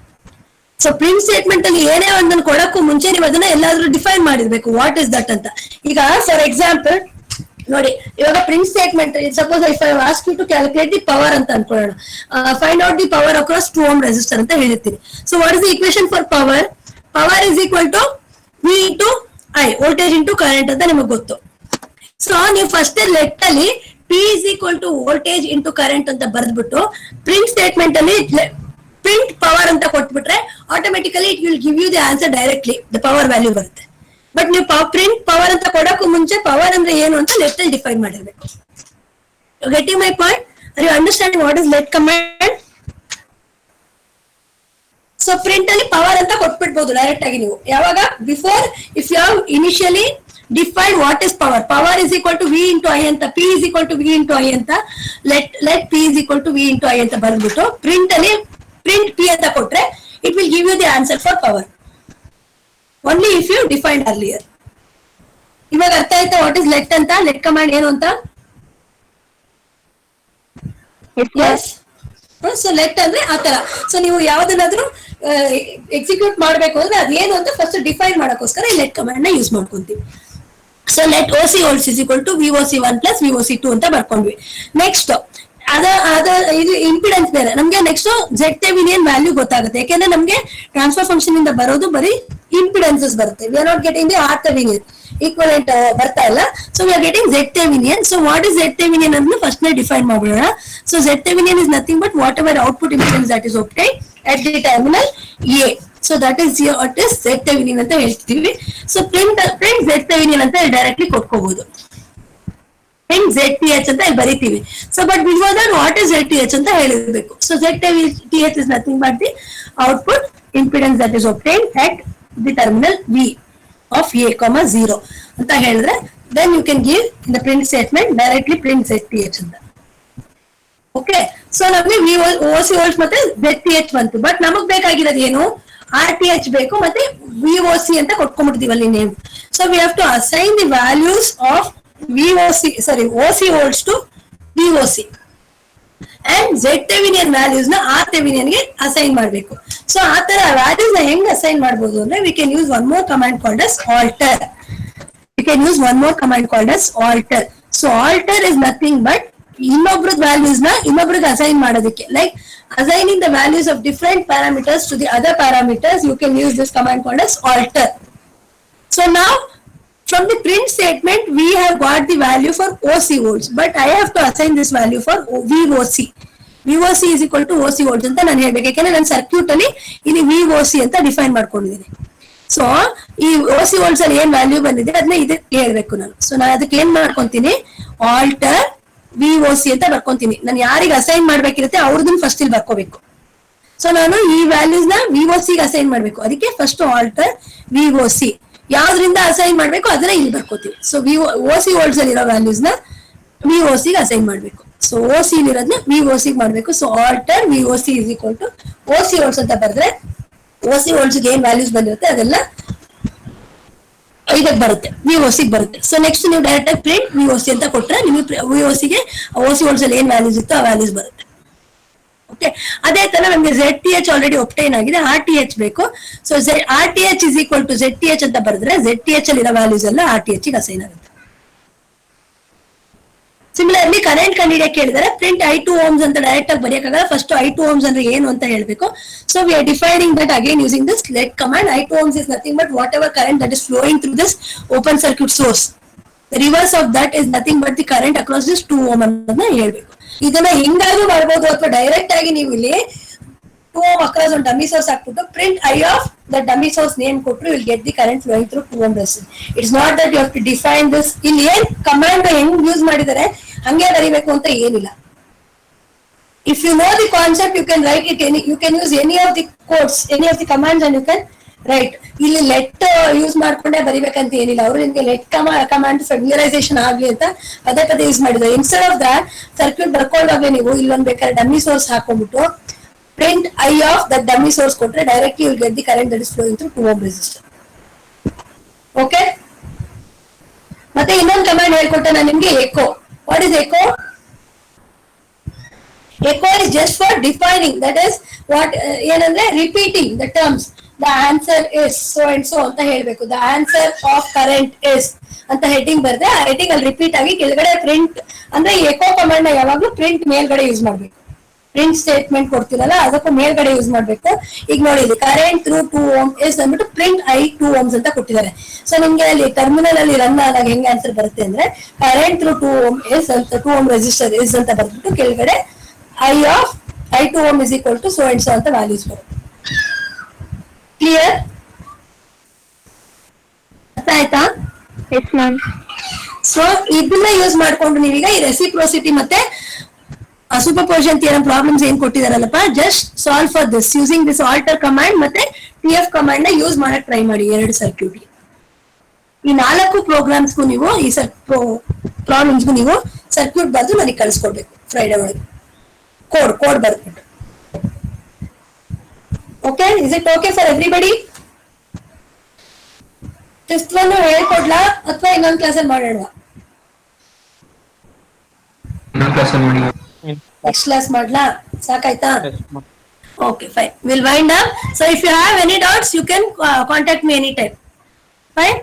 So print statement ಅಲ್ಲಿ ಏನೇ ಒಂದನ್ನು ಕೊಡಕ್ಕೂ ಮುಂಚೆ ನೀವು ಅದನ್ನ ಎಲ್ಲಾದ್ರೂ ಡಿಫೈನ್ ಮಾಡಿರ್ಬೇಕು ವಾಟ್ ಇಸ್ ದಟ್ ಅಂತ. ಈಗ ಫಾರ್ ಎಕ್ಸಾಂಪಲ್ ನೋಡಿ, ಇವಾಗ print statement suppose if I ask you to calculate the power ಅಂತ ಅನ್ಕೊಳ್ಳೋಣ, find out the power across 2 ohm resistor ಅಂತ ಹೇಳಿರ್ತೀನಿ. So what is the equation for power? Power is equal to V into I, voltage into current ಅಂತ ನಿಮಗೆ ಗೊತ್ತು. So ನೀವು first let ಅಲ್ಲಿ P is equal to voltage into current ಅಂತ ಬರೆದ್ಬಿಟ್ಟು print statement ಅಲ್ಲಿ ಪ್ರಿಂಟ್ ಪವರ್ ಅಂತ ಕೊಟ್ಬಿಟ್ರೆ automatically it will give you the answer directly, the power value ಬರುತ್ತೆ. ಬಟ್ ನೀವು ಪ್ರಿಂಟ್ ಪವರ್ ಅಂತ ಕೊಡಕ್ಕೂ ಮುಂಚೆ ಪವರ್ ಅಂದ್ರೆ ಏನು ಅಂತ ಲೆಟ್ ಅಲ್ಲಿ ಡಿಫೈನ್ ಮಾಡಿರ್ಬೇಕು. Getting my point? Are you understanding what is let command? So print ಅಲ್ಲಿ ಪವರ್ ಅಂತ ಕೊಟ್ಬಿಡ್ಬೋದು ಡೈರೆಕ್ಟ್ ಆಗಿ ನೀವು. ಯಾವಾಗ before if you have initially define what is power, power is equal to V into I ಅಂತ, P is equal to V into I ಅಂತ, let P is equal to V into I ಅಂತ ಬರ್ಬಿಟ್ಟು print ಅಲ್ಲಿ print P ಅಂತ ಕೊಟ್ರೆ it will give you the answer for power only if you defined earlier. ಇವಾಗ ಅರ್ಥ ಆಯ್ತಾ what is let ಅಂತ, ಲೆಟ್ ಕಮಾಂಡ್ ಏನು ಅಂತ? ಎಸ್. ಸೊ ಲೆಟ್ ಅಂದ್ರೆ ಆತರ. ಸೊ ನೀವು ಯಾವ್ದನ್ನಾದ್ರೂ ಎಕ್ಸಿಕ್ಯೂಟ್ ಮಾಡ್ಬೇಕು ಅಂದ್ರೆ ಅದೇನು ಅಂತ ಫಸ್ಟ್ ಡಿಫೈನ್ ಮಾಡಕ್ಕೋಸ್ಕರ ಈ ಲೆಟ್ ಕಮಾಂಡ್ ನ ಯೂಸ್ ಮಾಡ್ಕೊಂತೀವಿ. So let OC volts is equal to VOC1 plus VOC2 ಅಂತ ಬರ್ಕೊಂಡ್ವಿ. ನೆಕ್ಸ್ಟ್ ಇದು ಇಂಪಿಡೆನ್ಸ್ ಬೇರೆ ನಮ್ಗೆ. ನೆಕ್ಸ್ಟ್ Z ಥೆವೆನಿನ್ ವ್ಯಾಲ್ಯೂ ಗೊತ್ತಾಗುತ್ತೆ, ಯಾಕೆಂದ್ರೆ ನಮ್ಗೆ ಟ್ರಾನ್ಸ್ಫರ್ ಫಂಕ್ಷನ್ ಇಂದ ಬರೋದು ಬರೀ ಇಂಪಿಡೆನ್ಸಸ್ ಬರುತ್ತೆ. We are not getting the R Thevenin equivalent ಬರ್ತಾ ಇಲ್ಲ. So we are getting Z Thevenin. So what is Z Thevenin ಅನ್ನು ಫಸ್ಟ್ ನೇ ಡಿಫೈನ್ ಮಾಡ್ಬಿಡೋಣ. So Z Thevenin is nothing but whatever output impedance that is obtained at the terminal A. So that is what is Z Thevenin ಅಂತ ಹೇಳ್ತೀವಿ. ಸೊ print Z Thevenin ಅಂತ directly ಕೊಟ್ಕೋಬಹುದು. ZTH ಅಂತ ಇಲ್ಲಿ ಬರೀತೀವಿ. So but before that what is ZTH ಅಂತ ಹೇಳಿರ್ಬೇಕು. So ZTH is nothing but the output impedance that is obtained at the terminal V of A, 0 ಅಂತ ಹೇಳಿದ್ರೆ then you can give in the print statement directly print ZTH ಅಂತ. Okay, so ನಮಗೆ OC volts ಮತ್ತೆ ZTH ಬಂತು. But ನಮಗ್ ಬೇಕಾಗಿರೋದು ಏನು? RTH ಬೇಕು ಮತ್ತೆ VOC ಅಂತ ಕೊಟ್ಕೊಂಡ್ಬಿಡ್ತೀವಿ ಅಲ್ಲಿ name. So we have to assign the values of OC volts to VOC and Z Thevenin values ನ R ಥೆವೆನಿನ್ ಗೆ ಅಸೈನ್ ಮಾಡಬೇಕು. ಸೊ ಆ ತರ ವ್ಯಾಲ್ಯೂಸ್ ನ ಹೆಂಗ್ ಅಸೈನ್ ಮಾಡಬಹುದು ಅಂದ್ರೆ we can use one more command called as alter. can use one more command called as alter. So alter is nothing but ಇನ್ನೊಬ್ರದ ವ್ಯಾಲ್ಯೂಸ್ ನ ಇನ್ನೊಬ್ರಿಗೆ ಅಸೈನ್ ಮಾಡೋದಕ್ಕೆ, like assigning the values of different parameters to the other parameters, you can use this command called as alter. So now from the print statement we have got the value for OC volts, but I have to assign this value for VOC. VOC is equal to OC volts ಅಂತ ನಾನು ಹೇಳ್ಬೇಕು, ಯಾಕಂದ್ರೆ ನನ್ನ circuit ಅಲ್ಲಿ ಇಲ್ಲಿ VOC ಅಂತ define ಮಾಡ್ಕೊಂಡಿದ್ದೀನಿ. So ಈ OC volts ಅಲ್ಲಿ ಏನ್ ವ್ಯಾಲ್ಯೂ ಬಂದಿದೆ ಅದನ್ನ ಇದಕ್ಕೆ ಹೇಳ್ಬೇಕು ನಾನು. ಸೊ ನಾನು ಅದಕ್ಕೆ ಏನ್ ಮಾಡ್ಕೊಂತೀನಿ, ಆಲ್ಟರ್ VOC ಅಂತ ಬರ್ಕೊಂತೀನಿ. ನಾನು ಯಾರಿಗೆ ಅಸೈನ್ ಮಾಡ್ಬೇಕಿರುತ್ತೆ ಅವ್ರದನ್ನ ಫಸ್ಟ್ ಇಲ್ಲಿ ಬರ್ಕೋಬೇಕು. ಸೊ ನಾನು ಈ ವ್ಯಾಲ್ಯೂಸ್ ನ VOC ಗೆ ಅಸೈನ್ ಮಾಡ್ಬೇಕು, ಅದಕ್ಕೆ ಫಸ್ಟ್ ಆಲ್ಟರ್ VOC. ಯಾವ್ದ್ರಿಂದ ಅಸೈನ್ ಮಾಡ್ಬೇಕು ಅದನ್ನ ಇಲ್ಲಿ ಬರ್ಕೋತೀವಿ. ಸೊ OC volts ಅಲ್ಲಿ ಇರೋ ವ್ಯಾಲ್ಯೂಸ್ ನ VOC ಗೆ ಅಸೈನ್ ಮಾಡ್ಬೇಕು. ಸೊ OC ಇರೋದನ್ನ VOC ಗೆ ಮಾಡ್ಬೇಕು. So alter VOC is equal to OC volts ಅಂತ ಬರೆದ್ರೆ OC volts ಗೆ ಏನ್ ವ್ಯಾಲ್ಯೂಸ್ ಬಂದಿರುತ್ತೆ ಅದೆಲ್ಲ ಇದಕ್ಕೆ ಬರುತ್ತೆ, VOC ಗೆ ಬರುತ್ತೆ. ಸೊ ನೆಕ್ಸ್ಟ್ ನೀವು ಡೈರೆಕ್ಟ್ ಆಗಿ ಪ್ರಿಂಟ್ VOC ಅಂತ ಕೊಟ್ರೆ ನಿಮಗೆ VOC ಗೆ OC volts ಅಲ್ಲಿ ಏನ್ ವ್ಯಾಲ್ಯೂಸ್ ಇತ್ತು ಆ ವ್ಯಾಲ್ಯೂಸ್ ಬರುತ್ತೆ. ಓಕೆ, ಅದೇ ತರ ನಮಗೆ ZTH ಆಲ್ರೆಡಿ ಒಪ್ಟೈನ್ ಆಗಿದೆ, RTH ಬೇಕು. So RTH is equal to ZTH ಅಂತ ಬರೆದ್ರೆ ZTH ಅಲ್ಲಿ ಇರೋ ವ್ಯಾಲ್ಯೂಸ್ ಎಲ್ಲ RTH ಗೆ ಅಸೈನ್ ಆಗುತ್ತೆ. ಸಿಮಿಲರ್ಲಿ ಕರೆಂಟ್ ಕಂಡುಹಿಡಿಯಕ್ಕೆ ಹೇಳಿದರೆ ಪ್ರಿಂಟ್ I2 ohms ಅಂತ ಡೈರೆಕ್ಟ್ ಆಗಿ ಬರೆಯಕ್ಕಾಗಲ್ಲ, ಫಸ್ಟ್ I2 ohms ಅಂದ್ರೆ ಏನು ಅಂತ ಹೇಳ್ಬೇಕು. So we are defining that again using this let command. I2 ohms is nothing but whatever current that is flowing through this open circuit source. The reverse of that is nothing but the current across this 2 ohm ಅನ್ನೋದನ್ನ ಹೇಳ್ಬೇಕು. ಇದನ್ನ ಹೆಂಗಾದ್ರೂ ಮಾಡ್ಬೋದು, ಅಥವಾ direct ಆಗಿ ನೀವು ಇಲ್ಲಿ 2 ohm across ಒಂದು dummy source ಹಾಕ್ಬಿಟ್ಟು print I of the dummy source name ಕೊಟ್ಟರು will get the current flowing through 2 ohm resistance. It's not that you have to define this. ಇಲ್ಲಿ ಏನ್ ಕಮಾಂಡ್ ಹೆಂಗ್ ಯೂಸ್ ಮಾಡಿದರೆ ಹಂಗೆ ಬರೀಬೇಕು ಅಂತ ಏನಿಲ್ಲ. If you know the concept, you can write it you can use any of the codes, any of the commands and you can write. ಇಲ್ಲಿ let use ಮಾಡ್ಕೊಂಡೆ ಬರಿಬೇಕಂತ ಏನಿಲ್ಲ, ಅವರು ನಿಮ್ಗೆ ಲೆಟ್ ಕಮಾಂಡ್ ಫೆಮಿಲರೈಸೇಷನ್ ಆಗ್ಲಿ ಅಂತ ಪದೇ ಪದೇ ಯೂಸ್ ಮಾಡಿದ್ರು. ಇನ್ಸ್ಟೆಡ್ ಆಫ್ ದಟ್ ಸರ್ಕ್ಯೂಟ್ ಬರ್ಕೊಂಡಾಗ ನೀವು ಇಲ್ಲೊಂದ್ ಬೇಕಾದ್ರೆ ಡಮ್ಮಿ ಸೋರ್ಸ್ ಹಾಕೊಂಡ್ಬಿಟ್ಟು print I of that dummy source ಕೊಟ್ರೆ directly you will get the current that is flowing through 2 ohm resistor. Okay, ಮತ್ತೆ ಇನ್ನೊಂದು ಕಮಾಂಡ್ ಹೇಳ್ಕೊಟ್ಟೆ ನಾನು ನಿಮ್ಗೆ, eco. What is echo? Echo is just for defining, that is what ಏನಂದ್ರೆ repeating the terms. The answer is so and so ಅಂತ ಹೇಳ್ಬೇಕು. The answer of current is ಅಂತ heading ಬರುತ್ತೆ, ಆ ಹೆಡ್ಡಿಂಗ್ ಅಲ್ಲಿ ರಿಪೀಟ್ ಆಗಿ ಕೆಳಗಡೆ ಪ್ರಿಂಟ್ ಅಂದ್ರೆ ಎಕೋ ಕಮಾಂಡ್ ನ ಯಾವಾಗ್ಲೂ ಪ್ರಿಂಟ್ ಮೇಲ್ಗಡೆ ಯೂಸ್ ಮಾಡ್ಬೇಕು. ಪ್ರಿಂಟ್ ಸ್ಟೇಟ್ಮೆಂಟ್ ಕೊಡ್ತಿರಲ್ಲ ಅದಕ್ಕೂ ಮೇಲ್ಗಡೆ ಯೂಸ್ ಮಾಡ್ಬೇಕು. ಈಗ ನೋಡಿ ಇಲ್ಲಿ ಕರೆಂಟ್ ಥ್ರೂ 2 ohm is ಅಂದ್ಬಿಟ್ಟು ಪ್ರಿಂಟ್ I2 ohms ಅಂತ ಕೊಟ್ಟಿದ್ದಾರೆ. ಸೊ ನಿಮ್ಗೆ ಅಲ್ಲಿ ಟರ್ಮಿನಲ್ ಅಲ್ಲಿ ರನ್ ಆದಾಗ ಹೆಂಗೆ ಆನ್ಸರ್ ಬರುತ್ತೆ ಅಂದ್ರೆ ಕರೆಂಟ್ ಥ್ರೂ 2 ohm is ಅಂತ 2 ohm ರೆಸಿಸ್ಟರ್ is ಅಂತ ಬರ್ಬಿಟ್ಟು ಕೆಳಗಡೆ I of I2 ohm is equal to so and so ಅಂತ ವ್ಯಾಲ್ಯೂಸ್ ಬರುತ್ತೆ. ಕ್ಲಿಯರ್? ಅರ್ಥ ಆಯ್ತಾ? Yes ma'am. ಸೊ ಇದನ್ನ ಯೂಸ್ ಮಾಡ್ಕೊಂಡು ನೀವೀಗ ಈ ರೆಸಿಪ್ರೋಸಿಟಿ ಮತ್ತೆ ಸೂಪರ್ಪೋಸಿಷನ್ ಥಿಯರಂ ಪ್ರಾಬ್ಲಮ್ಸ್ ಏನ್ ಕೊಟ್ಟಿದಾರಲ್ಲಪ್ಪ, just solve for this using this alter command ಮತ್ತೆ TF ಕಮಾಂಡ್ ನ ಯೂಸ್ ಮಾಡಕ್ ಟ್ರೈ ಮಾಡಿ ಎರಡು ಸರ್ಕ್ಯೂಟ್. ಈ 4 ಪ್ರೋಗ್ರಾಮ್ಸ್ಗೂ ನೀವು ಈ ಪ್ರಾಬ್ಲಮ್ಸ್ಗೂ ನೀವು ಸರ್ಕ್ಯೂಟ್ ಬರೆದು ನನಗೆ ಕಳಿಸ್ಕೊಡ್ಬೇಕು ಫ್ರೈಡೆ ಒಳಗೆ, ಕೋಡ್ ಬರ್ಬಿಟ್ಟು. Okay, is it okay for everybody? Fifth one ಹೇಳ್ಕೊಡ್ಲಾ ಅಥವಾ ಇನ್ನೊಂದು ಕ್ಲಾಸಲ್ಲಿ ಮಾಡೋಣ? ನೆಕ್ಸ್ಟ್ ಕ್ಲಾಸ್ ಮಾಡ್ಲಾ? ಸಾಕಾಯ್ತಾ? Okay, fine. We'll wind up. So if you have any doubts, you can contact me anytime. Fine?